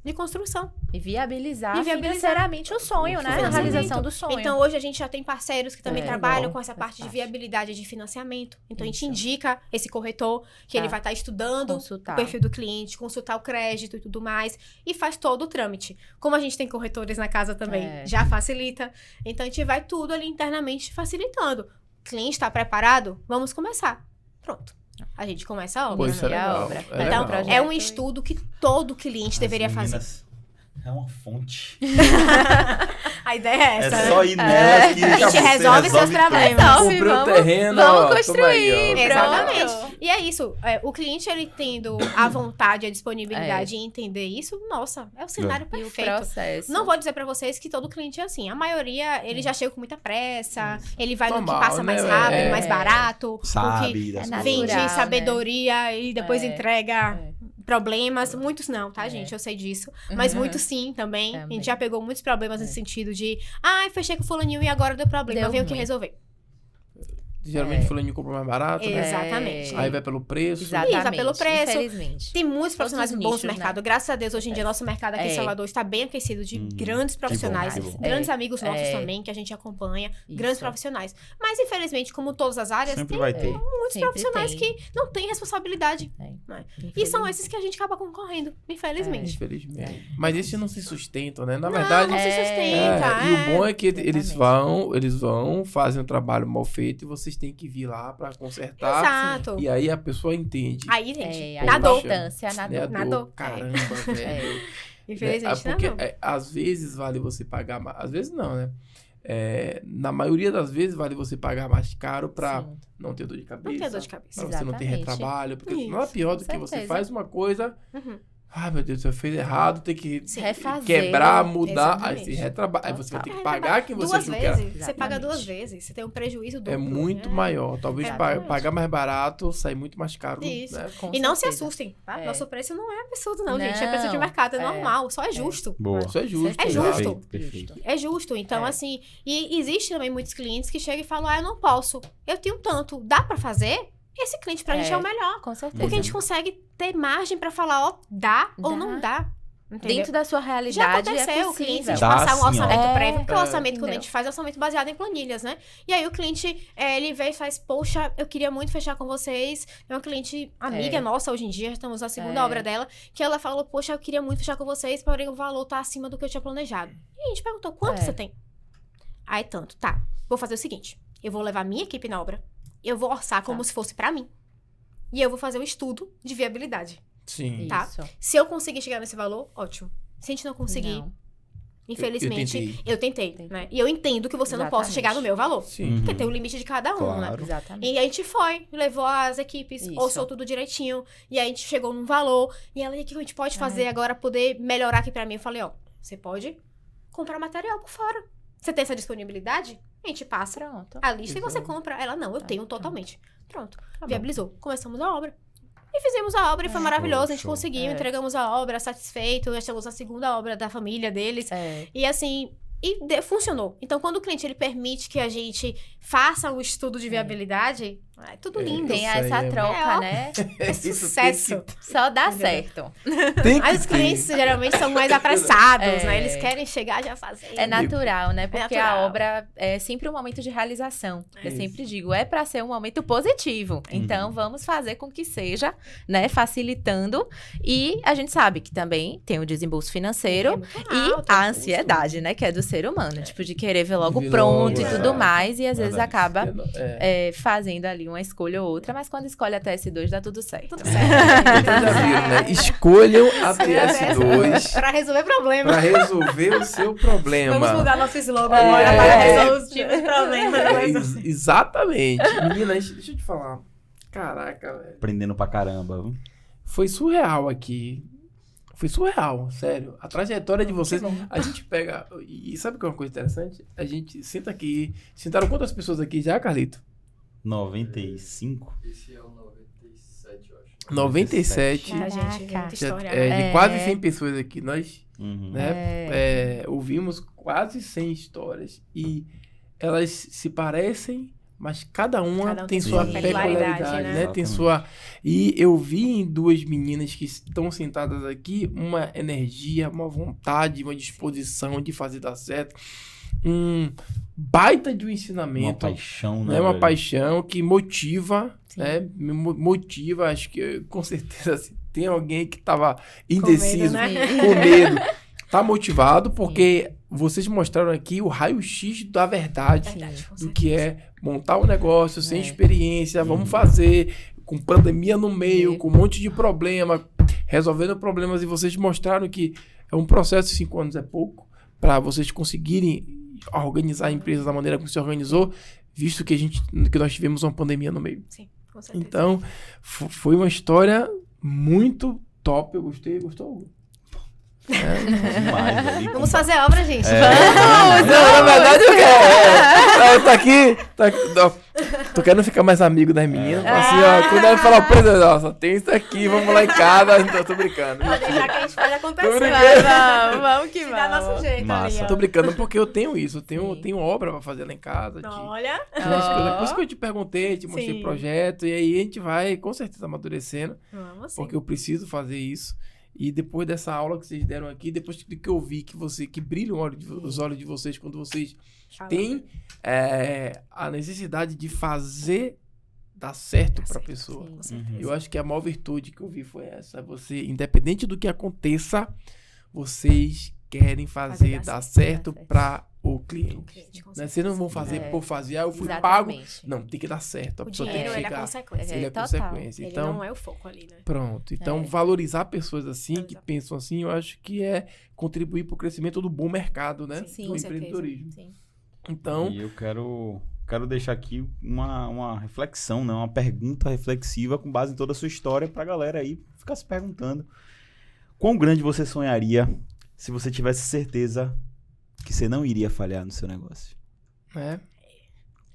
De construção. E viabilizar viabilizar financeiramente o sonho, né? A financiamento. realização do sonho. Então, hoje a gente já tem parceiros que também trabalham legal. com essa parte de parte. viabilidade de financiamento. Então, a gente Isso. indica esse corretor, que ele vai estar estudando Consultar. o perfil do cliente, consultar o crédito e tudo mais, e faz todo o trâmite. Como a gente tem corretores na casa também, já facilita. Então, a gente vai tudo ali internamente facilitando. O cliente está preparado? Vamos começar. Pronto. A gente começa a obra. Pô, isso é né? legal. obra. É Então, legal. é um estudo que todo cliente deveria fazer. É uma fonte. A ideia é essa, É né? só ir nelas que A gente resolve seus problemas. Comprei o terreno, vamos ó, toma construir, aí, ó. Exatamente. E é isso. O cliente, ele tendo a vontade, a disponibilidade em entender isso, nossa, é o cenário E o perfeito. processo. Não vou dizer pra vocês que todo cliente é assim. A maioria, ele já chega com muita pressa, ele vai no Normal, que passa mais né? rápido, mais barato, o Sabe que das natural, coisas. vende né? sabedoria e depois entrega problemas. Muitos não, tá, É. gente? Eu sei disso. Mas muitos sim também. A Também. gente já pegou muitos problemas nesse sentido de, fechei com fulaninho e agora deu problema, Deu veio o que ruim. resolver. Geralmente fulaninho compra mais barato, né? Exatamente. Aí vai pelo preço. Exatamente. Isso, pelo preço. Infelizmente. Tem muitos profissionais Todos os bons nichos, no mercado. Graças a Deus, hoje em dia, nosso mercado aqui em Salvador está bem aquecido de grandes profissionais, que bom. grandes amigos nossos também, que a gente acompanha, grandes profissionais. Mas, infelizmente, como todas as áreas, Sempre tem vai ter. muitos Sempre profissionais tem. que não têm responsabilidade. Tem. Né? E são esses que a gente acaba concorrendo, infelizmente. Infelizmente. Mas esses não se sustentam, né? Na Não, verdade... não se sustenta. E o bom é que eles vão, fazem um trabalho mal feito e vocês têm que vir lá pra consertar. Exato. E aí a pessoa entende. Aí, gente, A na dor. importância na Né? dor. Na dor. Caramba, velho. Infelizmente, Porque não. às vezes vale você pagar mais. Às vezes não, né? Na maioria das vezes vale você pagar mais caro pra Sim. não ter dor de cabeça. Não ter dor de cabeça. Pra você não ter Exatamente. retrabalho. Porque Isso, nada pior do com que você certeza. faz uma coisa. Uhum. Ai, meu Deus, você fez errado, tem que Sim. Refazer. quebrar, mudar. Aí Exatamente. você retrabalha. Aí você vai ter que Retrabalha pagar quem você duas achou que era. vezes. Você paga Exatamente. 2 vezes. Você tem um prejuízo duplo. É muito maior. Talvez Exatamente. pagar mais barato, sair muito mais caro. Isso. Né? Com E não se certeza. assustem, tá? É. Nosso preço não é absurdo, não, Não, gente. É preço de mercado, é é. normal, só é justo. Boa. Isso é justo. É exato. justo. Perfeito. É justo. Então, É. assim, e existe também muitos clientes que chegam e falam, eu não posso. Eu tenho tanto. Dá pra fazer? Esse cliente pra gente é o melhor. Com certeza. Porque a gente consegue ter margem pra falar, ó, dá ou não dá. Entendeu? Dentro da sua Já realidade aconteceu é o cliente possível. de Dá passar um sim, ó. orçamento prévio, porque o É. orçamento quando a Entendeu? gente faz é orçamento baseado em planilhas, né? E aí o cliente, ele vem e faz, poxa, eu queria muito fechar com vocês. É uma cliente amiga nossa hoje em dia, estamos na segunda obra dela, que ela falou, poxa, eu queria muito fechar com vocês, porém o valor tá acima do que eu tinha planejado. E a gente perguntou, quanto você tem? Aí tanto, tá, vou fazer o seguinte, eu vou levar minha equipe na obra, eu vou orçar como se fosse pra mim, e eu vou fazer um estudo de viabilidade. Sim. Tá. Isso. Se eu conseguir chegar nesse valor, ótimo. Se a gente não conseguir, Não. infelizmente, eu tentei, né? E eu entendo que você não possa Exatamente. chegar no meu valor. Sim. Porque tem o limite de cada um, né? Claro. Exatamente. E a gente foi, levou as equipes, Isso. orçou tudo direitinho. E aí a gente chegou num valor. E ela, e o que a gente pode fazer agora pra poder melhorar aqui pra mim? Eu falei, ó, você pode comprar material por fora. Você tem essa disponibilidade? A gente passa Pronto. a lista e você Exato. compra. Ela, não, eu tenho totalmente. Pronto. Tá bom. Viabilizou. Começamos a obra. E fizemos a obra e foi maravilhoso. A gente show. conseguiu, entregamos a obra, satisfeito. Já chegamos à segunda obra da família deles. É. E assim, funcionou. Então, quando o cliente ele permite que a gente faça o estudo de viabilidade, é tudo lindo. Tem Isso aí essa é- troca, É, né? É sucesso. Só dá certo. Tem que Mas os ter. clientes geralmente são mais apressados, É. né? Eles querem chegar já fazendo. É natural, né? Porque natural. a obra é sempre um momento de realização. Eu Isso. sempre digo, é para ser um momento positivo. Então, vamos fazer com que seja, né? Facilitando. E a gente sabe que também tem o desembolso financeiro É muito e alto. a ansiedade, né? Que é do ser humano. Tipo, de querer ver logo Ver pronto logo, e tudo exato. mais. E às vezes Verdade. acaba É. fazendo ali uma escolha ou outra. Mas quando escolhe a TS2, dá tudo certo. Tudo certo. Vocês já viram, né? Escolham a TS2 Pra resolver problema. pra resolver o seu problema. Vamos mudar nosso slogan É. agora para resolver os problemas. Exatamente. Menina, deixa eu te falar. Caraca, velho. Aprendendo pra caramba. viu? Foi surreal aqui. Foi surreal, sério. A trajetória de vocês. A gente pega. E sabe o que é uma coisa interessante? A gente senta aqui. Sentaram quantas pessoas aqui já, Carlito? 95? Esse é o 97, eu acho. 97. Muita gente, Caraca. muita Já- história. de né? quase 100 pessoas aqui. Nós Uhum. né, ouvimos quase 100 histórias. E elas se parecem, mas cada uma Cada um tem tem sua sua peculiaridade, peculiaridade, né? né? Tem Exatamente. sua... E eu vi em duas meninas que estão sentadas aqui uma energia, uma vontade, uma disposição de fazer dar certo. Um baita de um Uma ensinamento. paixão, né? Né? Uma velho? paixão que motiva, Sim. né? Me motiva, acho que com certeza se tem alguém que estava indeciso, né? com medo, tá motivado porque vocês mostraram aqui o raio-x da verdade, Verdade, com do certeza. que é montar um negócio sem É. experiência, vamos fazer com pandemia no meio, É. com um monte de problema, resolvendo problemas, e vocês mostraram que é um processo, 5 anos é pouco, para vocês conseguirem organizar a empresa da maneira como se organizou, visto que nós tivemos uma pandemia no meio. Sim, com certeza. Então, foi uma história muito top, eu gostei, gostou? Demais, velho. Vamos fazer a obra, gente. Não, na verdade eu quero. Tá aqui. Tá aqui. Não. Tô querendo ficar mais amigo das meninas. Assim, ó, quando ela fala, presidente, nossa, tem isso aqui, vamos lá em casa. Então, tô brincando. Pode deixar que a gente faz acontecer. Vamos que Se dá nosso jeito Massa. ali, ó. Tô brincando porque eu tenho isso. Eu tenho obra pra fazer lá em casa. Olha. Por isso que eu te perguntei, te mostrei Sim. o projeto. E aí a gente vai, com certeza, amadurecendo. Vamos sim. Porque eu preciso fazer isso. E depois dessa aula que vocês deram aqui, depois que eu vi que brilham os olhos de vocês quando vocês têm a necessidade de fazer dar certo pra pessoa. Com Sim. certeza. Eu acho que a maior virtude que eu vi foi essa. Você, independente do que aconteça, vocês querem fazer dar certo para o cliente. Né? Vocês não vão fazer por fazer. Eu fui pago. Exatamente. Não, tem que dar certo. A O pessoa tem dinheiro, que ele é chegar. consequência. Ele é Total. consequência. Ele Então, não é o foco ali, né? pronto. Então, valorizar pessoas assim, que pensam assim, eu acho que é contribuir para o crescimento do bom mercado, né? Sim, do com certeza. empreendedorismo. Sim. Então, E eu quero deixar aqui uma reflexão, né? Uma pergunta reflexiva com base em toda a sua história pra galera aí ficar se perguntando. Quão grande você sonharia se você tivesse certeza que você não iria falhar no seu negócio? né?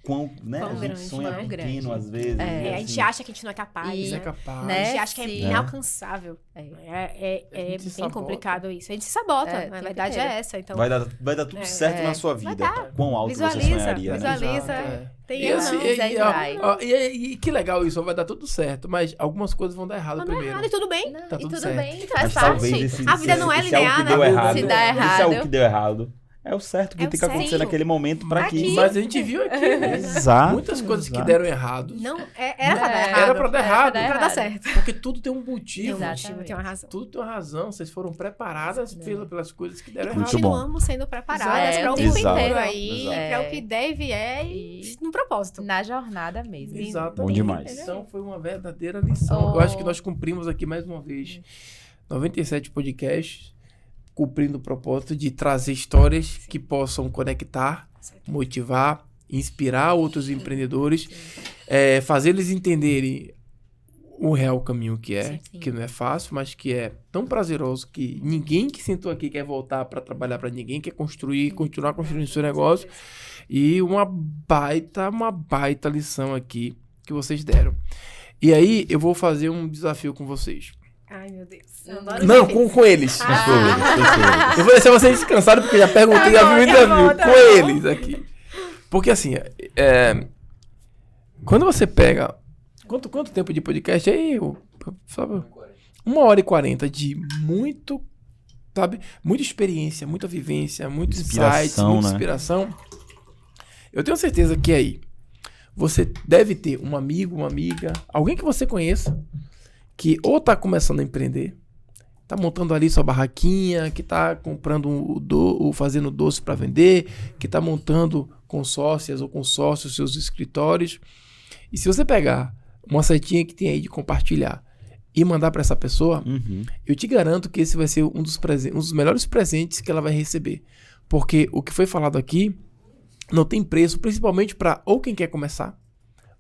Quão, né? Quão A gente grande, sonha né? pequeno Grande. às vezes. É, e A assim, gente acha que a gente não é capaz, Isso né? é capaz. A Né? gente acha que é Sim. inalcançável. A É gente se bem sabota. complicado isso. A gente se sabota. É, A tempo verdade inteiro. é essa. Então, vai dar tudo certo na sua vida. dar. Quão alto você Visualiza, sonharia, né? visualiza. Exato, tem E, erro assim, não. e que legal isso, vai dar tudo certo, mas algumas coisas vão dar errado Não dá primeiro. errado e tudo bem. Não, Tá e tudo tudo certo. bem, faz Mas parte. talvez esse, A vida não é esse algo linear, que né? deu errado. Se dá Esse algo errado. que deu errado. É o certo que É o tem que acontecer certo. naquele momento pra que... Aqui. Mas a gente viu aqui, né? Exato. Muitas coisas que exato. deram errado. Não, era pra dar É, errado. Era pra dar errado. pra dar Pra dar errado. certo. Porque tudo tem um Tem motivo. um Exato. motivo, tem uma razão. Tudo tem uma razão. Vocês foram preparadas pelas coisas que deram Muito errado. bom. Continuamos sendo preparadas Exato. para o Exato. futuro aí, Exato. para o que der e vier E- no propósito. Na jornada mesmo. Exatamente. Bom demais. Então foi uma verdadeira lição. Oh. Eu acho que nós cumprimos aqui mais uma vez 97 podcasts, cumprindo o propósito de trazer histórias que possam conectar, motivar, inspirar outros empreendedores, fazer eles entenderem o real caminho que é, Sim. que não é fácil, mas que é tão prazeroso que ninguém que sentou aqui quer voltar para trabalhar para ninguém, quer continuar construindo seu negócio. E uma baita lição aqui que vocês deram. E aí, eu vou fazer um desafio com vocês. Ai, meu Deus. Eu adoro Não, desafios. com eles. Perfeito. Eu vou deixar vocês descansados, porque já perguntei, já vi o desafio com eles aqui. Porque assim, quando você pega... Quanto tempo de podcast aí? Sabe? 1h40 de muito, sabe? Muita experiência, muita vivência, muito insights, Inspiração, muita né? inspiração. Eu tenho certeza que aí você deve ter um amigo, uma amiga, alguém que você conheça, que ou tá começando a empreender, tá montando ali sua barraquinha, que tá comprando fazendo doce para vender, que tá montando com sócias ou com sócios seus escritórios. E se você pegar uma setinha que tem aí de compartilhar e mandar para essa pessoa, Uhum. eu te garanto que esse vai ser um dos melhores presentes que ela vai receber. Porque o que foi falado aqui não tem preço, principalmente para ou quem quer começar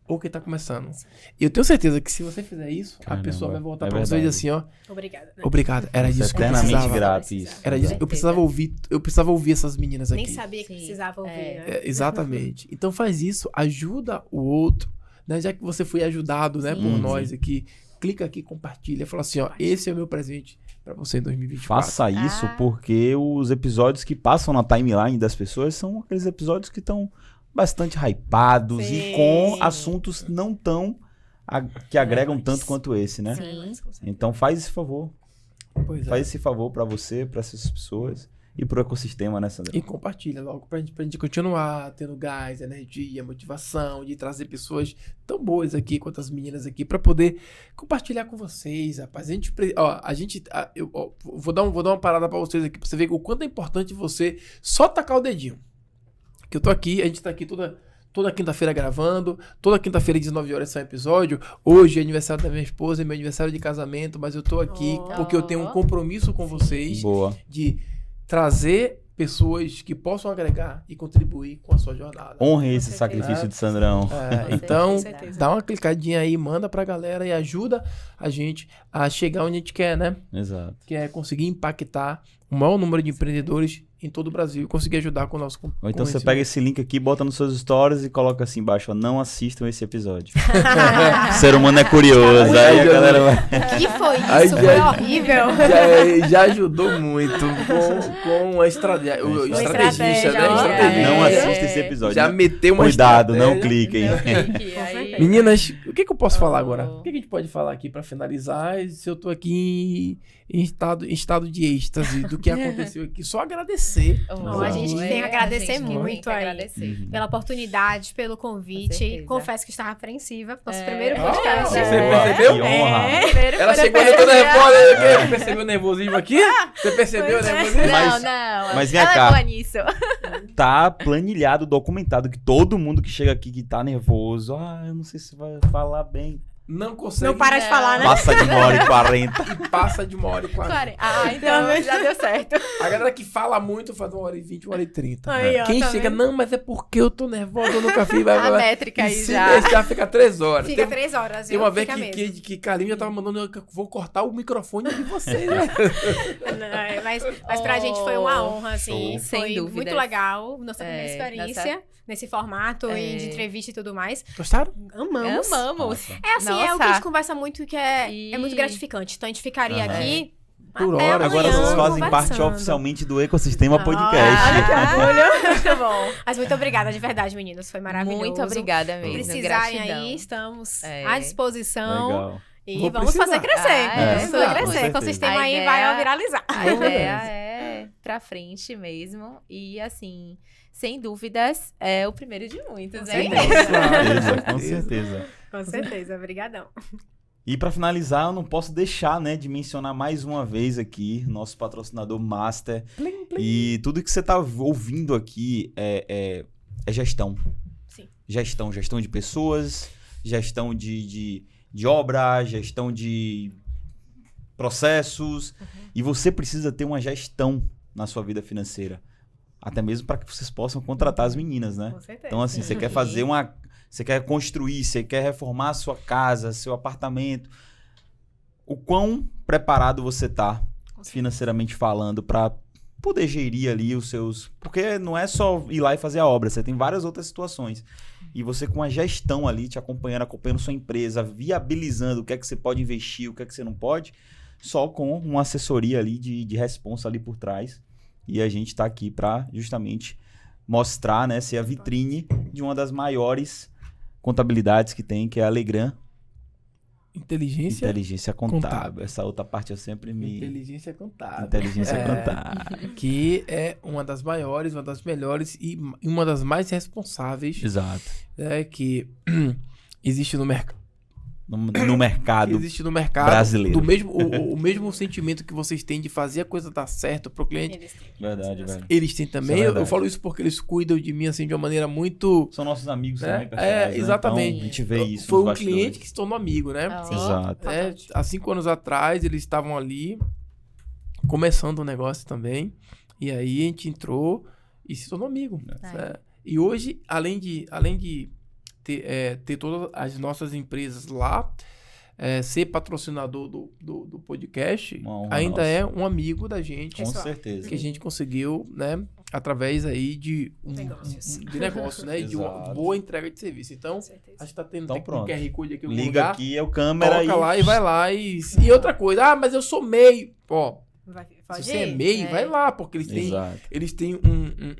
ou quem tá começando. E eu tenho certeza que se você fizer isso, Caramba, a pessoa vai voltar é para você e dizer verdade. assim, ó, Obrigada. né? obrigado, era Isso é disso que eu eternamente precisava. grato isso. Era disso, eu precisava ouvir essas meninas aqui. Nem sabia que Sim. precisava ouvir, É. né? Exatamente. Então faz isso, ajuda o outro, né? Já que você foi ajudado, né, por Sim. nós aqui, clica aqui, compartilha, fala assim, ó, esse é o meu presente para você em 2024. Faça isso Ah. porque os episódios que passam na timeline das pessoas são aqueles episódios que estão bastante hypados e Sim. com assuntos não tão que agregam tanto quanto esse, né? Sim. Então faz esse favor. Pois é. Faz esse favor pra você, pra essas pessoas e pro ecossistema, né, Sandra? E compartilha logo pra gente continuar tendo gás, energia, motivação, de trazer pessoas tão boas aqui quanto as meninas aqui pra poder compartilhar com vocês, rapaz. Eu vou dar uma parada pra vocês aqui pra você ver o quanto é importante você só tacar o dedinho. Que eu tô aqui, a gente tá aqui toda quinta-feira gravando, toda quinta-feira 19 horas sai um episódio. Hoje é aniversário da minha esposa, é meu aniversário de casamento, mas eu tô aqui Oh. porque eu tenho um compromisso com vocês Boa. de trazer pessoas que possam agregar e contribuir com a sua jornada. Honre esse certeza. sacrifício de Sandrão. Então, Com certeza. dá uma clicadinha aí, manda pra galera e ajuda a gente a chegar onde a gente quer, né? Exato. Que é conseguir impactar o maior número de empreendedores em todo o Brasil e conseguir ajudar com o nosso Ou então você pega esse link aqui, bota nos seus stories e coloca assim embaixo, ó, não assistam esse episódio. O ser humano é curioso, aí a galera vai... Que foi Aí isso? já- Foi horrível. Já ajudou muito com a estratégia, o estrategista, né? estratégia, Estrategista. Não É. assista esse episódio. Já meteu uma Cuidado, não estratégia. cliquem. Aí- Meninas, o que eu posso falar agora? Oh. O que a gente pode falar aqui pra finalizar? Se eu tô aqui em estado de êxtase do que aconteceu aqui, só agradecer. Bom, a gente tem que agradecer muito aí. Agradecer. Pela oportunidade, pelo Com convite. certeza. Confesso que estava apreensiva. Nosso É. primeiro Ah, podcast. você É. percebeu? Que honra. Ela chegou ali toda nervosa. Percebeu o nervosismo aqui? Você percebeu o Pois é. nervosismo? Mas- não. mas vem ela cá. é boa nisso. Tá planilhado, documentado, que todo mundo que chega aqui que tá nervoso, eu não sei se vai falar bem. Não consegue. Não para de falar, né? Passa de 1h40. E passa de 1h40. Então já deu certo. A galera que fala muito faz 1h20, 1h30. Aí, ó, Quem tá chega, vendo? não, mas é porque eu tô nervosa, eu nunca fiz. Vai, A métrica aí e já. já fica 3 horas. Fica Tem- 3 horas. Tem viu? uma vez Fica mesmo. que Carlinhos já tava mandando, eu vou cortar o microfone de vocês. Né? Não, mas pra gente foi uma honra, assim. Show. Sem Foi dúvidas. muito legal. Nossa primeira É, experiência nesse formato e de É. entrevista e tudo mais. Gostaram? Amamos. Amamos. É assim, é o que a gente conversa muito que é muito E- gratificante. Então a gente ficaria Aham. aqui Por até hora. Agora amanhã vocês fazem parte conversando. oficialmente do Ecossistema Ah, Podcast. olha que orgulho. Muito bom. Mas muito obrigada, de verdade, meninos. Foi maravilhoso. Muito obrigada mesmo. Precisarem Gratidão. aí, estamos É. à disposição. Legal. E Vou vamos precisar. fazer crescer. Ah, é. Vamos fazer Com crescer. certeza. O ecossistema A aí ideia- vai viralizar. A ideia é pra frente mesmo. E assim, sem dúvidas, é o primeiro de muitos, Com hein? certeza. Com certeza. Com certeza, obrigadão. E para finalizar, eu não posso deixar, né, de mencionar mais uma vez aqui nosso patrocinador Master. E tudo que você tá ouvindo aqui é gestão. Sim. Gestão de pessoas, gestão de obra, gestão de processos. E você precisa ter uma gestão na sua vida financeira. Até mesmo para que vocês possam contratar as meninas, né? Com certeza. Então, assim, você quer fazer você quer construir, você quer reformar a sua casa, seu apartamento. O quão preparado você tá, financeiramente falando, para poder gerir ali os seus... Porque não é só ir lá e fazer a obra, você tem várias outras situações. E você com a gestão ali, te acompanhando sua empresa, viabilizando o que é que você pode investir, o que é que você não pode, só com uma assessoria ali de responsa ali por trás. E a gente tá aqui para justamente mostrar, né, ser a vitrine de uma das maiores contabilidades que tem, que é a Legrand Inteligência Contábil. Contábil. Essa outra parte eu sempre me... Inteligência contábil. Inteligência É. Contábil. Que é uma das maiores, uma das melhores e uma das mais responsáveis, Exato. né, que existe no mercado. No mercado. Existe no mercado brasileiro. do mesmo, o mesmo sentimento que vocês têm de fazer a coisa dar certo pro cliente. Eles têm. Verdade, velho. Eles têm também. Isso é Eu verdade. falo isso porque eles cuidam de mim assim de uma maneira muito. São nossos amigos Né? também, pessoais, É, né? exatamente. Então, a gente vê isso Foi nos um bastidores. cliente que se tornou amigo, né? Ah, Exato. Há 5 anos atrás eles estavam ali começando o negócio também. E aí a gente entrou e se tornou amigo. né? E hoje, além de ter todas as nossas empresas lá, ser patrocinador do podcast, Uma honra ainda nossa. é um amigo da gente. Com Pessoal. certeza. Que a gente conseguiu, né? Através aí de Negócios. de negócio, né? E de uma Exato. boa entrega de serviço. Então, Com certeza. acho que tá tendo Então, tem um pronto. QR Code aqui em algum Liga lugar. aqui, é o câmera Coloca aí. lá e vai lá. E outra coisa, mas eu sou MEI. Ó, Pode se você é ir? MEI, vai lá, porque Exato. eles têm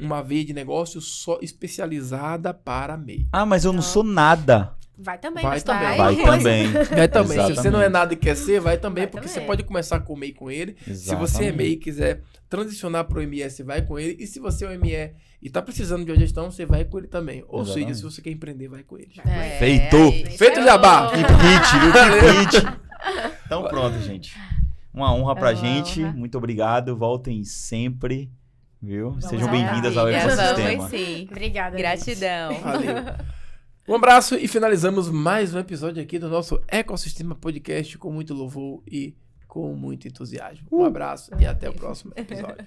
uma veia de negócio só especializada para MEI. Ah, mas eu não sou nada. Vai também, Vai mas também. Vai coisa. também. Vai também. Se você não é Exatamente. nada e quer ser, vai também, Vai porque também. você pode começar com o MEI com ele. Se Exatamente. você é MEI e quiser transicionar para o MS, vai com ele. E se você é o ME e tá precisando de uma gestão, você vai com ele também. Ou Exatamente. seja, se você quer empreender, vai com ele. Feito. Feito jabá. Keep hit, viu? Keep hit. Então pronto, gente. Uma honra pra É uma gente. honra. Muito obrigado. Voltem sempre, viu? Sejam lá. bem-vindas ao ecossistema. Vamos sim. Obrigada. Gratidão. Valeu. Um abraço e finalizamos mais um episódio aqui do nosso Ecossistema Podcast com muito louvor e com muito entusiasmo. Um abraço e até o próximo episódio.